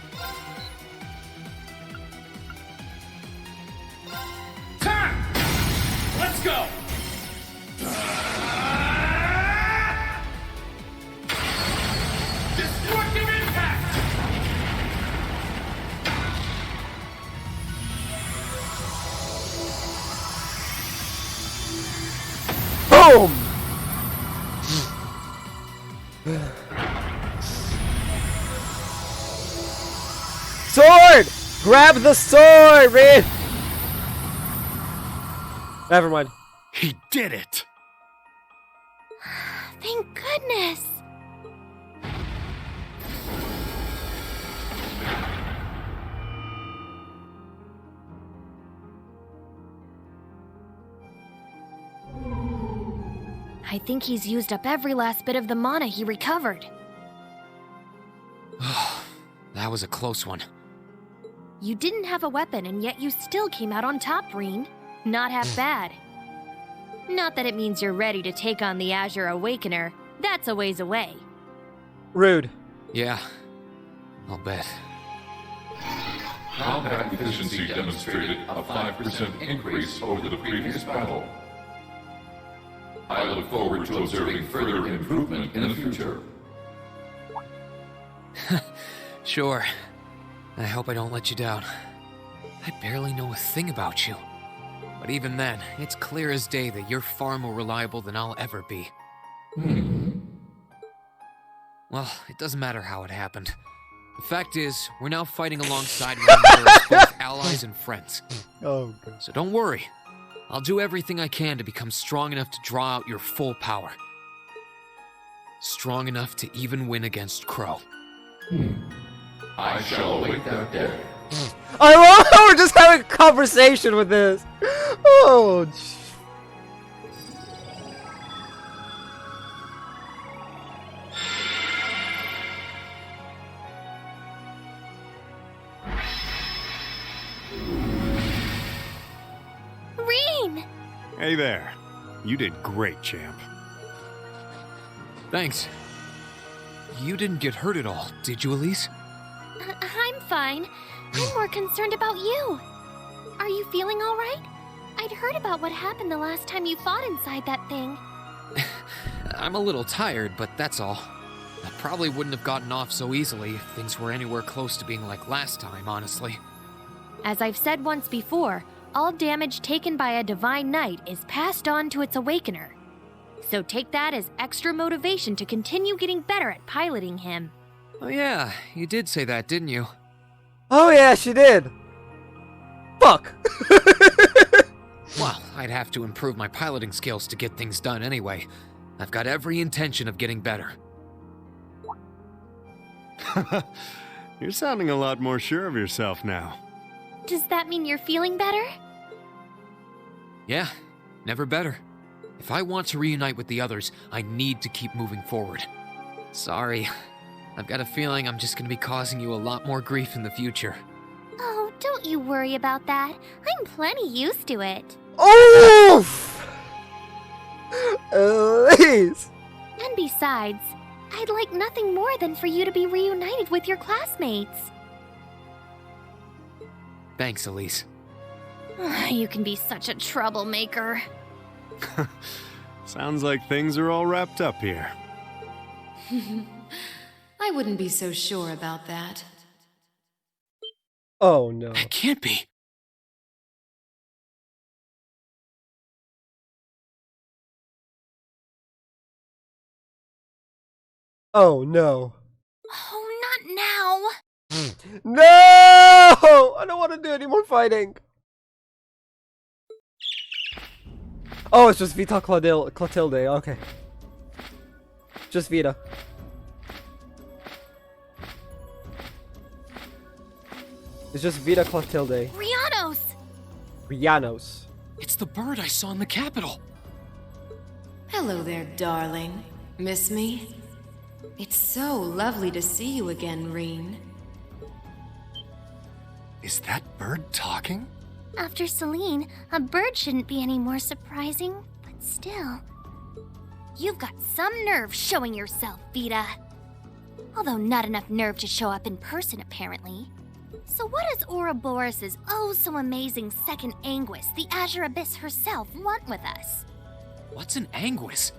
Let's go! Destructive impact! Boom! Sword! Grab the sword, man! Never mind. He did it! Thank goodness! I think he's used up every last bit of the mana he recovered. That was a close one. You didn't have a weapon, and yet you still came out on top, Reen. Not half bad. Not that it means you're ready to take on the Azure Awakener. That's a ways away. Rude. Yeah, I'll bet. Combat efficiency demonstrated a 5% increase over the previous battle. I look forward to observing further improvement in the future. Sure. I hope I don't let you down. I barely know a thing about you. But even then, it's clear as day that you're far more reliable than I'll ever be. Well, it doesn't matter how it happened. The fact is, we're now fighting alongside one another as both allies and friends. Oh, God. So don't worry. I'll do everything I can to become strong enough to draw out your full power. Strong enough to even win against Crow. I shall await that day. I love how we're just having a conversation with this. Oh, Reen! Hey there. You did great, champ. Thanks. You didn't get hurt at all, did you, Elise? I'm fine. I'm more concerned about you. Are you feeling all right? I'd heard about what happened the last time you fought inside that thing. I'm a little tired, but that's all. I probably wouldn't have gotten off so easily if things were anywhere close to being like last time, honestly. As I've said once before, all damage taken by a Divine Knight is passed on to its Awakener. So take that as extra motivation to continue getting better at piloting him. Oh yeah, you did say that, didn't you? oh yeah, she did. Fuck. Well, I'd have to improve my piloting skills to get things done anyway. I've got every intention of getting better. You're sounding a lot more sure of yourself now. Does that mean you're feeling better? Yeah, never better. If I want to reunite with the others, I need to keep moving forward. Sorry, I've got a feeling I'm just gonna be causing you a lot more grief in the future. Oh, don't you worry about that. I'm plenty used to it. Oof! Elise! And besides, I'd like nothing more than for you to be reunited with your classmates. Thanks, Elise. You can be such a troublemaker. Sounds like things are all wrapped up here. I wouldn't be so sure about that. Oh no. It can't be. Oh no. Oh, not now. No! I don't want to do any more fighting. Oh, it's just Vita Clotilde. Okay. Just Vita. It's just Vita Clotilde. Rianos! Rianos. It's the bird I saw in the Capitol. Hello there, darling. Miss me? It's so lovely to see you again, Reen. Is that bird talking? After Celine, a bird shouldn't be any more surprising, but still. You've got some nerve showing yourself, Vita. Although not enough nerve to show up in person, apparently. So what does Ouroboros' oh-so-amazing second Anguis, the Azure Abyss herself, want with us? What's an Anguis?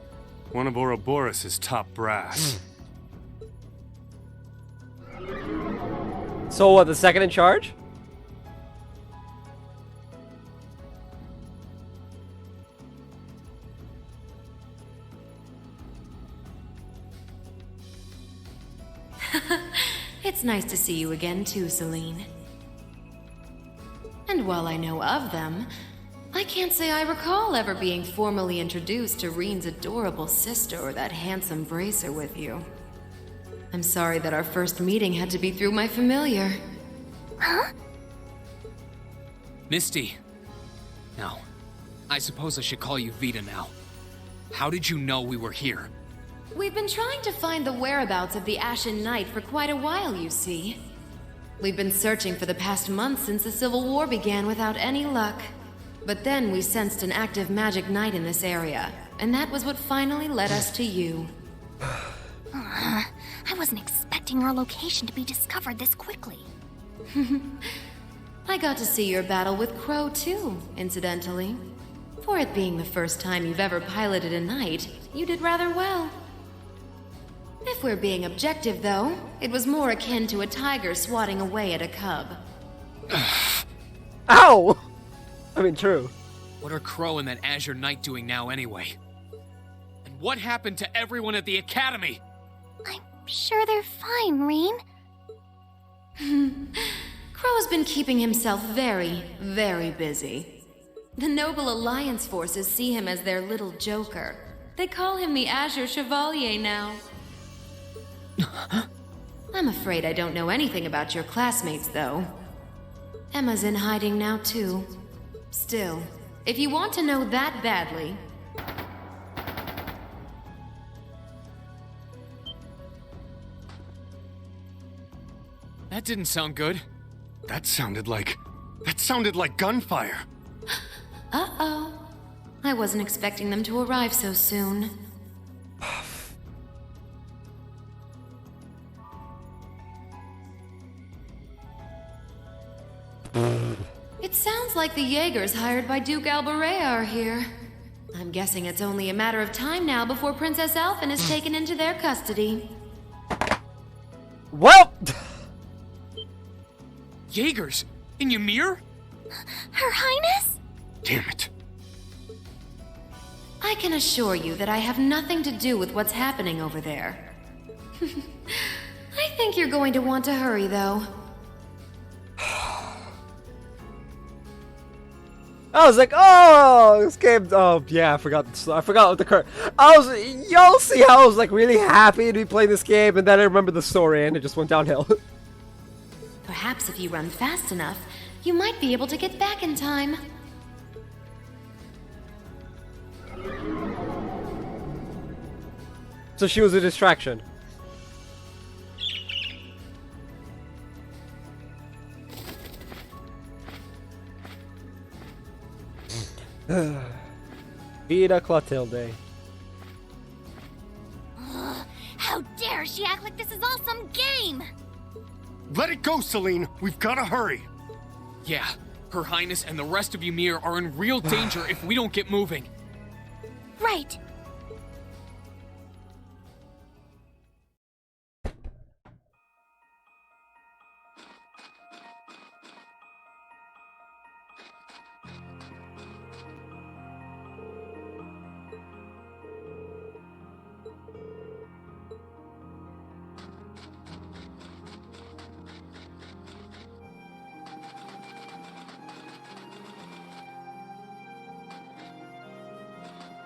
One of Ouroboros' top brass. So what, the second in charge? It's nice to see you again too, Celine. And while I know of them, I can't say I recall ever being formally introduced to Reen's adorable sister or that handsome bracer with you. I'm sorry that our first meeting had to be through my familiar. Huh? Misty. No. I suppose I should call you Vita now. How did you know we were here? We've been trying to find the whereabouts of the Ashen Knight for quite a while, you see. We've been searching for the past month since the Civil War began without any luck. But then we sensed an active magic knight in this area, and that was what finally led us to you. I wasn't expecting our location to be discovered this quickly. I got to see your battle with Crow too, incidentally. For it being the first time you've ever piloted a knight, you did rather well. If we're being objective, though, it was more akin to a tiger swatting away at a cub. Ow! I mean, true. What are Crow and that Azure Knight doing now anyway? And what happened to everyone at the Academy? I'm sure they're fine, Reen. Crow's been keeping himself very, very busy. The Noble Alliance forces see him as their little joker. They call him the Azure Chevalier now. I'm afraid I don't know anything about your classmates, though. Emma's in hiding now, too. Still, if you want to know that badly... That didn't sound good. That sounded like gunfire. Uh-oh. I wasn't expecting them to arrive so soon. It sounds like the Jaegers hired by Duke Albaret are here. I'm guessing it's only a matter of time now before Princess Alphen is taken into their custody. Well! Jaegers? In Ymir? Her Highness? Damn it. I can assure you that I have nothing to do with what's happening over there. I think you're going to want to hurry, though. I was like, oh, this game. Oh yeah, I forgot what the current. Y'all see how I was like really happy to be playing this game, and then I remember the story, and it just went downhill. Perhaps if you run fast enough, you might be able to get back in time. So she was a distraction. Vida Clotilde. How dare she act like this is all some game! Let it go, Celine. We've got to hurry. Yeah, Her Highness and the rest of Ymir are in real danger if we don't get moving. Right.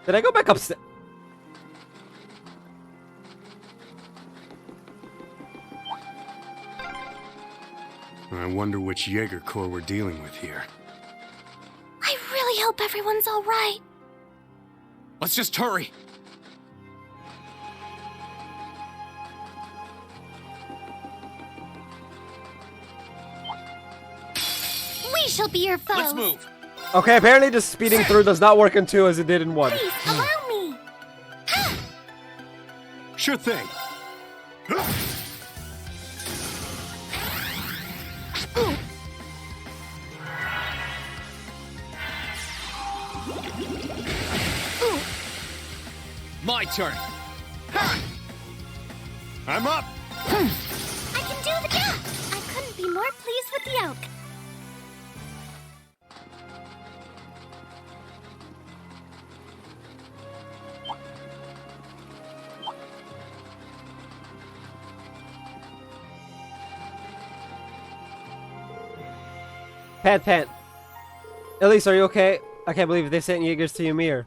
Did I go back upstairs? I wonder which Jaeger Corps we're dealing with here. I really hope everyone's all right. Let's just hurry. We shall be your foes. Let's move. Okay, apparently just speeding through does not work in 2 as it did in 1. Please, allow me. Sure thing. My turn. I'm up. I can do the job. I couldn't be more pleased with the oak. Pant. Elise, are you okay? I can't believe they sent Jaegers to Ymir.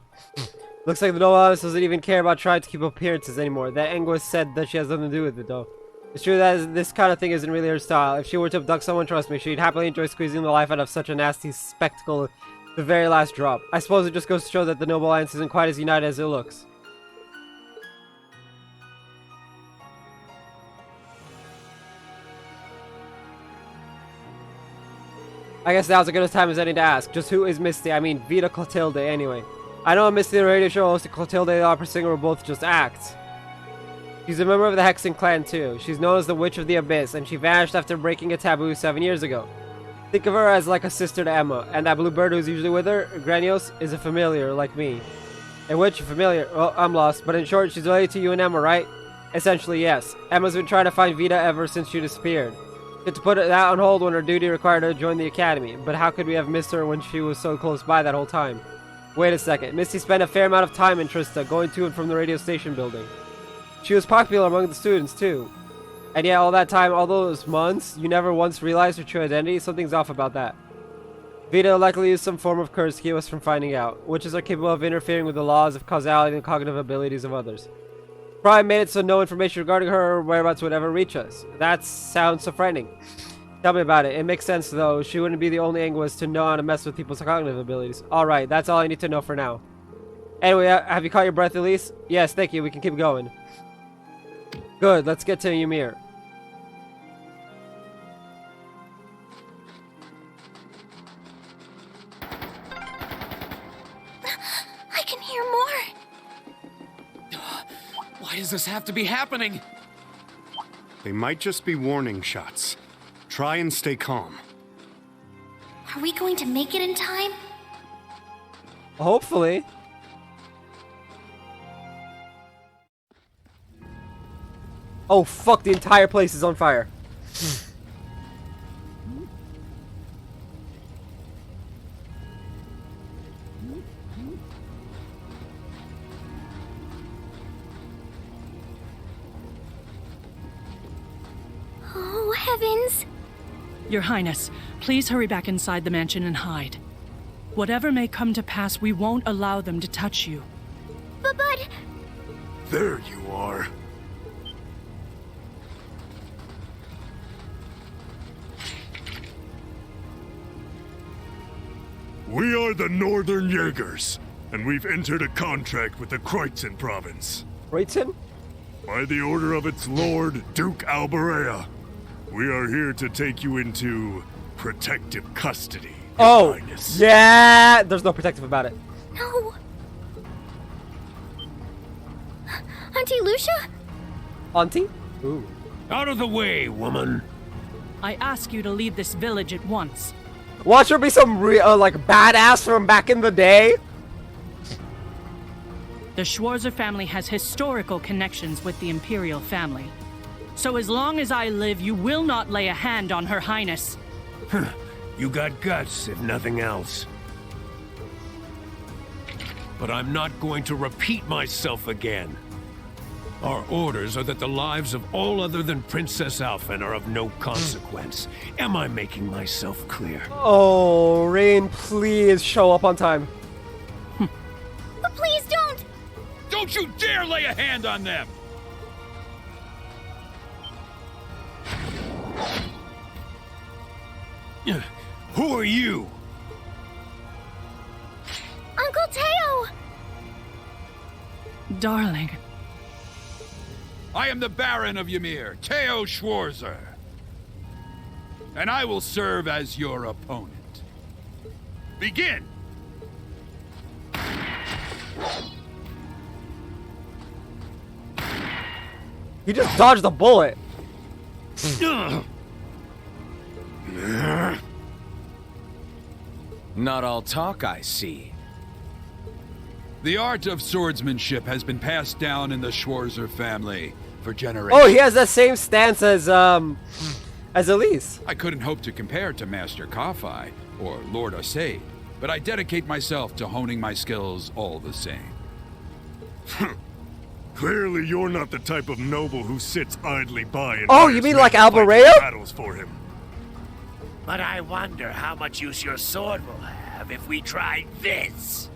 Looks like the noble Alice doesn't even care about trying to keep appearances anymore. That Anguis said that she has nothing to do with it, though. It's true that this kind of thing isn't really her style. If she were to abduct someone, trust me, she'd happily enjoy squeezing the life out of such a nasty spectacle the very last drop. I suppose it just goes to show that the Noble Alliance isn't quite as united as it looks. I guess now's as good a time as any to ask. Just who is Misty? I mean, Vida Clotilde, anyway. I know Misty the radio show host and Clotilde the opera singer were both just acts. She's a member of the Hexen clan too. She's known as the Witch of the Abyss, and she vanished after breaking a taboo 7 years ago. Think of her as like a sister to Emma, and that blue bird who's usually with her, Granios, is a familiar like me. A witch, a familiar? Well, I'm lost, but in short, she's related to you and Emma, right? Essentially, yes. Emma's been trying to find Vida ever since she disappeared. She had to put that on hold when her duty required her to join the academy, but how could we have missed her when she was so close by that whole time? Wait a second, Misty spent a fair amount of time in Trista, going to and from the radio station building. She was popular among the students, too. And yet all that time, all those months, you never once realized her true identity? Something's off about that. Vida likely used some form of curse to keep us from finding out. Witches are capable of interfering with the laws of causality and cognitive abilities of others. Prime made it so no information regarding her whereabouts would ever reach us. That sounds so frightening. Tell me about it. It makes sense, though. She wouldn't be the only linguist to know how to mess with people's cognitive abilities. Alright, that's all I need to know for now. Anyway, have you caught your breath, Elise? Yes, thank you. We can keep going. Good, let's get to Ymir. I can hear more. Why does this have to be happening? They might just be warning shots. Try and stay calm. Are we going to make it in time? Hopefully. Oh fuck, the entire place is on fire. Oh, heavens! Your Highness, please hurry back inside the mansion and hide. Whatever may come to pass, we won't allow them to touch you. But... There you are. We are the Northern Jaegers, and we've entered a contract with the Kreutzen province. Kreutzen? By the order of its lord, Duke Alberea, we are here to take you into protective custody. Oh, Highness. yeah! There's no protective about it. No! Auntie Lucia? Auntie? Ooh. Out of the way, woman! I ask you to leave this village at once. Watch her be some like badass from back in the day. The Schwarzer family has historical connections with the Imperial family. So as long as I live, you will not lay a hand on Her Highness. You got guts, if nothing else. But I'm not going to repeat myself again. Our orders are that the lives of all other than Princess Alphen are of no consequence. Am I making myself clear? Oh, Rain, please show up on time. But please don't! Don't you dare lay a hand on them! Who are you? Uncle Teo! Darling. I am the Baron of Ymir, Teo Schwarzer. And I will serve as your opponent. Begin! He just dodged a bullet. Not all talk, I see. The art of swordsmanship has been passed down in the Schwarzer family for generations. Oh, he has that same stance as Elise. I couldn't hope to compare to Master Kafai or Lord Asaid, but I dedicate myself to honing my skills all the same. Clearly, you're not the type of noble who sits idly by and Oh, you mean like Alberea? battles for him. But I wonder how much use your sword will have if we try this.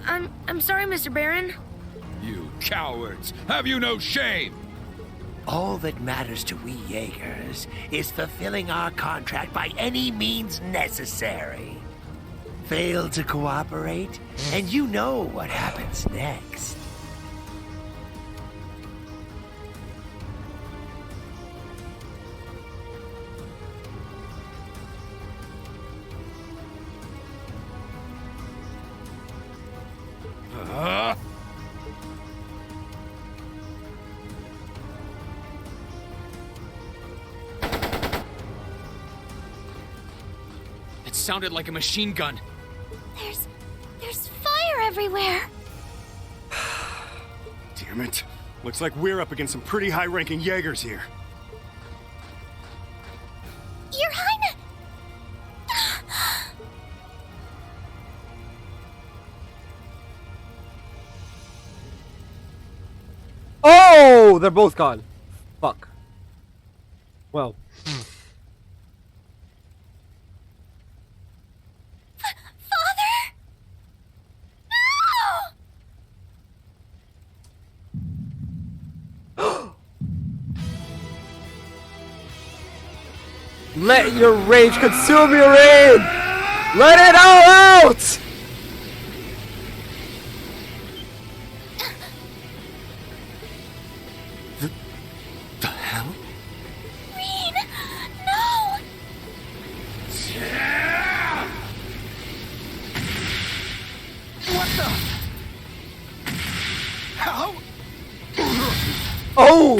I'm sorry, Mr. Baron. You cowards! Have you no shame? All that matters to we Jaegers is fulfilling our contract by any means necessary. Fail to cooperate, and you know what happens next. It sounded like a machine gun. There's fire everywhere. Damn it. Looks like we're up against some pretty high-ranking Jaegers here. Your Highness! Oh, they're both gone. Fuck. Well. Father? No! Let your rage consume your rain! Let it all out! The hell? Reen! No! What the? How? Oh!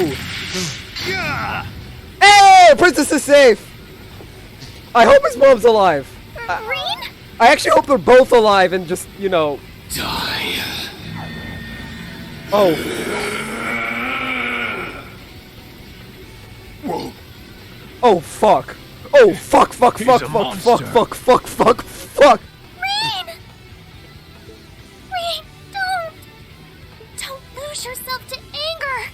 Hey! Princess is safe! I hope his mom's alive. Reen? I actually hope they're both alive and just, you know... Die. Oh. Whoa. Oh, fuck. Oh, fuck, fuck, He's fuck, a fuck, monster. fuck, fuck, fuck, fuck, fuck. Reen! Reen, don't! Don't lose yourself to anger!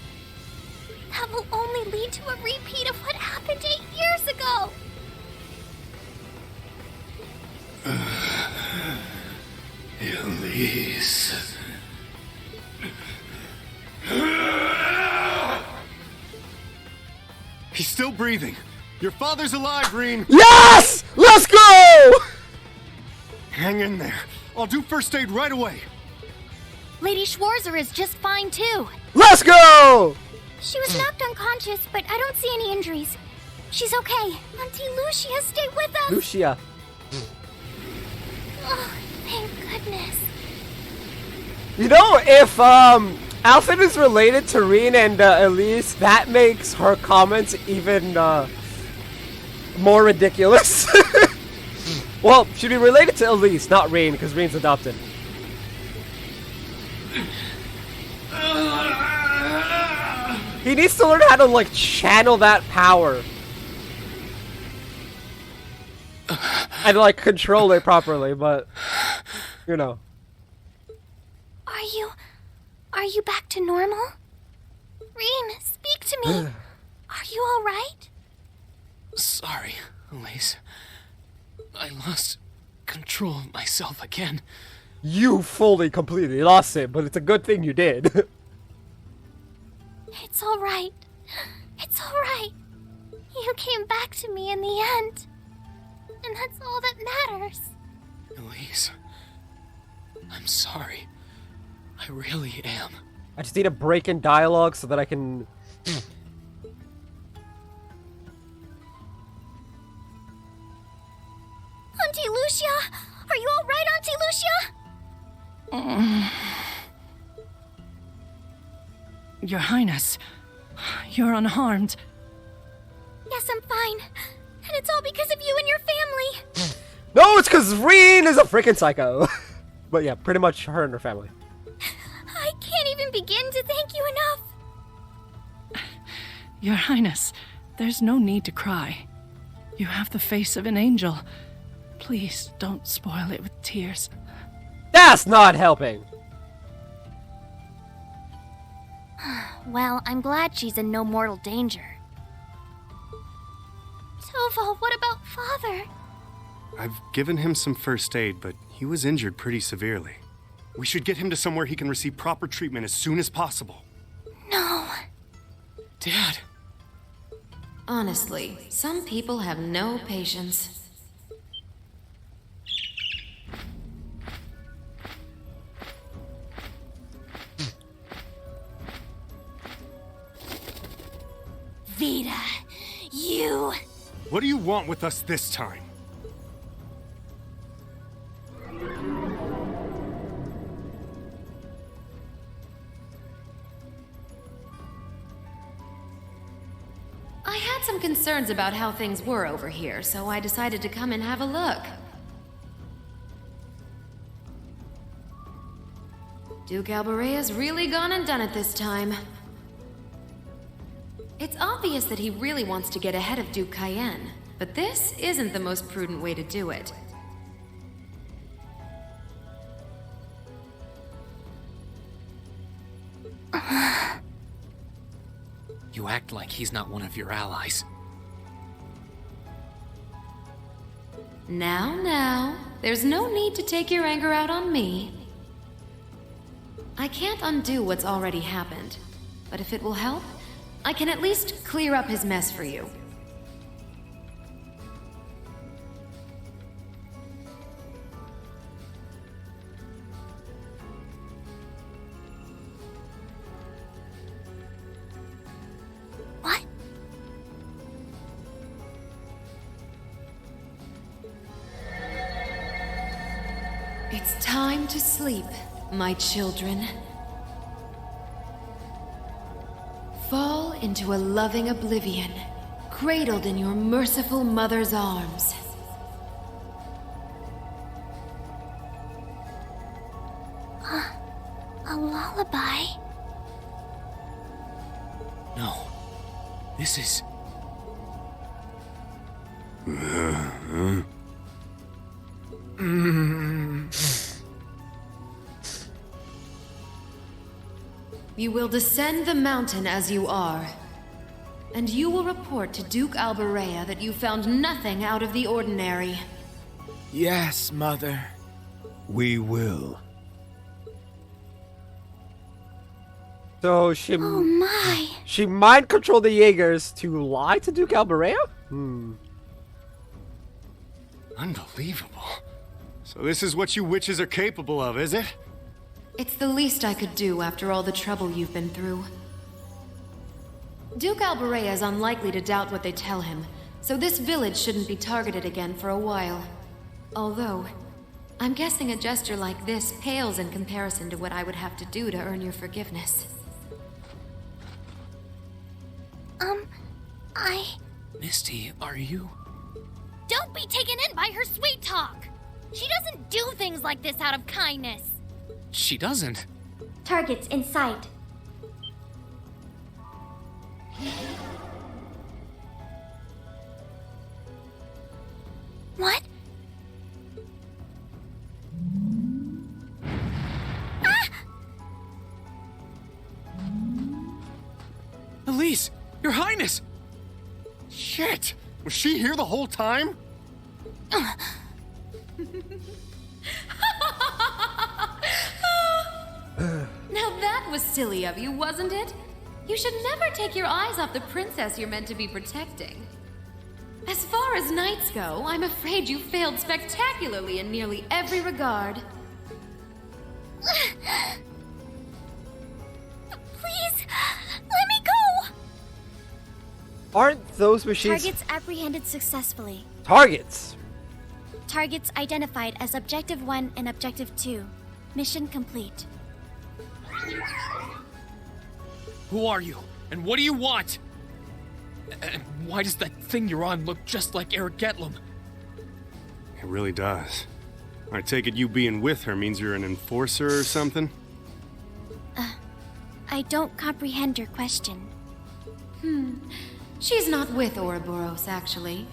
That will only lead to a repeat of what happened 8 years ago! Elise. He's still breathing. Your father's alive, Reen. Yes! Let's go! Hang in there. I'll do first aid right away. Lady Schwarzer is just fine too. Let's go! She was knocked unconscious, but I don't see any injuries. She's okay. Auntie Lucia, stay with us! Lucia. Oh, thank goodness. You know, if Alfred is related to Reen and Elise, that makes her comments even more ridiculous. Well, she'd be related to Elise, not Reen, because Reen's adopted. He needs to learn how to, like, channel that power. And, like, control it properly, but, you know. Are you back to normal? Reen, speak to me. Are you alright? Sorry, Elise. I lost control of myself again. You fully, completely lost it, but it's a good thing you did. It's alright. It's alright. You came back to me in the end. And that's all that matters. Elise, I'm sorry. I really am. I just need a break in dialogue so that I can... Auntie Lucia! Are you alright, Auntie Lucia? Your Highness, you're unharmed. Yes, I'm fine. And it's all because of you and your family. No, it's because Reen is a freaking psycho. But yeah, pretty much her and her family. I can't even begin to thank you enough. Your Highness, there's no need to cry. You have the face of an angel. Please don't spoil it with tears. That's not helping. Well, I'm glad she's in no mortal danger. Tova, what about Father? I've given him some first aid, but he was injured pretty severely. We should get him to somewhere he can receive proper treatment as soon as possible. No. Dad. Honestly, some people have no patience. Vita, you... What do you want with us this time? I had some concerns about how things were over here, so I decided to come and have a look. Duke Alborea's really gone and done it this time. It's obvious that he really wants to get ahead of Duke Cayenne, but this isn't the most prudent way to do it. You act like he's not one of your allies. Now, there's no need to take your anger out on me. I can't undo what's already happened, but if it will help, I can at least clear up his mess for you. It's time to sleep, my children. Fall into a loving oblivion, cradled in your merciful mother's arms. A lullaby? No. This is... You will descend the mountain as you are, and you will report to Duke Alberea that you found nothing out of the ordinary. Yes, Mother. We will. So she she mind controlled the Jaegers to lie to Duke Alberea? Unbelievable. So this is what you witches are capable of, is it? It's the least I could do after all the trouble you've been through. Duke Alberea is unlikely to doubt what they tell him, so this village shouldn't be targeted again for a while. Although, I'm guessing a gesture like this pales in comparison to what I would have to do to earn your forgiveness. Misty, are you... Don't be taken in by her sweet talk! She doesn't do things like this out of kindness. She doesn't. Targets in sight. What? Elise, Your Highness! Shit! Was she here the whole time? Now that was silly of you, wasn't it? You should never take your eyes off the princess you're meant to be protecting. As far as knights go, I'm afraid you failed spectacularly in nearly every regard. Please, let me go! Aren't those machines... Targets apprehended successfully. Targets? Targets identified as Objective 1 and Objective 2. Mission complete. Who are you? And what do you want? And why does that thing you're on look just like Eric Getlum? It really does. I take it you being with her means you're an enforcer or something? I don't comprehend your question. She's not with Ouroboros, actually.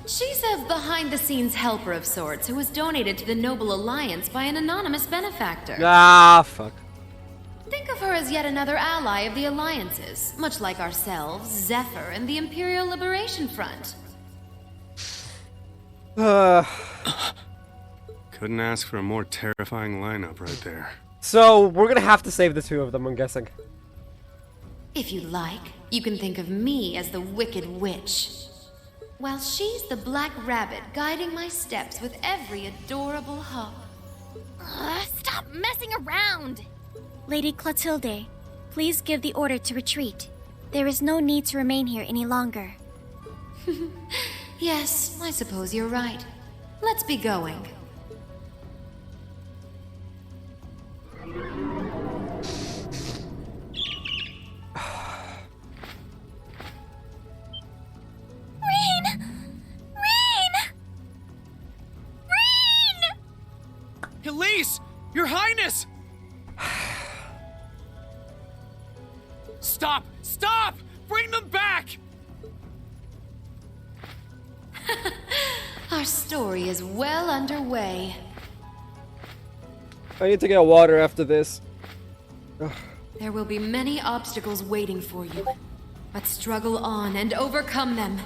She's a behind-the-scenes helper of sorts who was donated to the Noble Alliance by an anonymous benefactor. Ah, fuck. Think of her as yet another ally of the Alliances, much like ourselves, Zephyr, and the Imperial Liberation Front. Couldn't ask for a more terrifying lineup right there. So, we're gonna have to save the two of them, I'm guessing. If you like, you can think of me as the Wicked Witch, while she's the Black Rabbit guiding my steps with every adorable hop. Stop messing around! Lady Clotilde, please give the order to retreat. There is no need to remain here any longer. Yes, I suppose you're right. Let's be going. Elise! Your Highness! Stop! Stop! Bring them back! Our story is well underway. I need to get water after this. There will be many obstacles waiting for you, but struggle on and overcome them.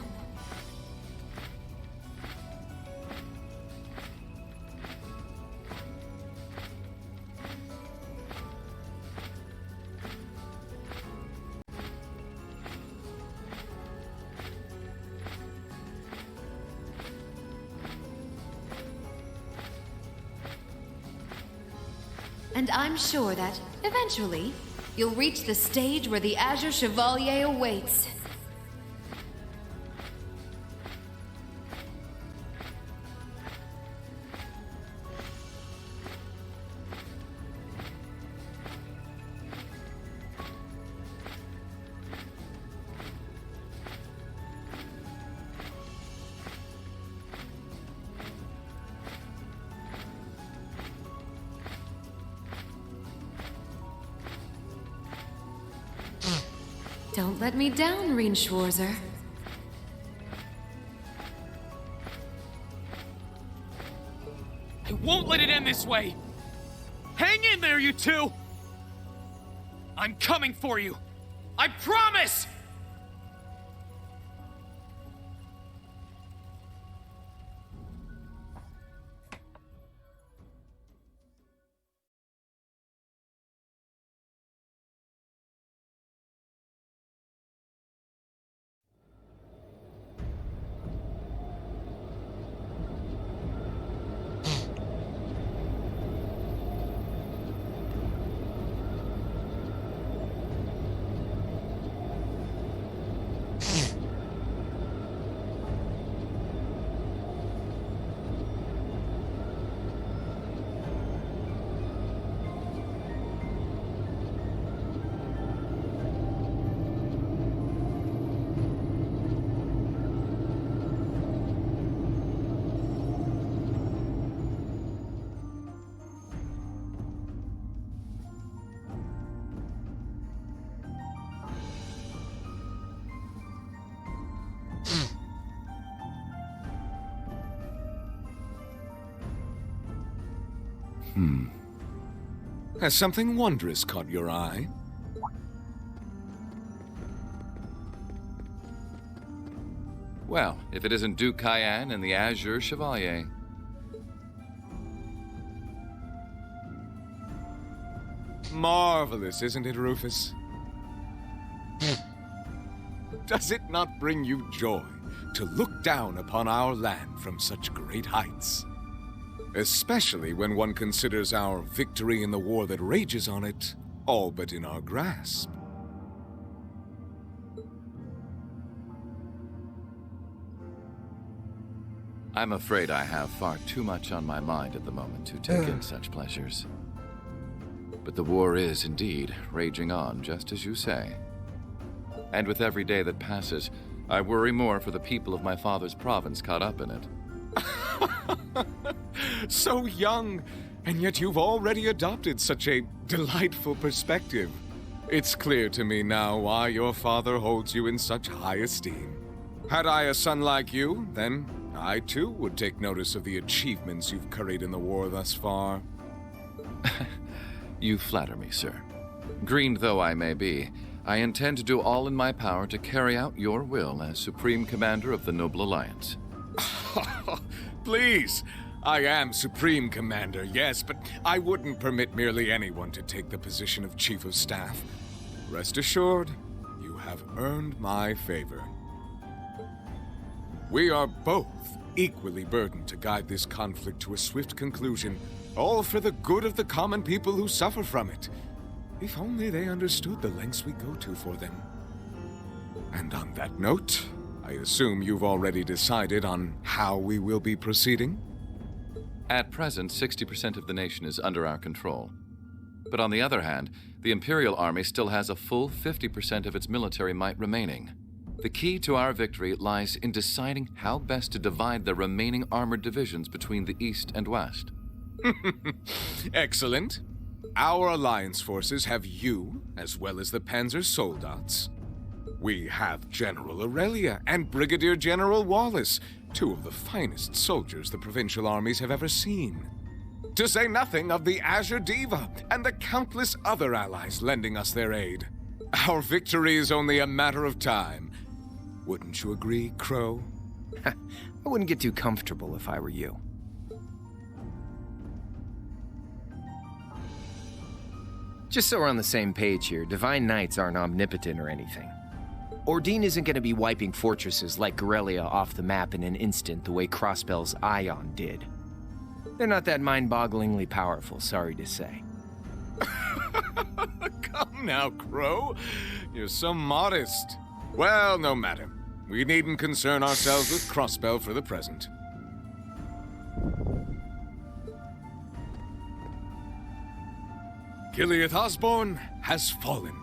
And I'm sure that, eventually, you'll reach the stage where the Azure Chevalier awaits. Don't let me down, Reinschwarzer. I won't let it end this way! Hang in there, you two! I'm coming for you! I promise! Has something wondrous caught your eye? Well, if it isn't Duke Cayenne and the Azure Chevalier. Marvelous, isn't it, Rufus? Does it not bring you joy to look down upon our land from such great heights? Especially when one considers our victory in the war that rages on it all but in our grasp. I'm afraid I have far too much on my mind at the moment to take in such pleasures. But the war is indeed raging on, just as you say. And with every day that passes, I worry more for the people of my father's province caught up in it. So young, and yet you've already adopted such a delightful perspective. It's clear to me now why your father holds you in such high esteem. Had I a son like you, then I too would take notice of the achievements you've curried in the war thus far. You flatter me, sir. Green though I may be, I intend to do all in my power to carry out your will as Supreme Commander of the Noble Alliance. Please, I am Supreme Commander, yes, but I wouldn't permit merely anyone to take the position of Chief of Staff. Rest assured, you have earned my favor. We are both equally burdened to guide this conflict to a swift conclusion, all for the good of the common people who suffer from it. If only they understood the lengths we go to for them. And on that note, I assume you've already decided on how we will be proceeding? At present, 60% of the nation is under our control. But on the other hand, the Imperial Army still has a full 50% of its military might remaining. The key to our victory lies in deciding how best to divide the remaining armored divisions between the East and West. Excellent. Our alliance forces have you, as well as the Panzer Soldats. We have General Aurelia and Brigadier General Wallace, two of the finest soldiers the provincial armies have ever seen. To say nothing of the Azure Diva and the countless other allies lending us their aid. Our victory is only a matter of time. Wouldn't you agree, Crow? I wouldn't get too comfortable if I were you. Just so we're on the same page here, Divine Knights aren't omnipotent or anything. Ordine isn't going to be wiping fortresses like Corellia off the map in an instant the way Crossbell's Ion did. They're not that mind-bogglingly powerful, sorry to say. Come now, Crow. You're so modest. Well, no matter. We needn't concern ourselves with Crossbell for the present. Gilead Osborne has fallen.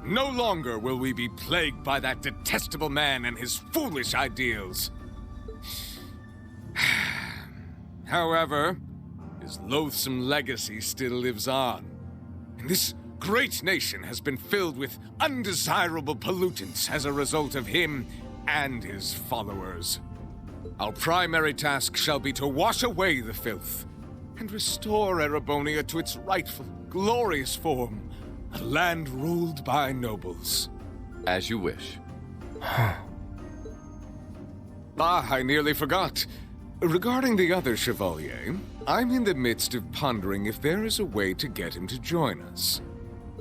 No longer will we be plagued by that detestable man and his foolish ideals. However, his loathsome legacy still lives on. And this great nation has been filled with undesirable pollutants as a result of him and his followers. Our primary task shall be to wash away the filth and restore Erebonia to its rightful, glorious form, a land ruled by nobles. As you wish. I nearly forgot. Regarding the other Chevalier, I'm in the midst of pondering if there is a way to get him to join us.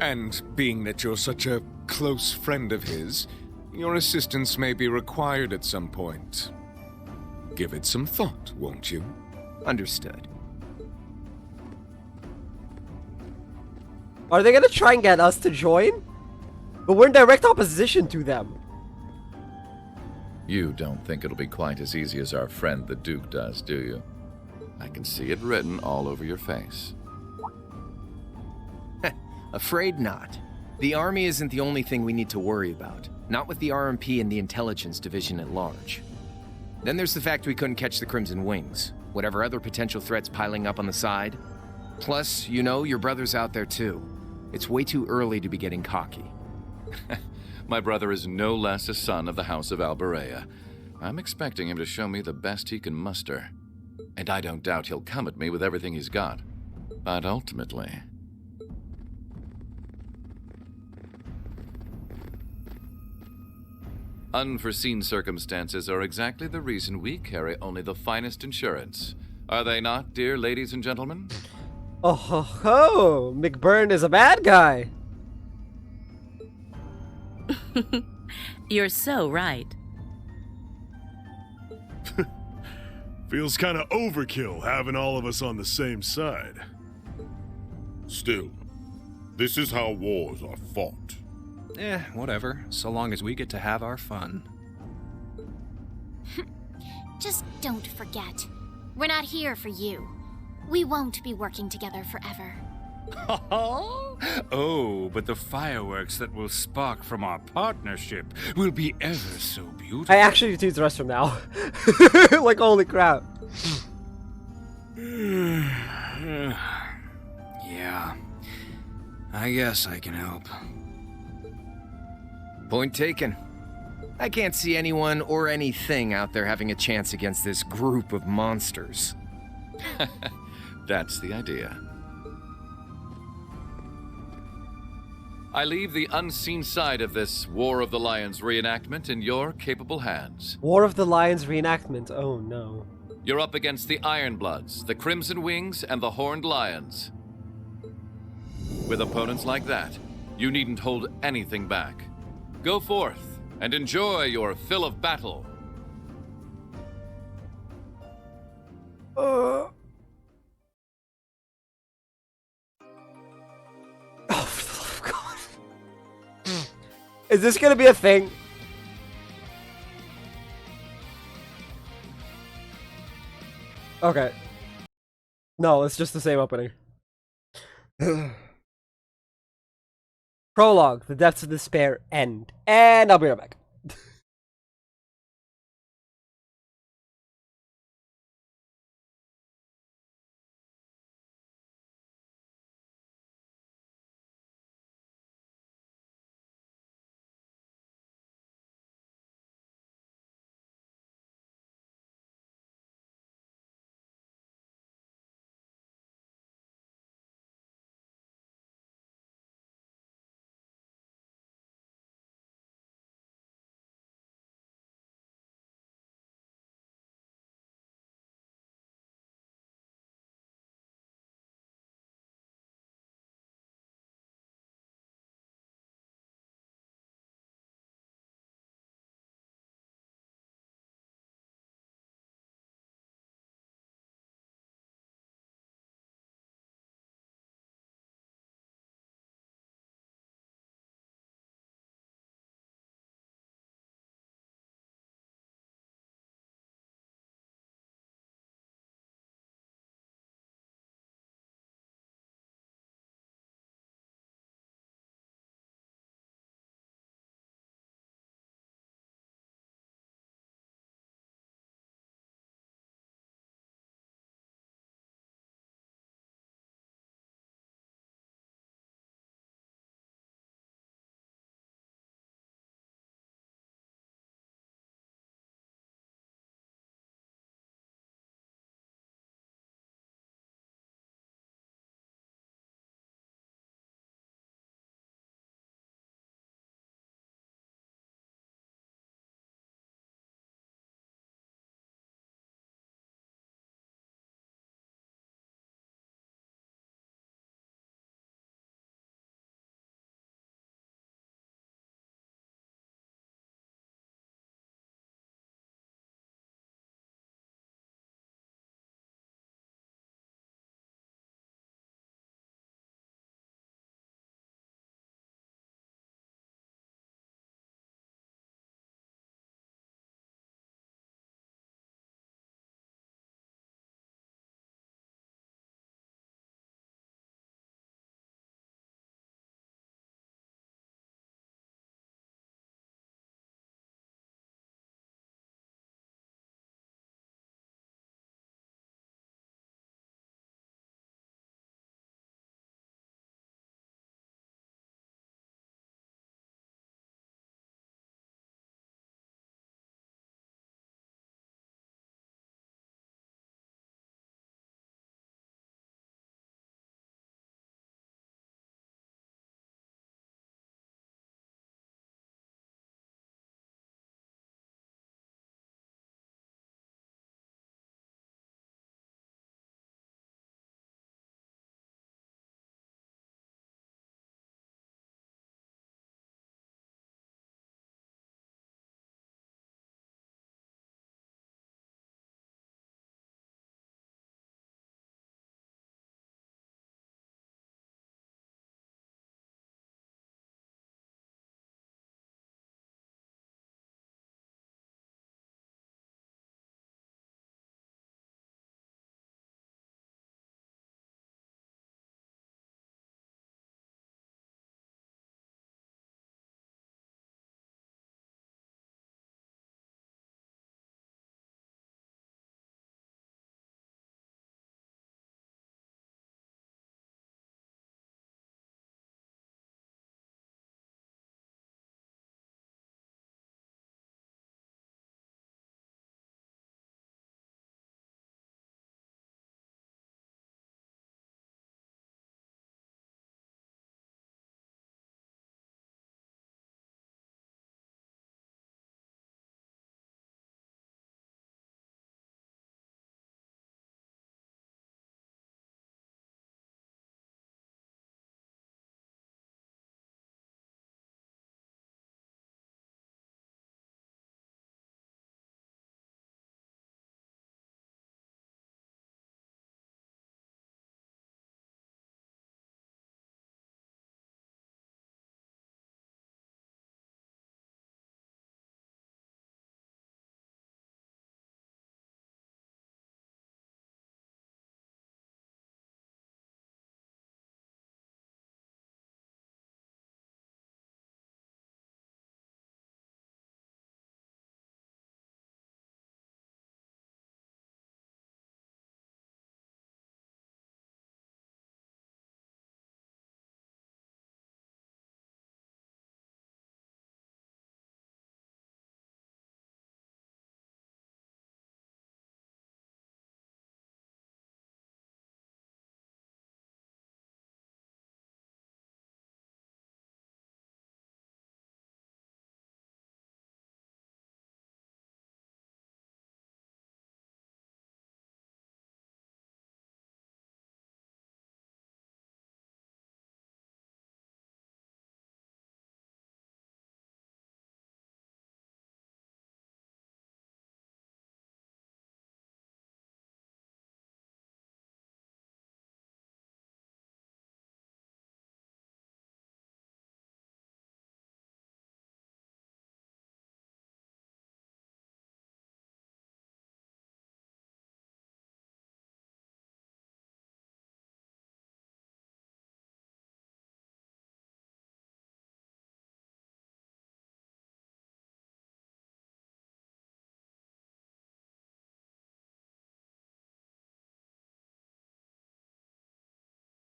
And being that you're such a close friend of his, your assistance may be required at some point. Give it some thought, won't you? Understood. Are they gonna try and get us to join? But we're in direct opposition to them. You don't think it'll be quite as easy as our friend the Duke does, do you? I can see it written all over your face. Afraid not. The army isn't the only thing we need to worry about. Not with the RMP and the intelligence division at large. Then there's the fact we couldn't catch the Crimson Wings. Whatever other potential threats piling up on the side. Plus, you know, your brother's out there too. It's way too early to be getting cocky. My brother is no less a son of the House of Alberea. I'm expecting him to show me the best he can muster. And I don't doubt he'll come at me with everything he's got. But ultimately... unforeseen circumstances are exactly the reason we carry only the finest insurance. Are they not, dear ladies and gentlemen? Oh ho ho! McBurn is a bad guy! You're so right. Feels kind of overkill having all of us on the same side. Still, this is how wars are fought. Whatever, so long as we get to have our fun. Just don't forget. We're not here for you. We won't be working together forever. Oh, but the fireworks that will spark from our partnership will be ever so beautiful. I actually need to use the restroom now. Like, holy crap. Yeah, I guess I can help. Point taken. I can't see anyone or anything out there having a chance against this group of monsters. That's the idea. I leave the unseen side of this War of the Lions reenactment in your capable hands. War of the Lions reenactment. Oh no. You're up against the Ironbloods, the Crimson Wings, and the Horned Lions. With opponents like that, you needn't hold anything back. Go forth and enjoy your fill of battle. Oh, for the love of God. Is this gonna be a thing? Okay. No, it's just the same opening. Prologue, The Depths of Despair, end. And I'll be right back.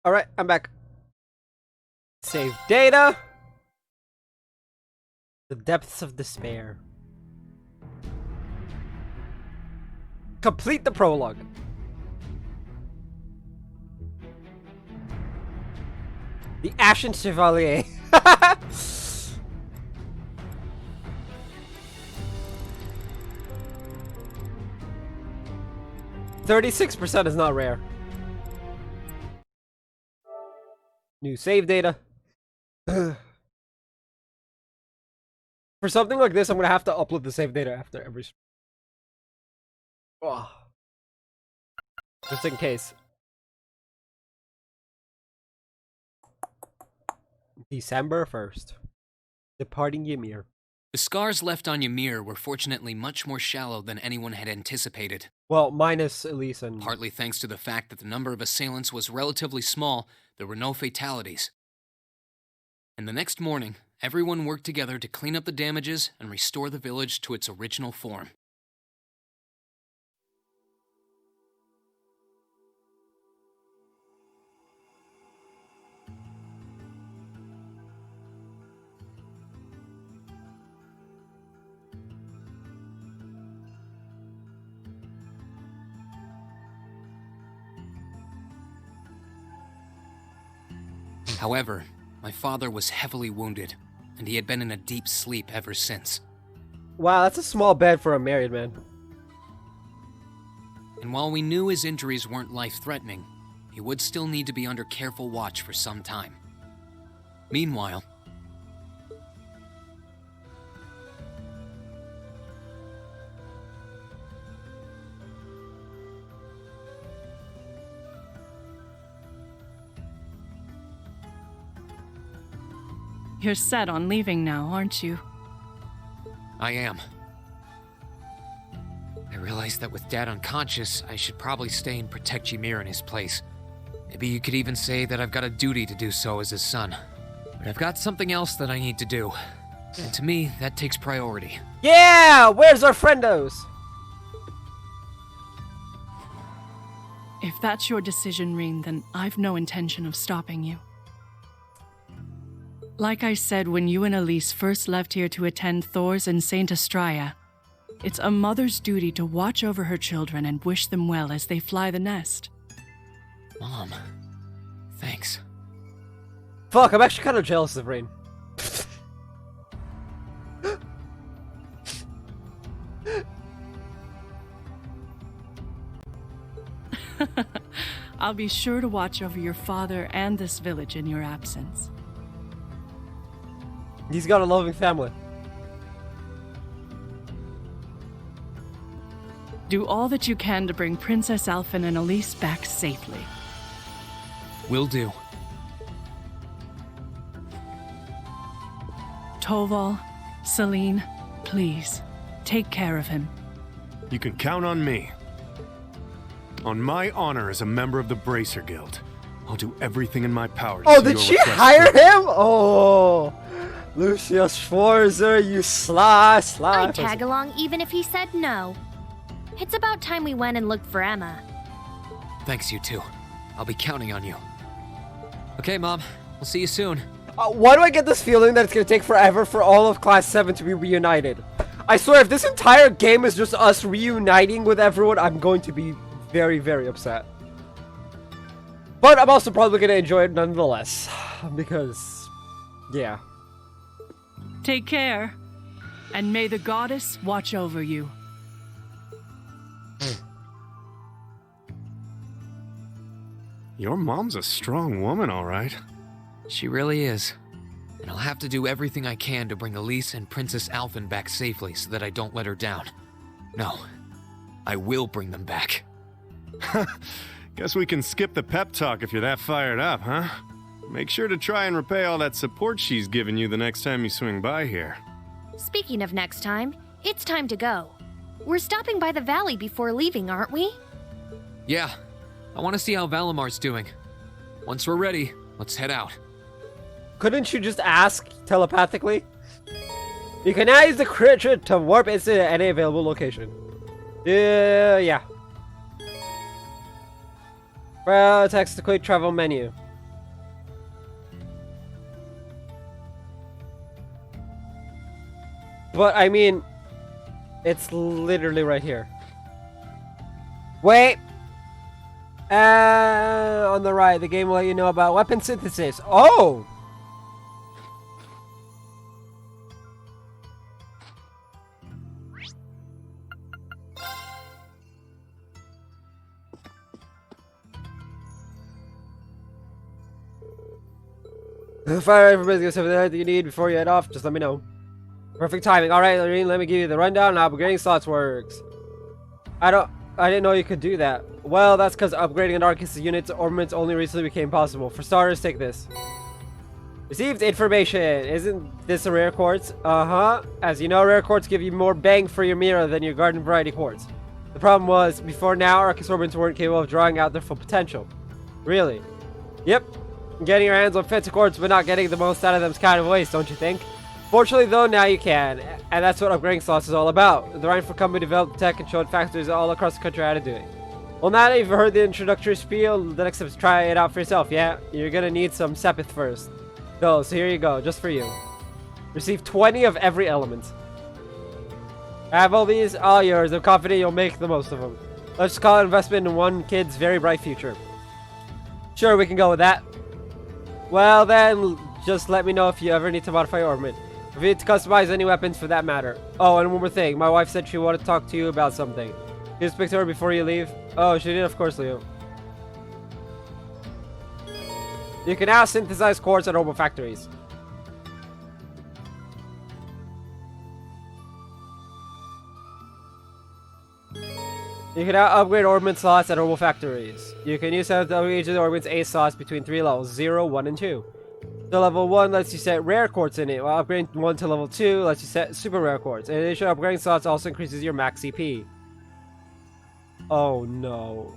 Alright, I'm back. Save data. The depths of despair. Complete the prologue. The Ashen Chevalier. 36% is not rare. New save data. For something like this, I'm gonna have to upload the save data after every. Oh. Just in case. December 1st. Departing Ymir. The scars left on Ymir were fortunately much more shallow than anyone had anticipated. Well, minus Elise and... Partly thanks to the fact that the number of assailants was relatively small, there were no fatalities. And the next morning, everyone worked together to clean up the damages and restore the village to its original form. However, my father was heavily wounded, and he had been in a deep sleep ever since. Wow, that's a small bed for a married man. And while we knew his injuries weren't life-threatening, he would still need to be under careful watch for some time. Meanwhile, You're set on leaving now, aren't you? I am. I realized that with Dad unconscious, I should probably stay and protect Ymir in his place. Maybe you could even say that I've got a duty to do so as his son. But I've got something else that I need to do. And to me, that takes priority. Yeah! Where's our friendos? If that's your decision, Reen, then I've no intention of stopping you. Like I said when you and Elise first left here to attend Thor's and Saint Astraea, it's a mother's duty to watch over her children and wish them well as they fly the nest. Mom, thanks. Fuck, I'm actually kind of jealous of Rain. I'll be sure to watch over your father and this village in your absence. He's got a loving family. Do all that you can to bring Princess Alphen and Elise back safely. Will do. Toval, Celine, please, take care of him. You can count on me. On my honor as a member of the Bracer Guild, I'll do everything in my power to Oh, see did your she request hire through. him? Oh, Lucius Schwarzer, you sly. I'd tag along even if he said no. It's about time we went and looked for Emma. Thanks, you two. I'll be counting on you. Okay, Mom. We'll see you soon. Why do I get this feeling that it's gonna take forever for all of Class 7 to be reunited? I swear, if this entire game is just us reuniting with everyone, I'm going to be very, very upset. But I'm also probably gonna enjoy it nonetheless. Because, yeah. Take care, and may the goddess watch over you. Your mom's a strong woman, all right. She really is. And I'll have to do everything I can to bring Elise and Princess Alphen back safely so that I don't let her down. No, I will bring them back. Guess we can skip the pep talk if you're that fired up, huh? Make sure to try and repay all that support she's given you the next time you swing by here. Speaking of next time, it's time to go. We're stopping by the valley before leaving, aren't we? Yeah, I want to see how Valamar's doing. Once we're ready, let's head out. Couldn't you just ask telepathically? You can now use the creature to warp into any available location. Yeah. Well, text the quick travel menu. But I mean, it's literally right here. Wait! On the right, the game will let you know about weapon synthesis. Oh! Fire everybody's gonna say everything you need before you head off. Just let me know. Perfect timing. Alright, Lorene, let me give you the rundown on how upgrading slots works. I didn't know you could do that. Well, that's because upgrading an Arcus unit's armaments only recently became possible. For starters, take this. Received information. Isn't this a rare quartz? Uh-huh. As you know, rare quartz give you more bang for your mirror than your garden variety quartz. The problem was, before now, Arcus orbits weren't capable of drawing out their full potential. Really? Yep. Getting your hands on fancy quartz but not getting the most out of them is kind of a waste, don't you think? Fortunately, though, now you can, and that's what upgrading slots is all about. The Rhineford company developed tech and showed factories all across the country how to do it. Well, now that you've heard the introductory spiel, the next step is try it out for yourself, yeah? You're gonna need some Sepith first. So here you go, just for you. Receive 20 of every element. Have all these, all yours. I'm confident you'll make the most of them. Let's just call it investment in one kid's very bright future. Sure, we can go with that. Well then, just let me know if you ever need to modify your armament. If you need to customize any weapons for that matter. Oh, and one more thing. My wife said she wanted to talk to you about something. Can you speak to her before you leave? Oh, she did, of course, Leo. You can now synthesize quartz at orbital factories. You can now upgrade ornament slots at orbital factories. You can use each of the ornaments A slots between 3 levels, 0, 1, and 2. So level 1 lets you set rare quartz in it, while upgrading 1 to level 2 lets you set super rare quartz. In addition, upgrading slots also increases your max CP. Oh no.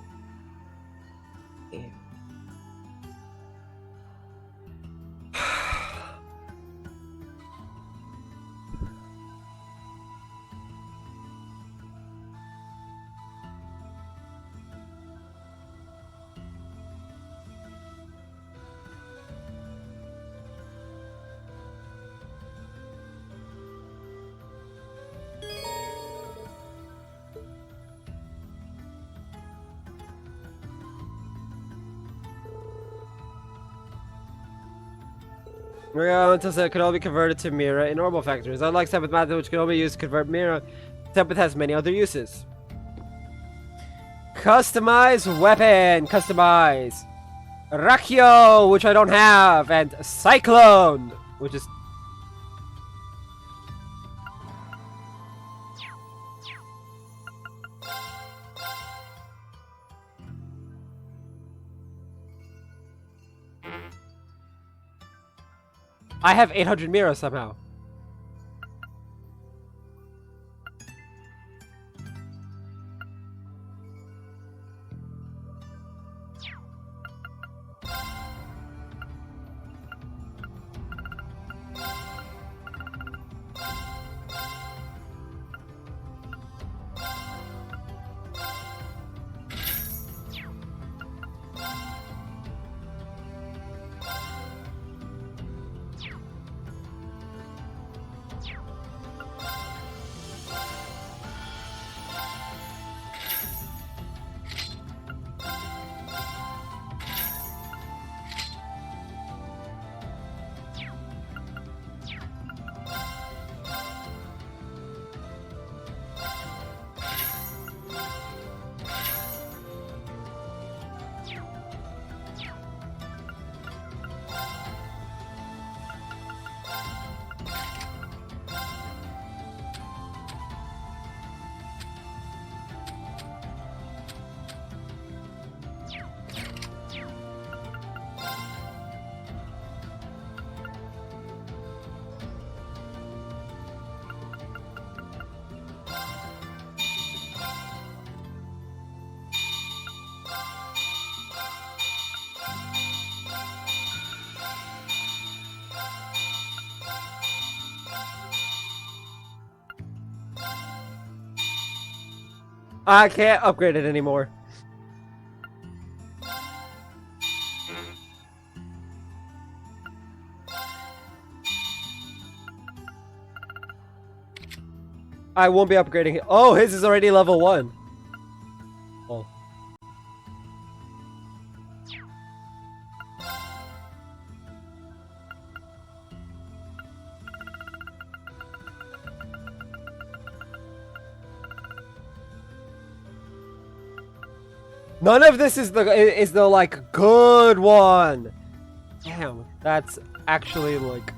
Until it can all be converted to Mira in orbital factories. Unlike Sepith method, which can only be used to convert Mira, Sepith has many other uses. Customize weapon! Customize! Rachio, which I don't have, and Cyclone, which is... I have 800 Mira somehow. I can't upgrade it anymore. I won't be upgrading it. Oh, his is already level 1. Oh. None of this is the like good one. Damn, that's actually like.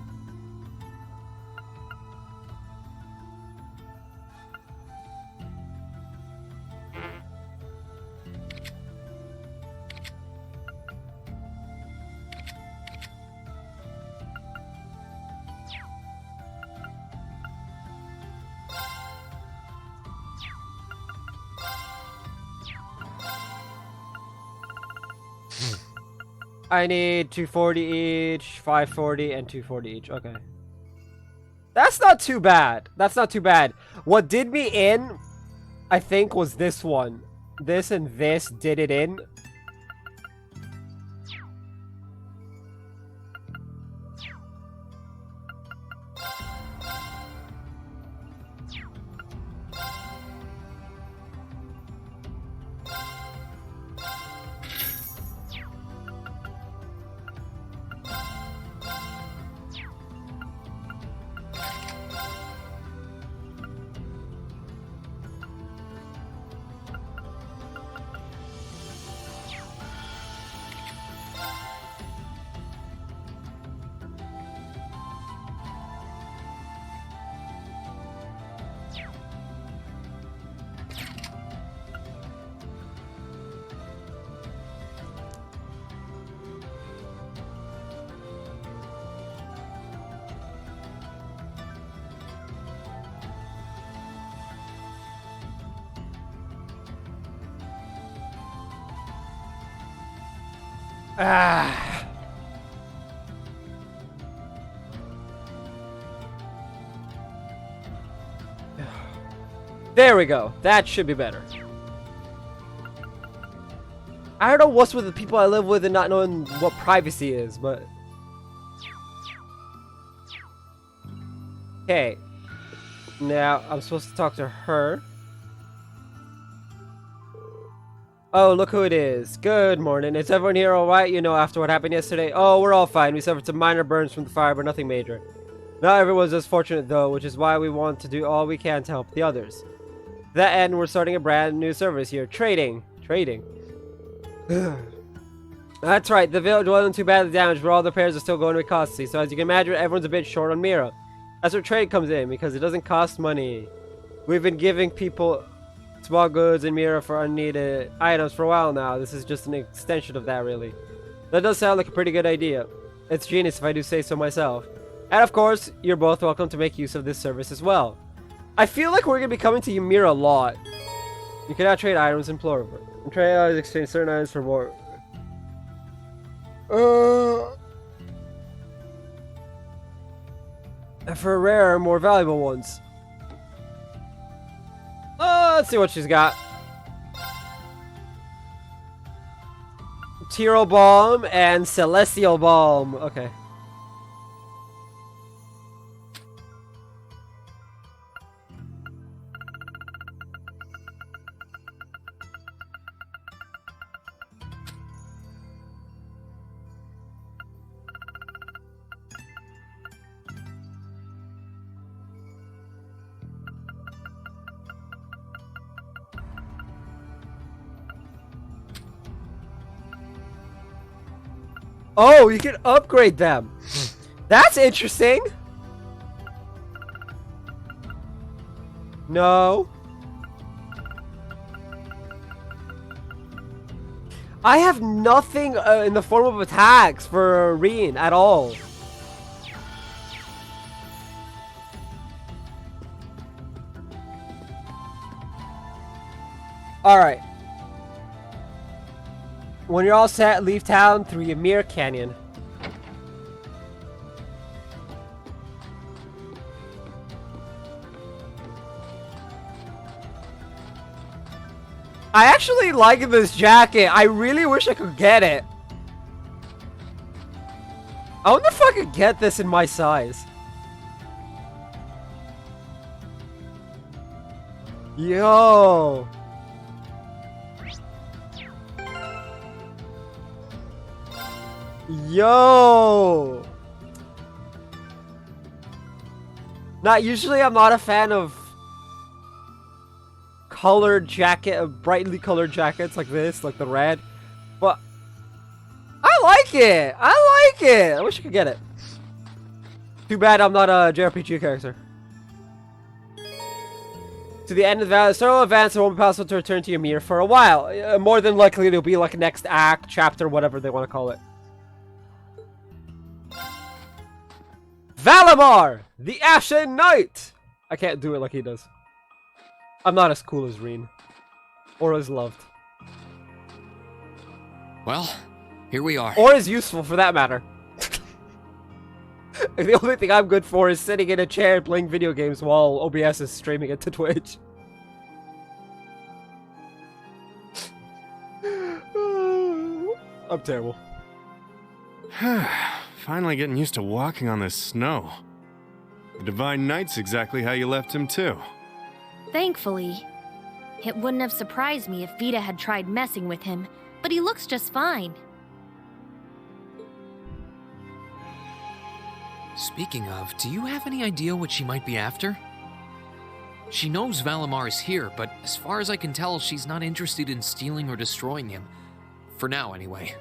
I need 240 each, 540, and 240 each. Okay. That's not too bad. That's not too bad. What did me in, I think, was this one. This and this did it in. Ah. There we go. That should be better. I don't know what's with the people I live with and not knowing what privacy is, but... Okay. Now, I'm supposed to talk to her. Oh, look who it is. Good morning. Is everyone here alright? You know, after what happened yesterday? Oh, we're all fine. We suffered some minor burns from the fire, but nothing major. Not everyone's as fortunate, though, which is why we want to do all we can to help the others. To that end, we're starting a brand new service here. Trading. Trading. That's right. The village wasn't too badly damaged, but all the repairs are still going to be costly. So as you can imagine, everyone's a bit short on Mira. That's where trade comes in, because it doesn't cost money. We've been giving people small goods and Mira for unneeded items for a while now. This is just an extension of that, really. That does sound like a pretty good idea. It's genius if I do say so myself. And of course, you're both welcome to make use of this service as well. I feel like we're going to be coming to Ymir a lot. You can now trade items in plural. And trade items exchange certain items for more. And for rarer, more valuable ones. Let's see what she's got. Tiro Balm and Celestial Balm. Okay. Oh, you can upgrade them. That's interesting. No. I have nothing in the form of attacks for Reen at all. Alright. When you're all set, leave town through Ymir Canyon. I actually like this jacket. I really wish I could get it. I wonder if I could get this in my size. Yo! Yo! Usually I'm not a fan of colored brightly colored jackets like this, like the red. But I like it! I like it! I wish I could get it. Too bad I'm not a JRPG character. To the end of the several events, it won't be possible to return to Ymir for a while. More than likely, it'll be like next act, chapter, whatever they want to call it. Valimar, the Ashen Knight! I can't do it like he does. I'm not as cool as Reen. Or as loved. Well, here we are. Or as useful, for that matter. The only thing I'm good for is sitting in a chair playing video games while OBS is streaming it to Twitch. I'm terrible. Finally getting used to walking on this snow. The Divine Knight's exactly how you left him, too. Thankfully. It wouldn't have surprised me if Vita had tried messing with him, but he looks just fine. Speaking of, do you have any idea what she might be after? She knows Valimar is here, but as far as I can tell, she's not interested in stealing or destroying him. For now, anyway.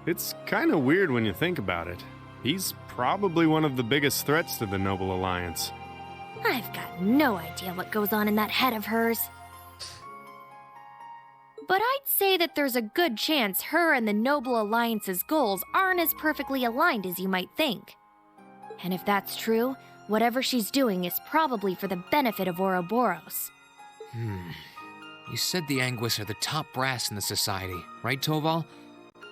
It's kind of weird when you think about it. He's probably one of the biggest threats to the Noble Alliance. I've got no idea what goes on in that head of hers. But I'd say that there's a good chance her and the Noble Alliance's goals aren't as perfectly aligned as you might think. And if that's true, whatever she's doing is probably for the benefit of Ouroboros. You said the Anguis are the top brass in the society, right, Toval?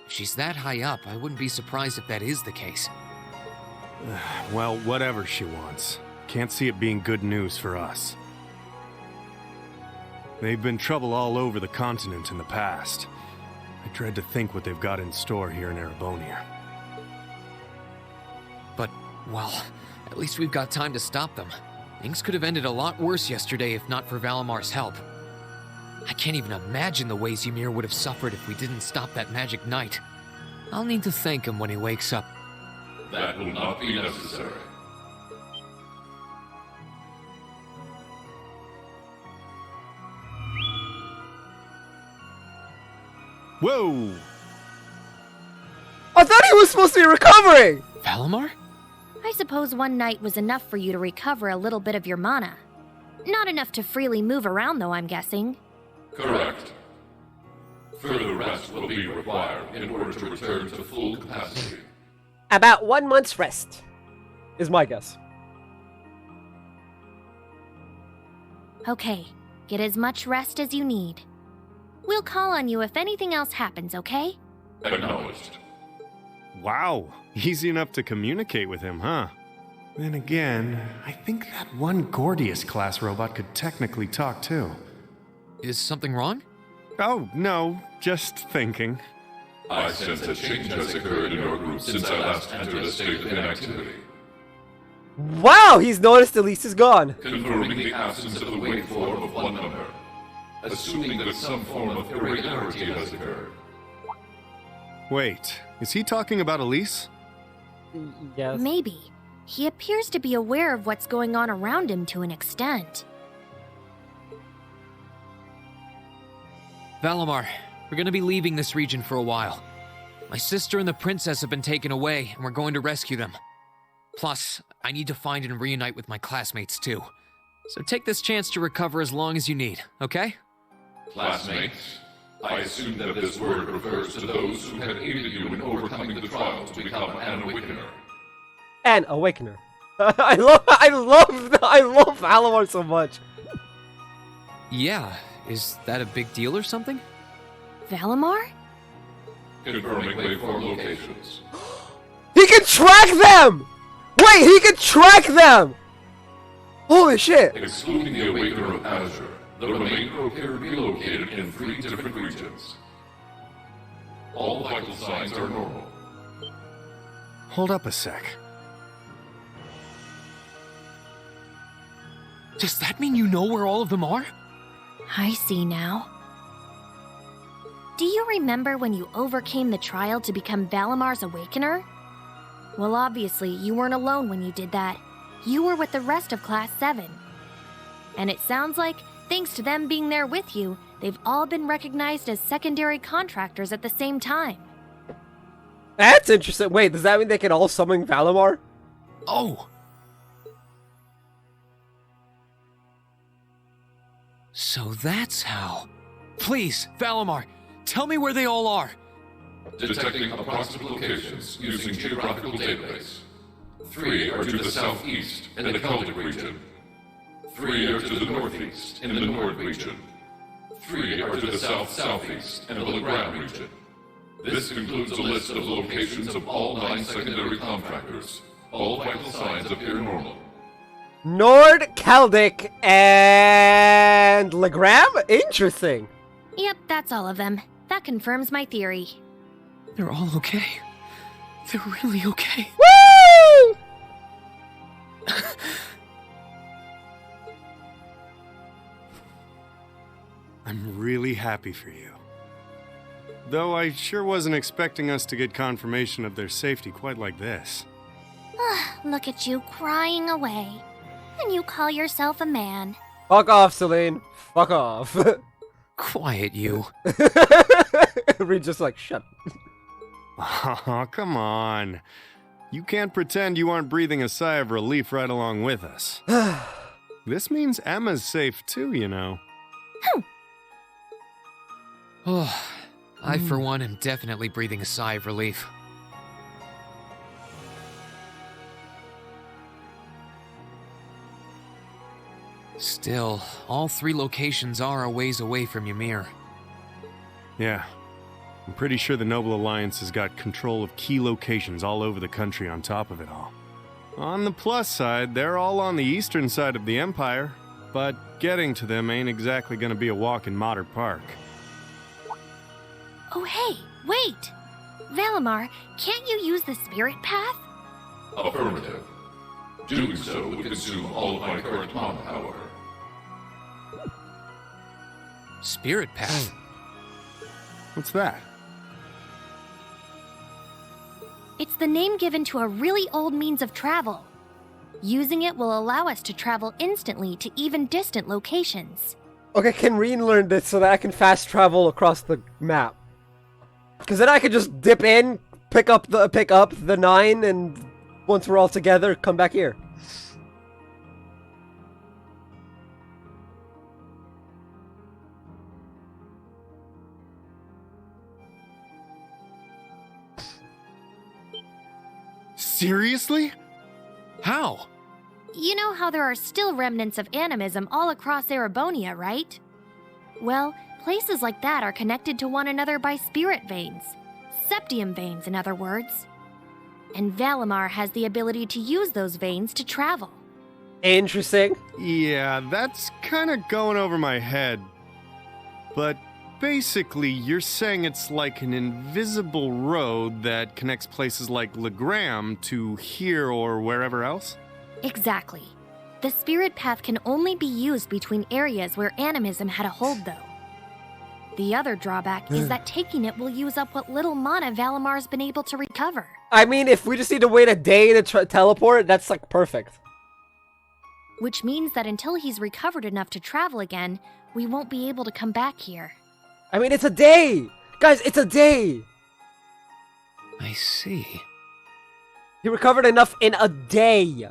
If she's that high up, I wouldn't be surprised if that is the case. Well, whatever she wants. Can't see it being good news for us. They've been trouble all over the continent in the past. I dread to think what they've got in store here in Erebonia. But, well, at least we've got time to stop them. Things could have ended a lot worse yesterday if not for Valimar's help. I can't even imagine the ways Ymir would have suffered if we didn't stop that magic knight. I'll need to thank him when he wakes up. That will not be necessary. Whoa! I thought he was supposed to be recovering! Valimar? I suppose one night was enough for you to recover a little bit of your mana. Not enough to freely move around, though, I'm guessing. Correct. Further rest will be required in order to return to full capacity. About 1 month's rest, is my guess. Okay, get as much rest as you need. We'll call on you if anything else happens, okay? Acknowledged. Wow, easy enough to communicate with him, huh? Then again, I think that one Gordius-class robot could technically talk too. Is something wrong? Oh, no, just thinking. I sense a change has occurred in your group since I last entered a state of inactivity. Wow, he's noticed Elise is gone. Confirming the absence of the waveform of one number. Assuming that some form of irregularity has occurred. Wait, is he talking about Elise? Yes. Maybe. He appears to be aware of what's going on around him to an extent. Valimar, we're gonna be leaving this region for a while. My sister and the princess have been taken away, and we're going to rescue them. Plus, I need to find and reunite with my classmates too. So take this chance to recover as long as you need, okay? Classmates? I assume that this word refers to those who had aided you in overcoming the trial to become an Awakener. An Awakener. I love Valimar so much. Yeah, is that a big deal or something? Valimar? Confirming waveform locations. He can track them! Wait, he can track them! Holy shit! Excluding the Awakener of Azure, the remainder appear to be located in 3 different regions. All vital signs are normal. Hold up a sec. Does that mean you know where all of them are? I see now. Do you remember when you overcame the trial to become Valamar's Awakener? Well, obviously, you weren't alone when you did that. You were with the rest of Class 7. And it sounds like, thanks to them being there with you, they've all been recognized as secondary contractors at the same time. That's interesting. Wait, does that mean they can all summon Valamar? Oh! So that's how. Please, Valamar, tell me where they all are. Detecting approximate locations using geographical database. 3 are to the southeast in the Celtic region. 3 are to the northeast in the Nord region. 3 are to the south-southeast in the Legram region. This includes a list of locations of all 9 secondary contractors. All vital signs appear normal. Nord, Celtic, and Legram? Interesting. Yep, that's all of them. That confirms my theory. They're all okay. They're really okay. Woo! I'm really happy for you. Though I sure wasn't expecting us to get confirmation of their safety quite like this. Look at you crying away. And you call yourself a man. Fuck off, Celine. Fuck off. Quiet, you. Reed just like, shut. Oh, come on. You can't pretend you aren't breathing a sigh of relief right along with us. This means Emma's safe too, you know. Oh, I for one am definitely breathing a sigh of relief. Still, all 3 locations are a ways away from Ymir. Yeah. I'm pretty sure the Noble Alliance has got control of key locations all over the country on top of it all. On the plus side, they're all on the eastern side of the Empire, but getting to them ain't exactly gonna be a walk in Motter Park. Oh, hey, wait! Valamar, can't you use the spirit path? Affirmative. Doing so would consume all of my current mana power. Spirit path? What's that? It's the name given to a really old means of travel. Using it will allow us to travel instantly to even distant locations. Okay, can Reen learn this so that I can fast travel across the map? Because then I could just dip in, pick up the 9, and once we're all together, come back here. Seriously? How? You know how there are still remnants of animism all across Erebonia, right? Well, places like that are connected to one another by spirit veins. Septium veins, in other words. And Valamar has the ability to use those veins to travel. Interesting. Yeah, that's kind of going over my head. But basically, you're saying it's like an invisible road that connects places like Legram to here or wherever else? Exactly. The spirit path can only be used between areas where animism had a hold, though. The other drawback is that taking it will use up what little mana Valamar's been able to recover. I mean, if we just need to wait a day to teleport, that's like perfect. Which means that until he's recovered enough to travel again, we won't be able to come back here. I mean, it's a day! Guys, it's a day! I see. He recovered enough in a day!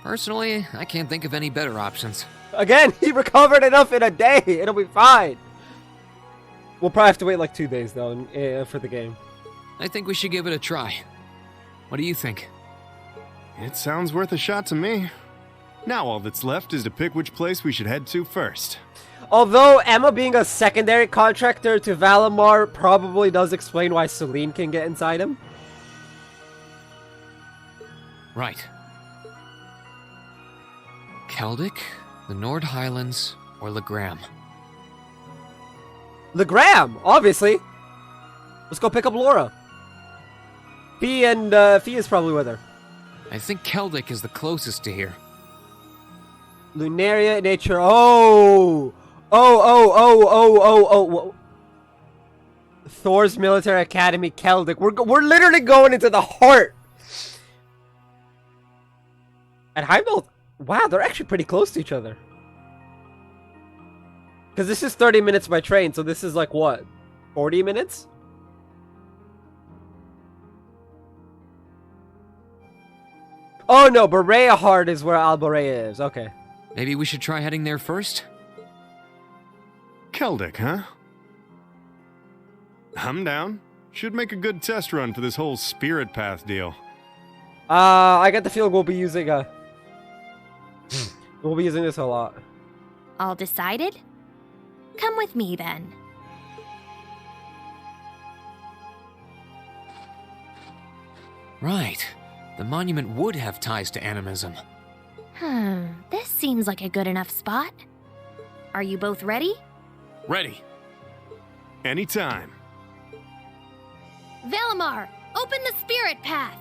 Personally, I can't think of any better options. Again, he recovered enough in a day! It'll be fine! We'll probably have to wait like 2 days, though, for the game. I think we should give it a try. What do you think? It sounds worth a shot to me. Now all that's left is to pick which place we should head to first. Although Emma being a secondary contractor to Valamar probably does explain why Celine can get inside him. Right. Celtic, the Nord Highlands, or Legram? Legram, obviously. Let's go pick up Laura. Fee is probably with her. I think Keldic is the closest to here. Lunaria Nature. Oh! Oh. Thor's Military Academy, Keldic. We're literally going into the heart. And Heimdall. Wow, they're actually pretty close to each other. Because this is 30 minutes by train, so this is like what? 40 minutes? Oh no, Berea Heart is where Alberea is. Okay. Maybe we should try heading there first? Keldic, huh? I'm down. Should make a good test run for this whole spirit path deal. I got the feeling we'll be using this a lot. All decided? Come with me then. Right. The monument would have ties to animism. This seems like a good enough spot. Are you both ready? Ready. Anytime. Valimar, open the spirit path!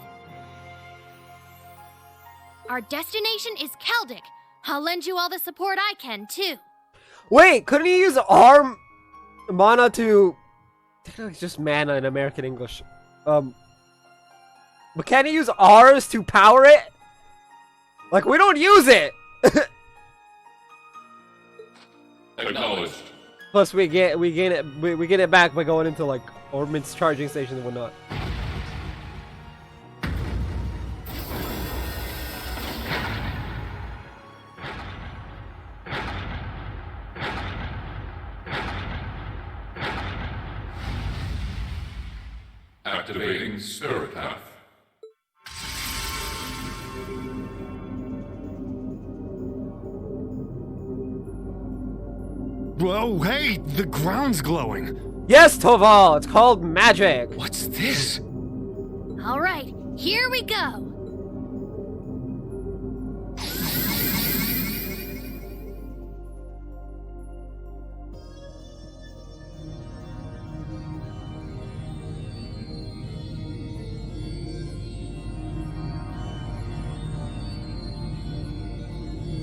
Our destination is Keldic. I'll lend you all the support I can, too. Wait, couldn't he use arm mana to... Technically it's just mana in American English. But can he use ours to power it? Like, we don't use it! Acknowledged. Plus, we get it back by going into, like, Ormond's charging station and whatnot. Activating Spirit Path. Whoa, hey, the ground's glowing. Yes, Toval, it's called magic. What's this? All right, here we go.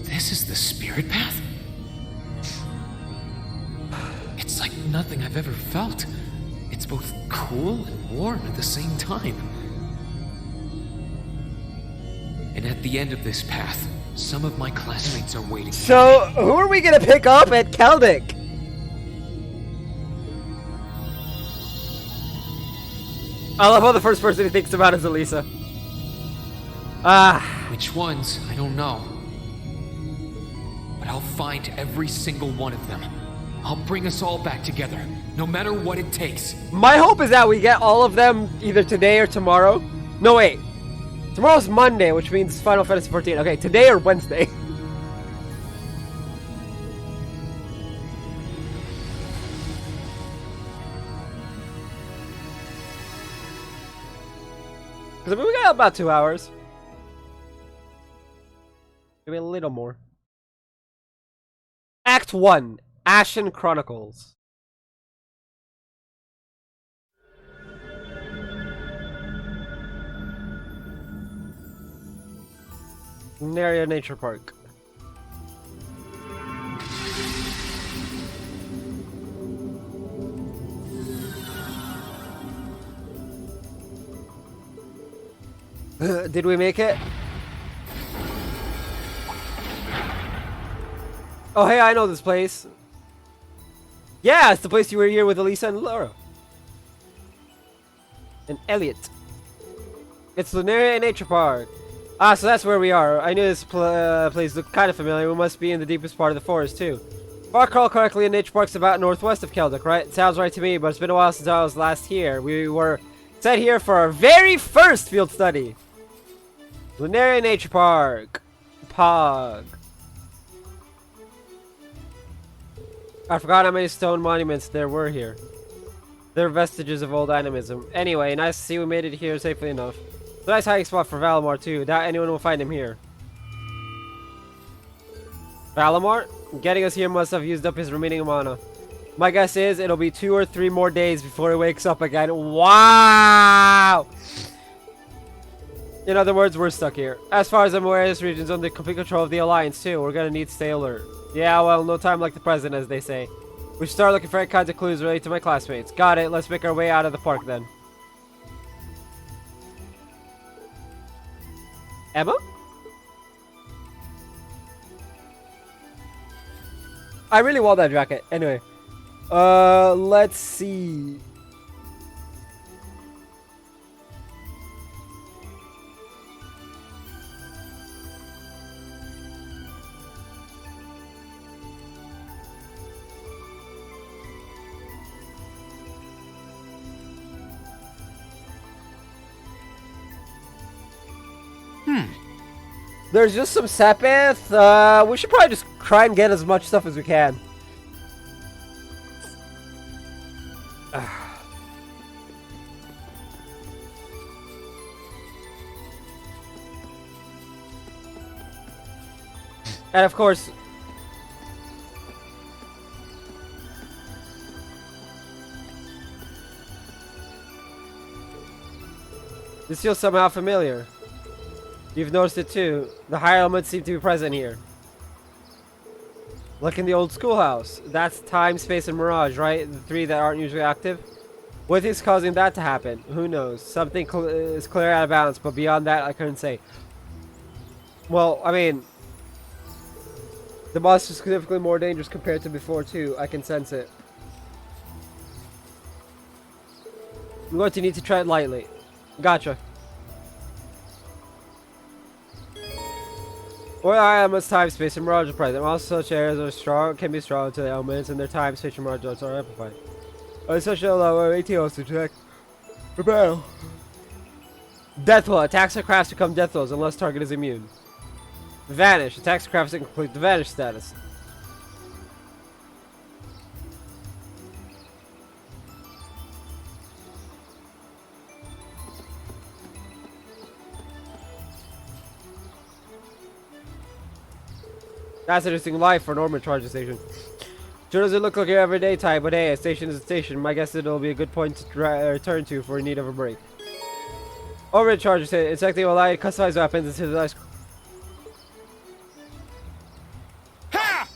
This is the spirit path? It's like nothing I've ever felt. It's both cool and warm at the same time. And at the end of this path, some of my classmates are waiting. So, who are we gonna pick up at Keldic? I love how the first person he thinks about is Elisa. Which ones? I don't know. But I'll find every single one of them. I'll bring us all back together, no matter what it takes. My hope is that we get all of them either today or tomorrow. No, wait. Tomorrow's Monday, which means Final Fantasy XIV. Okay, today or Wednesday. Because I mean, we got about 2 hours. Maybe a little more. Act 1. Ashen Chronicles. Lunaria Nature Park. Did we make it? Oh, hey, I know this place. Yeah, it's the place you were here with Elisa and Laura. And Elliot. It's Lunaria Nature Park. Ah, so that's where we are. I knew this place looked kind of familiar. We must be in the deepest part of the forest, too. If I recall correctly, a nature park's about northwest of Keldic, right? It sounds right to me, but it's been a while since I was last here. We were set here for our very first field study. Lunaria Nature Park. Pog. I forgot how many stone monuments there were here. They're vestiges of old animism. Anyway, nice to see we made it here safely enough. It's a nice hiding spot for Valimar too. Doubt anyone will find him here. Valimar? Getting us here must have used up his remaining mana. My guess is it'll be 2 or 3 more days before he wakes up again. Wow! In other words, we're stuck here. As far as I'm aware, this region's under complete control of the Alliance, too. We're gonna need to stay alert. Yeah, well, no time like the present, as they say. We should start looking for any kinds of clues related to my classmates. Got it. Let's make our way out of the park, then. Emma? I really want that jacket. Anyway. Let's see. There's just some Sepith. We should probably just try and get as much stuff as we can. And of course, this feels somehow familiar. You've noticed it too. The higher elements seem to be present here. Like in the old schoolhouse. That's time, space, and mirage, right? The three that aren't usually active. What is causing that to happen? Who knows? Something is clear out of balance, but beyond that, I couldn't say. Well, I mean, the boss is significantly more dangerous compared to before too. I can sense it. I'm going to need to tread lightly. Gotcha. Well, I am as time, space, and mirage are present. Also, such areas are strong, can be strong to the elements, and their time, space, and mirage are amplified. Such a low ATOs to check. Rebel. Deathblow. Attacks or crafts become deathblows unless target is immune. Vanish. Attacks or crafts incomplete the vanish status. That's an interesting life for an Ormond charging station. Sure doesn't look like your everyday type, but hey, a station is a station. My guess it'll be a good point to return to for in need of a break. Ormond charging station. It's like they will allow you to customize weapons and synthesize. Ha!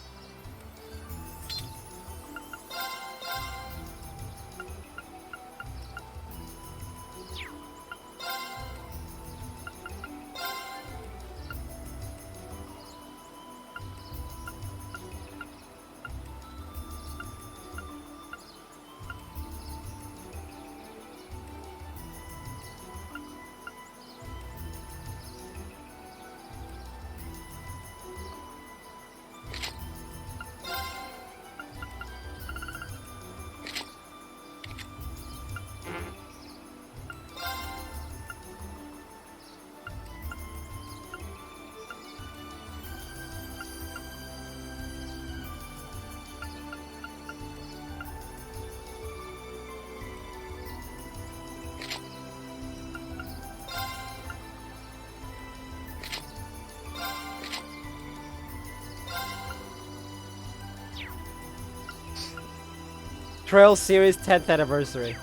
Trail Series 10th anniversary.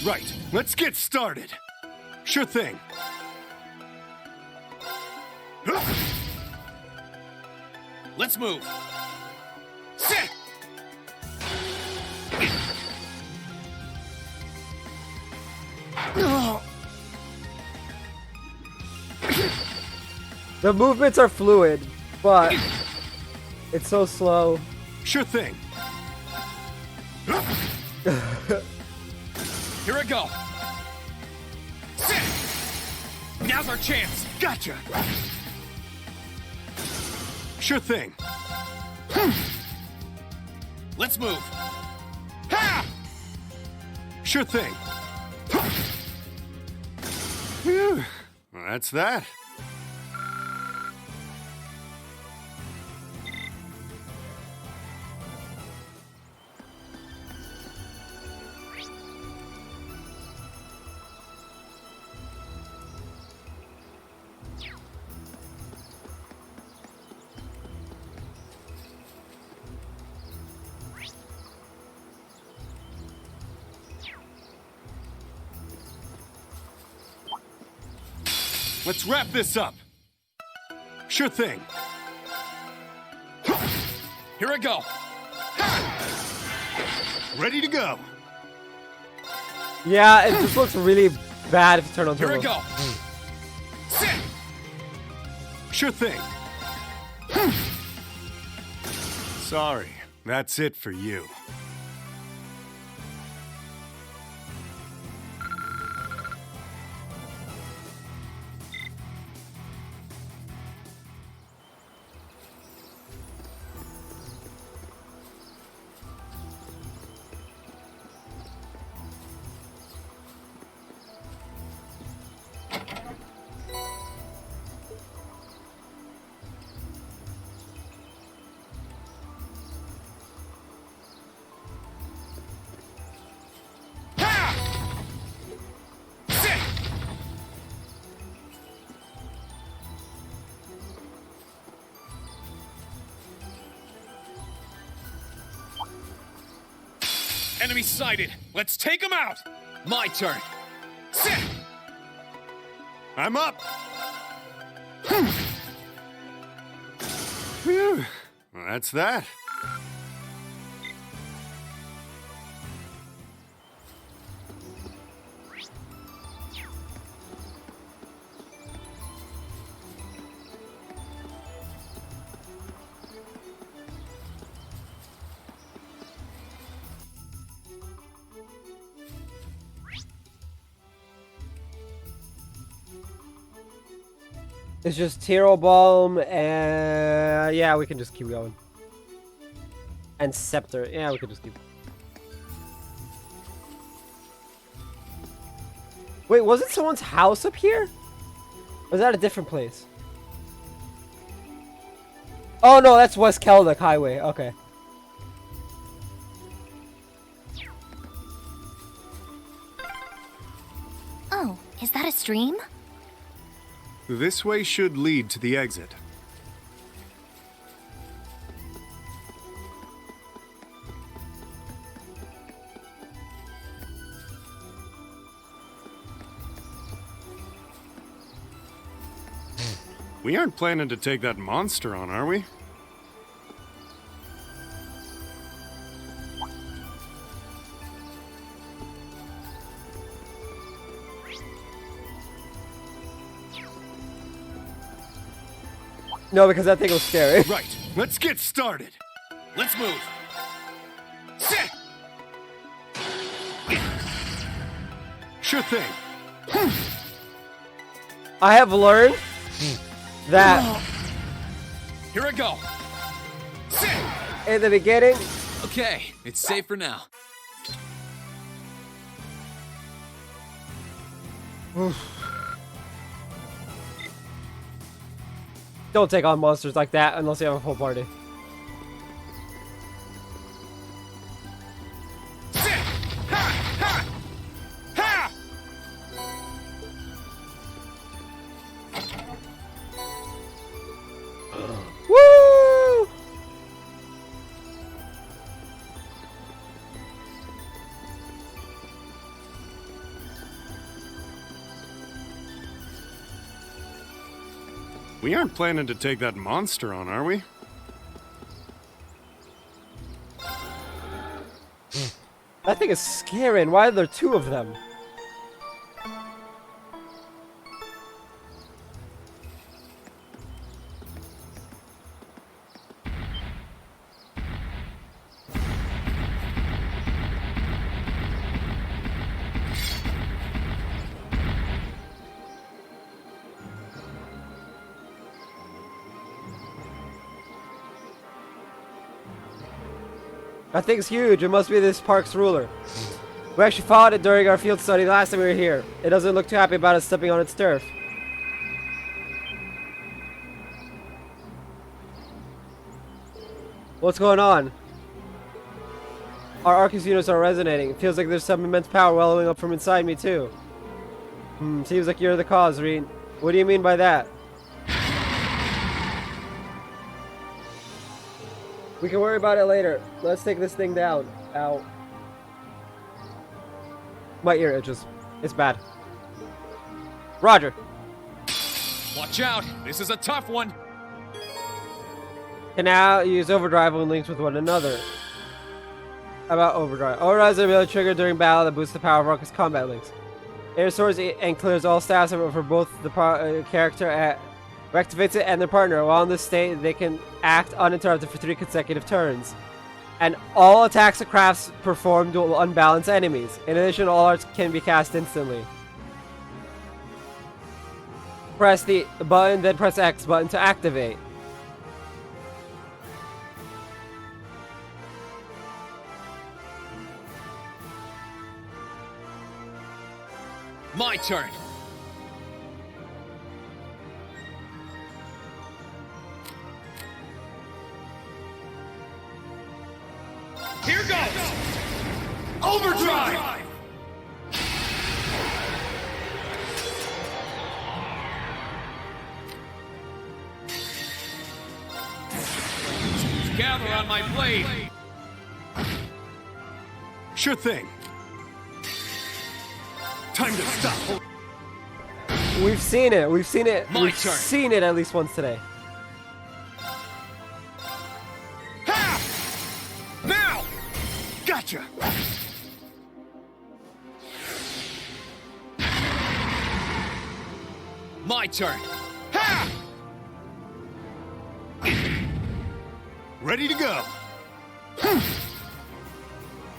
Right, let's get started. Sure thing. Let's move. Sit! The movements are fluid, but it's so slow. Sure thing. Here I go. Sit! Now's our chance. Gotcha. Sure thing. Let's move. Ha! Sure thing. Phew. Well, that's that. let's wrap this up. Sure thing. Here I go. Ready to go. Yeah, it just looks really bad if you turn on turbo. Here I go. Sit. Sure thing. Sorry, that's it for you. Enemy sighted. Let's take him out. My turn. Sit. I'm up. Phew. Well, that's that. It's just Tiro Balm and yeah, we can just keep going. And Scepter. Yeah, we can just keep. Wait, was it someone's house up here? Or was that a different place? Oh no, that's West Keldic Highway. Okay. Oh, is that a stream? This way should lead to the exit. We aren't planning to take that monster on, are we? No, because that thing was scary. Right. Let's get started. Let's move. Sit. Sure thing. I have learned that Here I go. Sit. in the beginning. Okay, it's safe for now. Don't take on monsters like that unless you have a full party. Woo! We aren't planning to take that monster on, are we? That thing is scary. Why are there two of them? That thing's huge. It must be this park's ruler. We actually fought it during our field study last time we were here. It doesn't look too happy about us stepping on its turf. What's going on? Our Arcus units are resonating. It feels like there's some immense power wellowing up from inside me too. Seems like you're the cause, Reed. What do you mean by that? We can worry about it later. Let's take this thing down. Ow. My ear itches. It's bad. Roger. Watch out! This is a tough one! Can now use overdrive when linked with one another. How about overdrive? Overdrive is an ability triggered during battle that boosts the power of Rocket's combat links. It restores and clears all stats for both the character reactivates it and their partner. While in this state, they can act uninterrupted for 3 consecutive turns. And all attacks and crafts performed will unbalance enemies. In addition, all arts can be cast instantly. Press the button, then press X button to activate. My turn! Here goes! Overdrive! Gather on my blade! Sure thing. Time to stop. We've seen it. We've seen it. My We've turn. seen it at least once today. Ha! Now! Gotcha. My turn. Ha! Ready to go.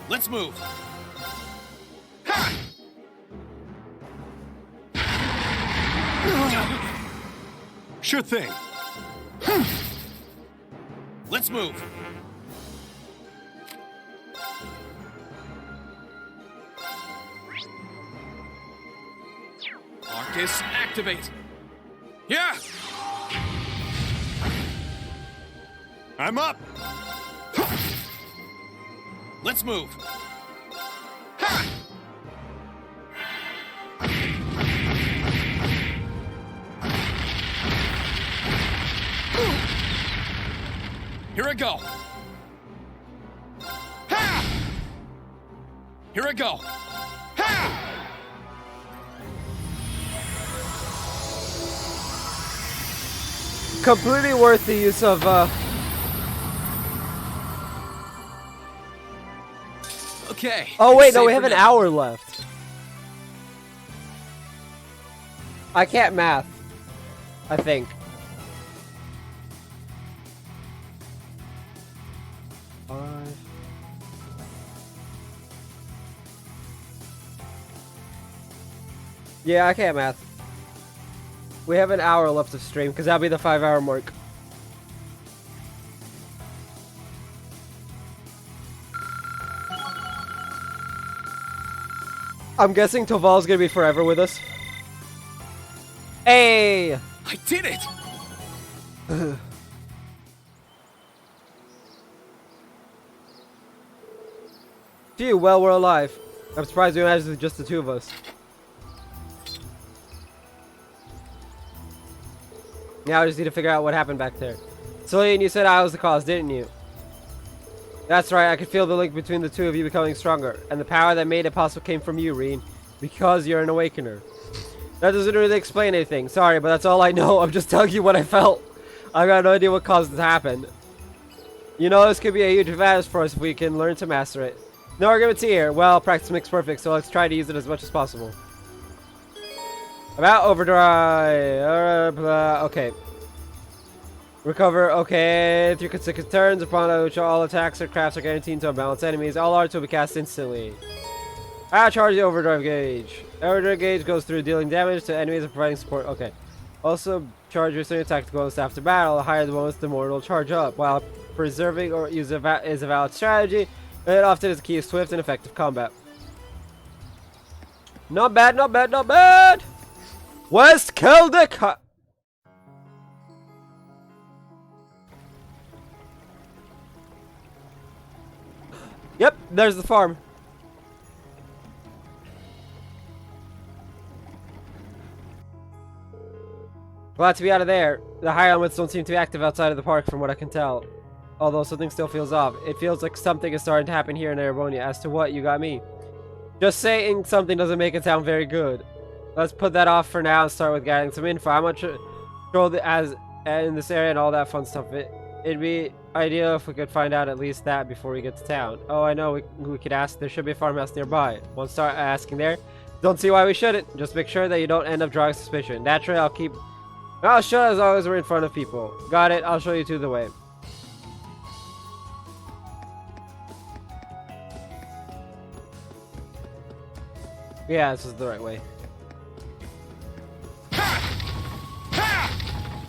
Let's move. Sure thing. Let's move. Marcus, activate. Yeah! I'm up. Let's move. Here I go. Here I go. Completely worth the use of Okay. Oh wait, no, Save we for have an now. hour left. I can't math. I think. Yeah, I can't math. We have an hour left of stream, because that'll be the 5-hour mark. I'm guessing Toval's gonna be forever with us. Hey! I did it! Phew, well, we're alive. I'm surprised we managed with just the 2 of us. Now I just need to figure out what happened back there. Cillian, you said I was the cause, didn't you? That's right, I could feel the link between the 2 of you becoming stronger. And the power that made it possible came from you, Reen. Because you're an awakener. That doesn't really explain anything. Sorry, but that's all I know. I'm just telling you what I felt. I've got no idea what caused it to happen. You know, this could be a huge advantage for us if we can learn to master it. No arguments here. Well, practice makes perfect, so let's try to use it as much as possible. About overdrive. Okay. Recover. Okay. 3 consecutive turns upon which all attacks or crafts are guaranteed to unbalance enemies. All arts will be cast instantly. Charge the overdrive gauge. Overdrive gauge goes through dealing damage to enemies and providing support. Okay. Also, charge your certain attack bonus after battle. The higher the bonus, the more it will charge up. While preserving or use is a valid strategy, it often is a key to swift and effective combat. Not bad, not bad, not bad! West Keldic! Yep, there's the farm. Glad to be out of there. The high elements don't seem to be active outside of the park from what I can tell. Although something still feels off. It feels like something is starting to happen here in Erebonia. As to what, you got me. Just saying something doesn't make it sound very good. Let's put that off for now and start with gathering some info. patrol as in this area and all that fun stuff. It'd be ideal if we could find out at least that before we get to town. Oh, I know, we could ask. There should be a farmhouse nearby. Won't start asking there. Don't see why we shouldn't. Just make sure that you don't end up drawing suspicion. Naturally, I'll show as long as we're in front of people. Got it. I'll show you to the way. Yeah, this is the right way.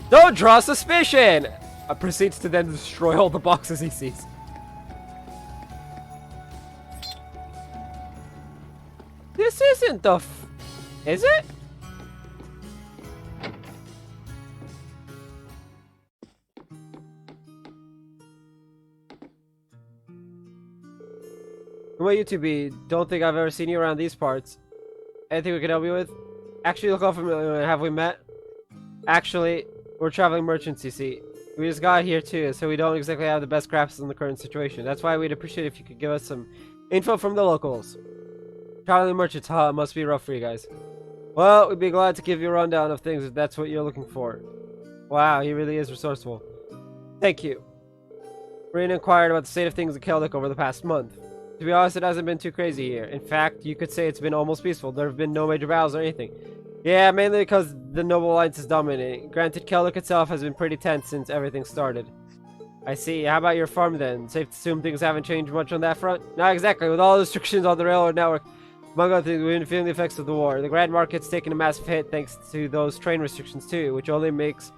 Don't draw suspicion! Proceeds to then destroy all the boxes he sees. This isn't the is it? Who might you two be? Don't think I've ever seen you around these parts. Anything we can help you with? Actually, you look all familiar. Have we met? Actually, we're traveling merchants, you see. We just got here too, so we don't exactly have the best grasp on the current situation. That's why we'd appreciate if you could give us some info from the locals. Traveling merchants, huh? It must be rough for you guys. Well, we'd be glad to give you a rundown of things if that's what you're looking for. Wow, he really is resourceful. Thank you. Marina inquired about the state of things in Keldic over the past month. To be honest, it hasn't been too crazy here. In fact, you could say it's been almost peaceful. There have been no major battles or anything. Yeah, mainly because the Noble Alliance is dominating. Granted, Keldic itself has been pretty tense since everything started. I see. How about your farm then? Safe to assume things haven't changed much on that front? Not exactly. With all the restrictions on the railroad network, among other things, we've been feeling the effects of the war. The Grand Market's taken a massive hit thanks to those train restrictions too, which only makes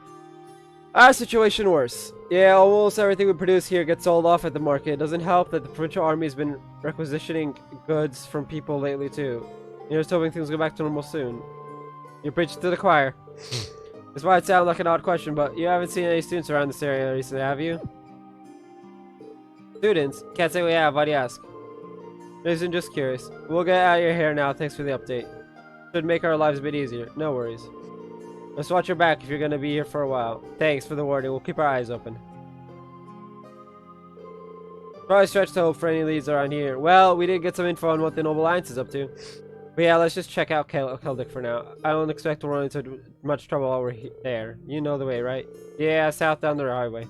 our situation worse. Yeah, almost everything we produce here gets sold off at the market. It doesn't help that the provincial army has been requisitioning goods from people lately too. You're just hoping things go back to normal soon. You're preaching to the choir. This might sound like an odd question, but you haven't seen any students around this area recently, have you? Students? Can't say we have. Why do you ask? Listen, just curious. We'll get out of your hair now. Thanks for the update. Should make our lives a bit easier. No worries. Just watch your back if you're gonna be here for a while. Thanks for the warning. We'll keep our eyes open. Probably stretch to hope for any leads around here. Well, we did get some info on what the Noble Alliance is up to. But yeah, let's just check out Keldic for now. I don't expect we'll run into much trouble while we're there. You know the way, right? Yeah, south down the highway.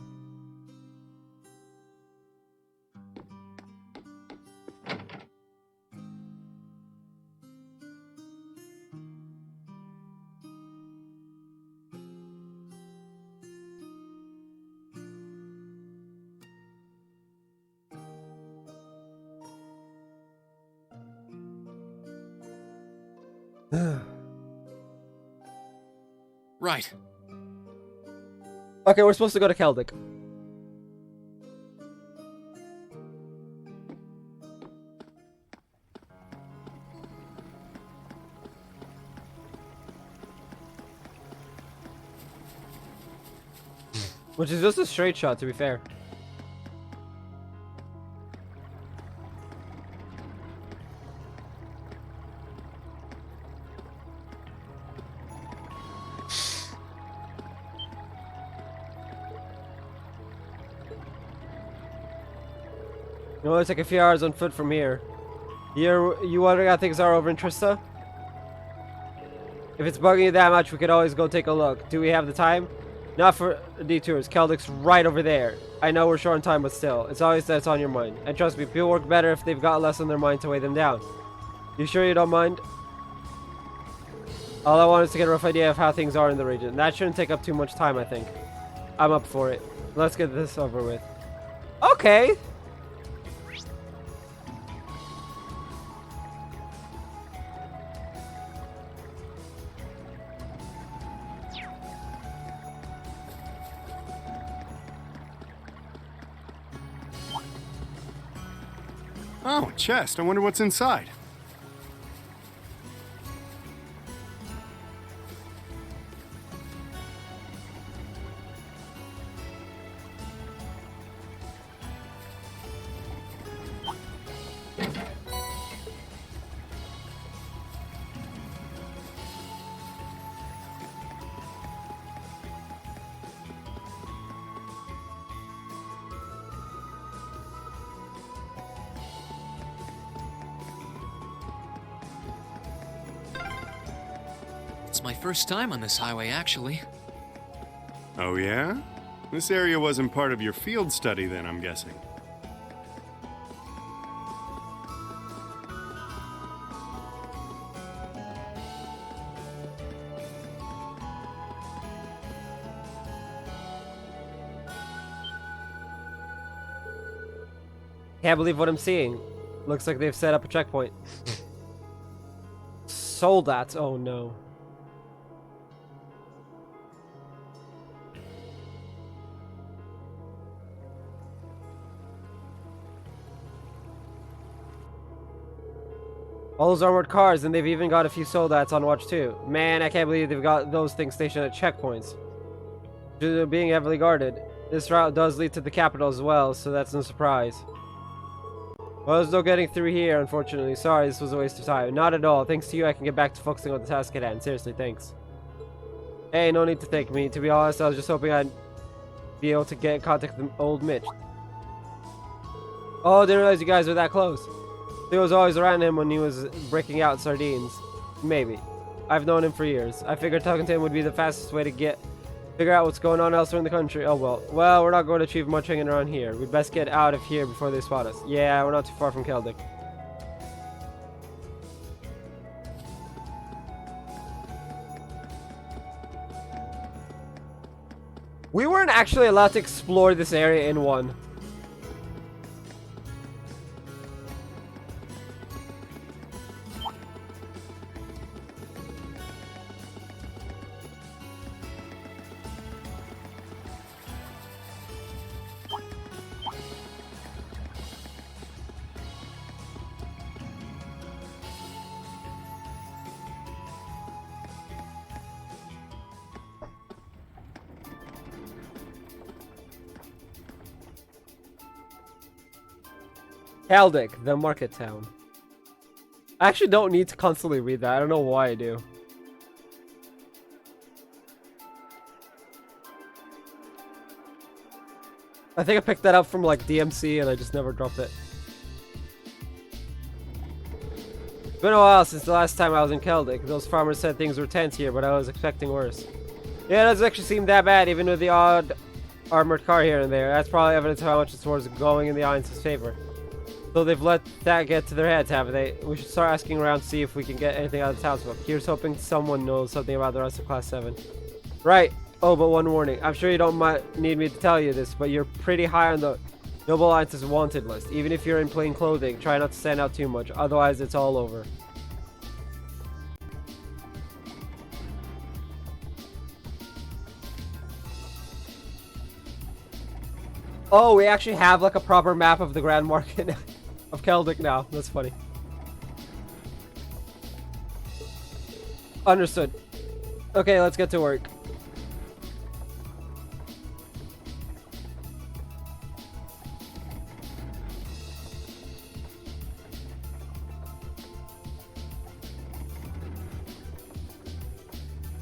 Right. Okay, we're supposed to go to Keldic. Which is just a straight shot, to be fair. It only take a few hours on foot from here. You wondering how things are over in Trista? If it's bugging you that much, we could always go take a look. Do we have the time? Not for detours. Keldic's right over there. I know we're short on time, but still. It's always that's on your mind. And trust me, people work better if they've got less on their mind to weigh them down. You sure you don't mind? All I want is to get a rough idea of how things are in the region. That shouldn't take up too much time, I think. I'm up for it. Let's get this over with. Okay. Oh, a chest. I wonder what's inside. It's my first time on this highway, actually. Oh yeah? This area wasn't part of your field study then, I'm guessing. Can't believe what I'm seeing. Looks like they've set up a checkpoint. Soldats, oh no. All those armored cars, and they've even got a few soldats on watch too. Man, I can't believe they've got those things stationed at checkpoints. They're being heavily guarded. This route does lead to the capital as well, so that's no surprise. Well, there's no getting through here, unfortunately. Sorry, this was a waste of time. Not at all. Thanks to you, I can get back to focusing on the task at hand. Seriously, thanks. Hey, no need to thank me. To be honest, I was just hoping I'd be able to get in contact with old Mitch. Oh, didn't realize you guys were that close. He was always around him when he was breaking out sardines. Maybe. I've known him for years. I figured talking to him would be the fastest way to figure out what's going on elsewhere in the country. Oh well. Well, we're not going to achieve much hanging around here. We'd best get out of here before they spot us. Yeah, we're not too far from Keldic. We weren't actually allowed to explore this area in 1. Keldic, the market town. I actually don't need to constantly read that. I don't know why I do. I think I picked that up from like DMC and I just never dropped it. It's been a while since the last time I was in Keldic. Those farmers said things were tense here, but I was expecting worse. Yeah, it doesn't actually seem that bad, even with the odd armored car here and there. That's probably evidence of how much it's towards going in the Alliance's favor. So they've let that get to their heads, haven't they? We should start asking around to see if we can get anything out of the townsfolk. Here's hoping someone knows something about the rest of Class 7. Right. Oh, but one warning. I'm sure you don't need me to tell you this, but you're pretty high on the Noble Alliance's wanted list. Even if you're in plain clothing, try not to stand out too much. Otherwise, it's all over. Oh, we actually have like a proper map of the Grand Market of Keldic now. That's funny. Understood. Okay, let's get to work.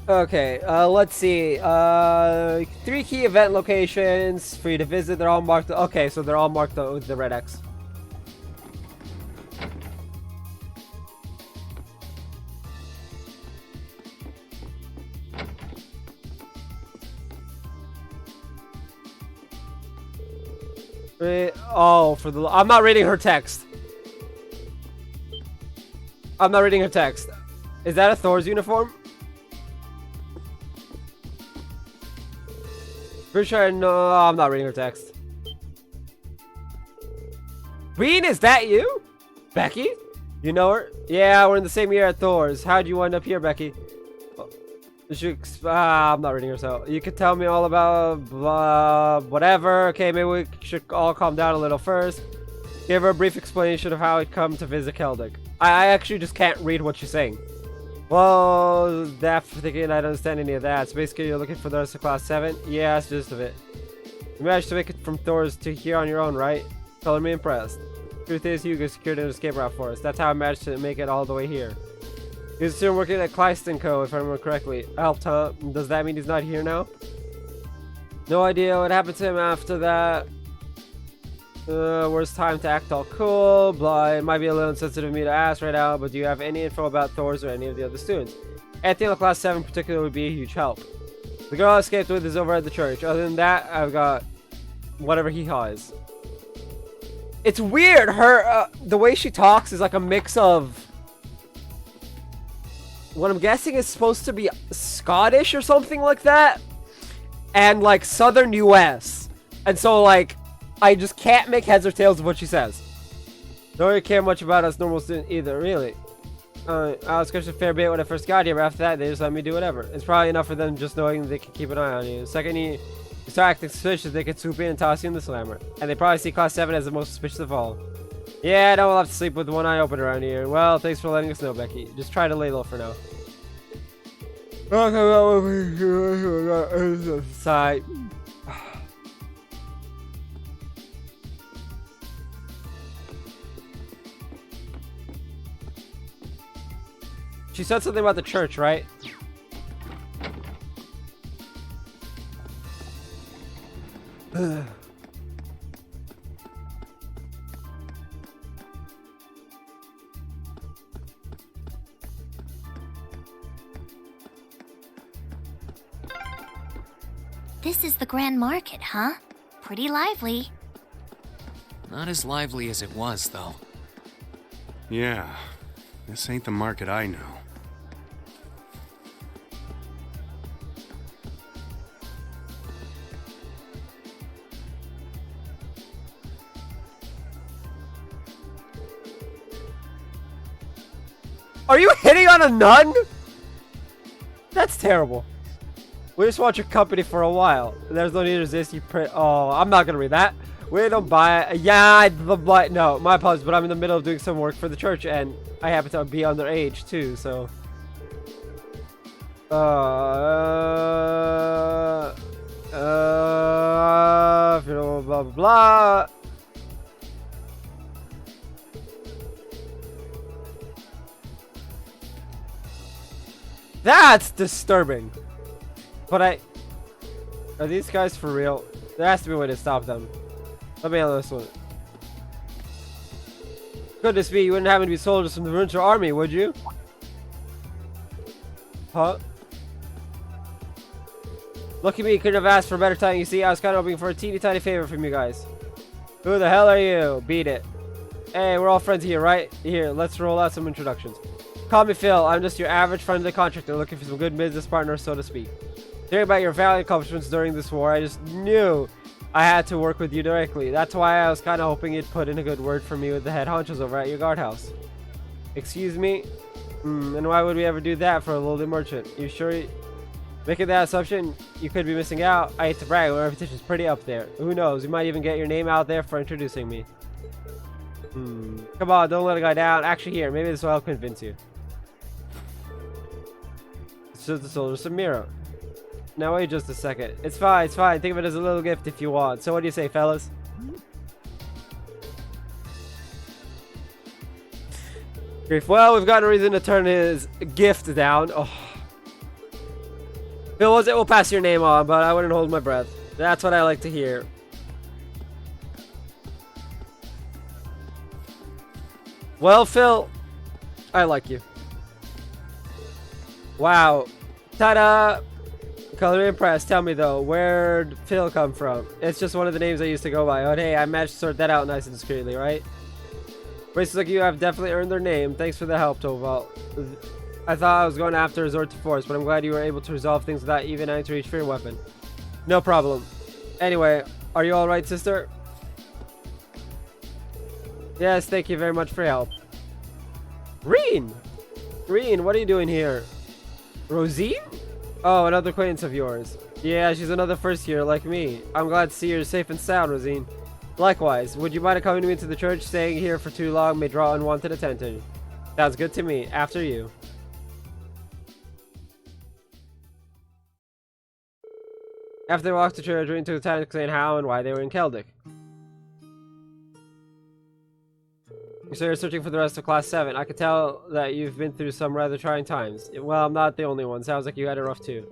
Okay, let's see. 3 key event locations for you to visit. They're all marked. Okay, so they're all marked with the red X. Oh, for the... I'm not reading her text. I'm not reading her text. Is that a Thor's uniform? Pretty sure, no, I'm not reading her text. Bean, is that you? Becky? You know her? Yeah, we're in the same year at Thor's. How'd you wind up here, Becky? I'm not reading her, so you could tell me all about whatever. Okay, maybe we should all calm down a little first. Give her a brief explanation of how it come to visit Keldic. I actually just can't read what she's saying. Well, after thinking I don't understand any of that. So basically you're looking for the rest of Class 7? Yeah, that's just of it. You managed to make it from Thor's to here on your own, right? Color me impressed. Truth is, Hugo secured an escape route for us. That's how I managed to make it all the way here. He was still working at Kleist & Co, if I remember correctly. Helped, huh? Does that mean he's not here now? No idea what happened to him after that. Worst time to act all cool. Blah. It might be a little insensitive of me to ask right now, but do you have any info about Thor's or any of the other students? Anything in Class 7 in particular would be a huge help. The girl I escaped with is over at the church. Other than that, I've got whatever he has. It's weird. Her, the way she talks is like a mix of what I'm guessing is supposed to be Scottish or something like that, and like Southern US. And so like, I just can't make heads or tails of what she says. Don't really care much about us normal students either, really. I was questioned a fair bit when I first got here, but after that, they just let me do whatever. It's probably enough for them just knowing they can keep an eye on you. The second you start acting suspicious, they can swoop in and toss you in the slammer. And they probably see Class 7 as the most suspicious of all. Yeah, I will have to sleep with one eye open around here. Well, thanks for letting us know, Becky. Just try to lay low for now. Sigh. She said something about the church, right? This is the Grand Market, huh? Pretty lively. Not as lively as it was, though. Yeah, this ain't the market I know. Are you hitting on a nun? That's terrible. We just want your company for a while. There's no need to resist you print. Oh, I'm not gonna read that. We don't buy it. Yeah, but no, my apologies, but I'm in the middle of doing some work for the church and I happen to be underage too, so. Blah, blah, blah. That's disturbing. But are these guys for real? There has to be a way to stop them. Let me handle this one. Goodness me, you wouldn't happen to be soldiers from the Runter army, would you? Huh? Lucky me, couldn't have asked for a better time. You see, I was kind of hoping for a teeny tiny favor from you guys. Who the hell are you? Beat it. Hey, we're all friends here, right? Here, let's roll out some introductions. Call me Phil. I'm just your average friendly contractor looking for some good business partners, so to speak. Hearing about your valiant accomplishments during this war, I just knew I had to work with you directly. That's why I was kind of hoping you'd put in a good word for me with the head honchos over at your guardhouse. Excuse me? And why would we ever do that for a lowly merchant? You sure? Making that assumption, you could be missing out. I hate to brag, my reputation's pretty up there. Who knows? You might even get your name out there for introducing me. Come on, don't let a guy down. Actually, here, maybe this will help convince you. It's just a soldier Samira. Now wait just a second. It's fine, it's fine. Think of it as a little gift if you want. So what do you say, fellas? Grief. Well, we've got a reason to turn his gift down. Oh. Phil, was it? We'll pass your name on, but I wouldn't hold my breath. That's what I like to hear. Well, Phil, I like you. Wow. Ta-da! Color impressed. Tell me though, where'd Phil come from? It's just one of the names I used to go by. Oh, hey, I managed to sort that out nice and discreetly, right? Races like you have definitely earned their name. Thanks for the help, Toval. I thought I was going to have to resort to force, but I'm glad you were able to resolve things without even having to reach for your weapon. No problem. Anyway, are you alright, sister? Yes, thank you very much for your help. Reen! Reen, what are you doing here? Rosine? Oh, another acquaintance of yours. Yeah, she's another first year like me. I'm glad to see you're safe and sound, Rosine. Likewise, would you mind coming me to the church? Staying here for too long may draw unwanted attention. Sounds good to me. After you. After they walked to church, we took the time to explain how and why they were in Keldic. You say you're searching for the rest of Class 7. I can tell that you've been through some rather trying times. Well, I'm not the only one. Sounds like you had it rough too.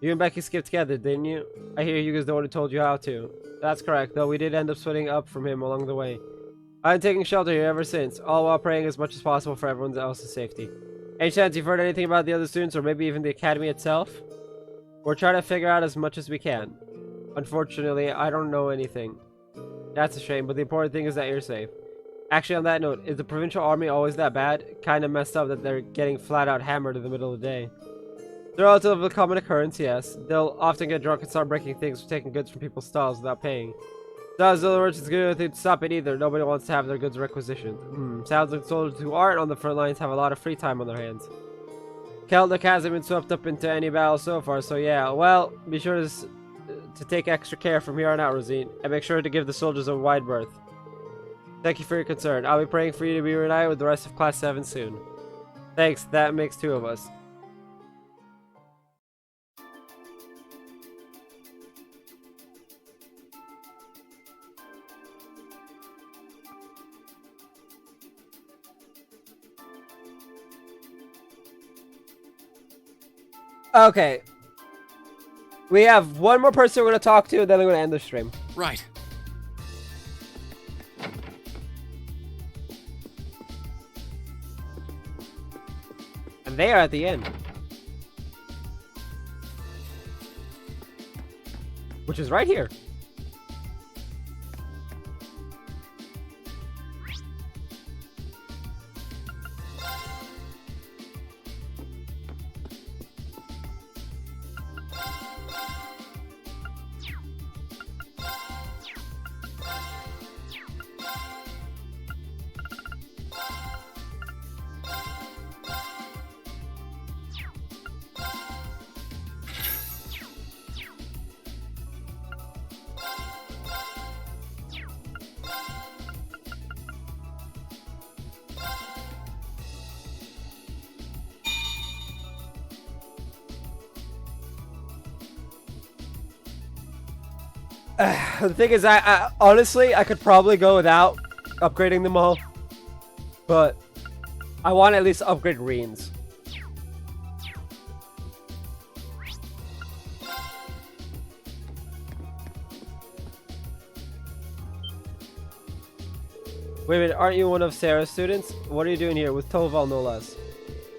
You and Becky skipped together, didn't you? I hear Hugo's the one who told you how to. That's correct, though we did end up splitting up from him along the way. I've been taking shelter here ever since, all while praying as much as possible for everyone else's safety. Any chance you've heard anything about the other students, or maybe even the academy itself? We're trying to figure out as much as we can. Unfortunately, I don't know anything. That's a shame, but the important thing is that you're safe. Actually, on that note, is the provincial army always that bad? Kinda messed up that they're getting flat out hammered in the middle of the day. It's a relatively common occurrence, yes. They'll often get drunk and start breaking things or taking goods from people's stalls without paying. Sounds in other words, it's good to stop it either. Nobody wants to have their goods requisitioned. Sounds like soldiers who aren't on the front lines have a lot of free time on their hands. Kelduk hasn't been swept up into any battle so far, so yeah. Well, be sure to take extra care from here on out, Rosine, and make sure to give the soldiers a wide berth. Thank you for your concern. I'll be praying for you to be reunited with the rest of Class 7 soon. Thanks, that makes 2 of us. Okay. We have one more person we're going to talk to, and then I'm going to end the stream. Right. And they are at the end. Which is right here. The thing is, I honestly, I could probably go without upgrading them all, but I want to at least upgrade Reens. Wait a minute, aren't you one of Sarah's students? What are you doing here with Toval, no less?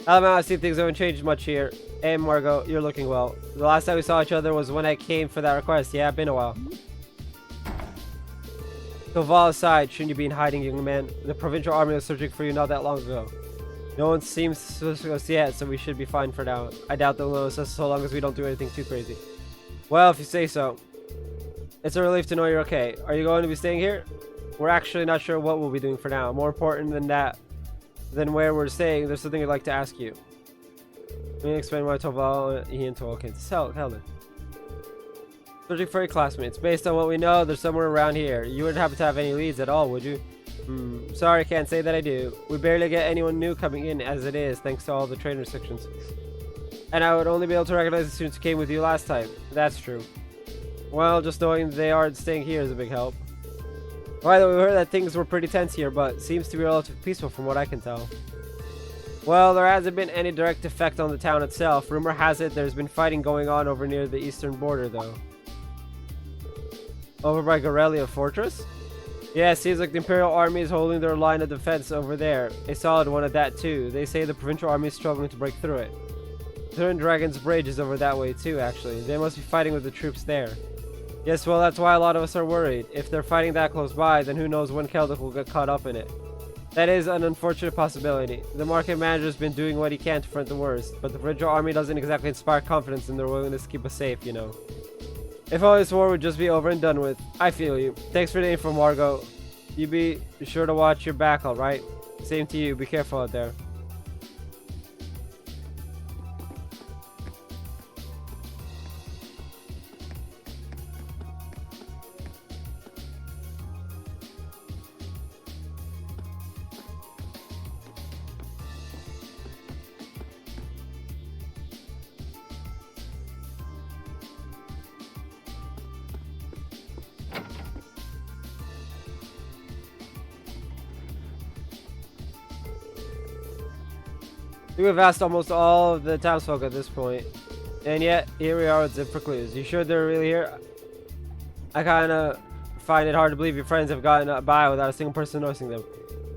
I see things haven't changed much here. Hey, Margot, you're looking well. The last time we saw each other was when I came for that request. Yeah, been a while. Toval aside, shouldn't you be in hiding, young man? The provincial army was searching for you not that long ago. No one seems suspicious us yet, so we should be fine for now. I doubt they'll notice us so long as we don't do anything too crazy. Well, if you say so. It's a relief to know you're okay. Are you going to be staying here? We're actually not sure what we'll be doing for now. More important than that, than where we're staying, there's something I'd like to ask you. Let me explain why Toval and Toval came to tell them. Searching for your classmates. Based on what we know, they're somewhere around here. You wouldn't happen to have any leads at all, would you? Sorry, can't say that I do. We barely get anyone new coming in as it is, thanks to all the trainer sections. And I would only be able to recognize the students who came with you last time. That's true. Well, just knowing they aren't staying here is a big help. By the way, we heard that things were pretty tense here, but seems to be relatively peaceful from what I can tell. Well, there hasn't been any direct effect on the town itself. Rumor has it there's been fighting going on over near the eastern border, though. Over by Gorelia Fortress? Yeah, it seems like the Imperial Army is holding their line of defense over there. A solid one at that, too. They say the Provincial Army is struggling to break through it. Turn Dragon's Bridge is over that way, too, actually. They must be fighting with the troops there. Yes, well, that's why a lot of us are worried. If they're fighting that close by, then who knows when Kelduk will get caught up in it. That is an unfortunate possibility. The market manager's been doing what he can to prevent the worst, but the Provincial Army doesn't exactly inspire confidence in their willingness to keep us safe, you know. If all this war would just be over and done with. I feel you. Thanks for the info, Margot. You be sure to watch your back, alright? Same to you. Be careful out there. We've asked almost all of the townsfolk at this point, and yet here we are with Zip for clues. You sure they're really here? I kinda find it hard to believe your friends have gotten by without a single person noticing them.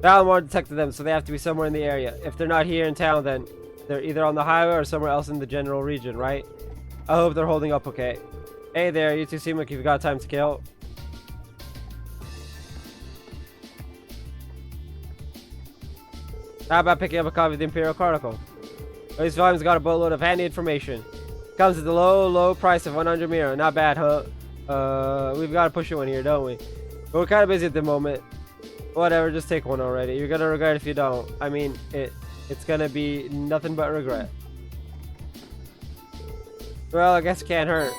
Valamar detected them, so they have to be somewhere in the area. If they're not here in town, then they're either on the highway or somewhere else in the general region, right? I hope they're holding up okay. Hey there, you two seem like you've got time to kill. How about picking up a copy of the Imperial Chronicle? These volumes got a boatload of handy information. Comes at the low price of 100 mira. Not bad, huh? We've got to push one here, don't we? But we're kind of busy at the moment. Whatever, just take one already. You're gonna regret it if you don't. I mean, it's gonna be nothing but regret. Well, I guess it can't hurt.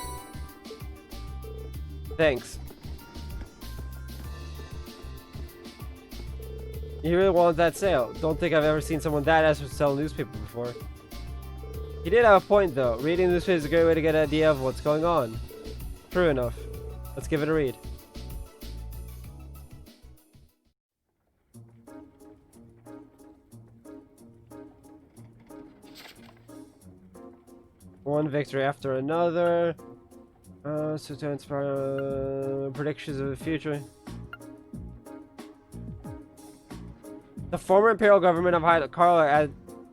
Thanks. You really wanted that sale. Don't think I've ever seen someone that desperate to sell a newspaper before. He did have a point though. Reading newspaper is a great way to get an idea of what's going on. True enough. Let's give it a read. One victory after another. So to inspire predictions of the future. The former imperial government of High Carl had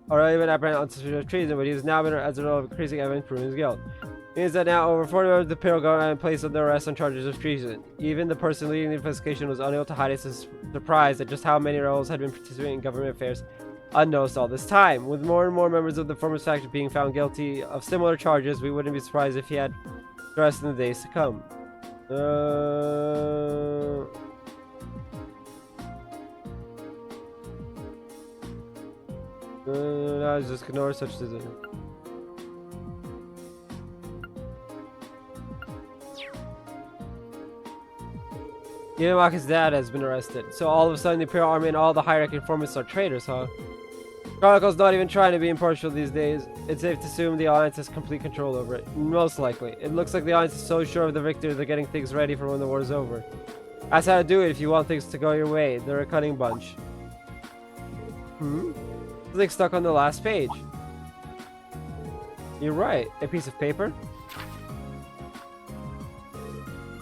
already been apprehended on suspicion of treason, but he has now been as a result of increasing evidence proving his guilt. It means that now over 40 members of the imperial government have been placed under arrest on charges of treason. Even the person leading the investigation was unable to hide his surprise at just how many rebels had been participating in government affairs unnoticed all this time. With more and more members of the former faction being found guilty of similar charges, we wouldn't be surprised if he had the rest in the days to come. I was just ignore such decision. Yamaka's dad has been arrested, so all of a sudden the Imperial Army and all the high-ranking informants are traitors, huh? Chronicle's not even trying to be impartial these days. It's safe to assume the Alliance has complete control over it. Most likely. It looks like the Alliance is so sure of the victory they're getting things ready for when the war is over. That's how to do it if you want things to go your way. They're a cunning bunch. It's like stuck on the last page. You're right. A piece of paper?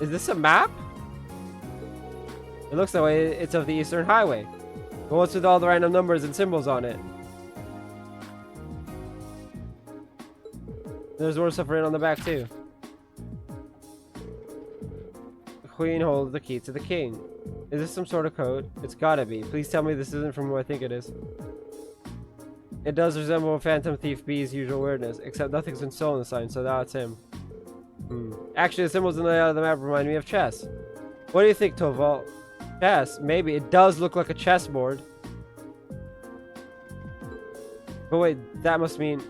Is this a map? It looks that way. It's of the Eastern Highway. But what's with all the random numbers and symbols on it? There's more stuff written on the back too. The Queen holds the key to the King. Is this some sort of code? It's gotta be. Please tell me this isn't from who I think it is. It does resemble a Phantom Thief B's usual weirdness, except nothing's been stolen this time, so now it's him. Actually, the symbols in the layout of the map remind me of chess. What do you think, Toval? Chess? Maybe. It does look like a chessboard. But wait, that must mean...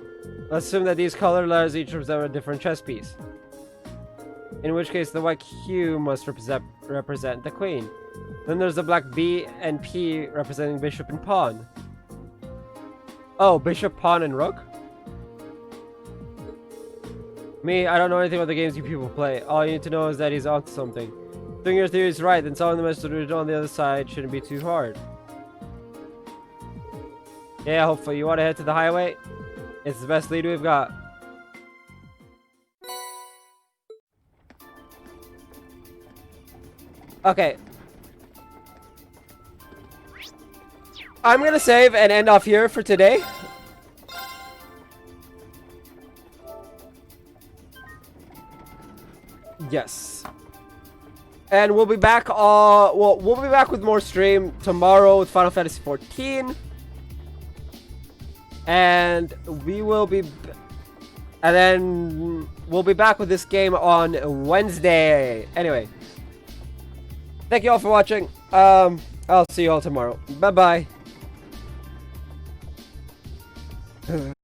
Let's assume that these colored letters each represent a different chess piece. In which case, the white Q must represent the Queen. Then there's the black B and P representing Bishop and Pawn. Oh, Bishop, Pawn, and Rook? Me, I don't know anything about the games you people play. All you need to know is that he's onto something. If your theory is right, then solving the message on the other side shouldn't be too hard. Yeah, hopefully. You want to head to the highway? It's the best lead we've got. Okay. I'm gonna save and end off here for today. Yes. And we'll be back we'll be back with more stream tomorrow with Final Fantasy XIV. And we will be and then we'll be back with this game on Wednesday. Anyway. Thank you all for watching. I'll see you all tomorrow. Bye-bye.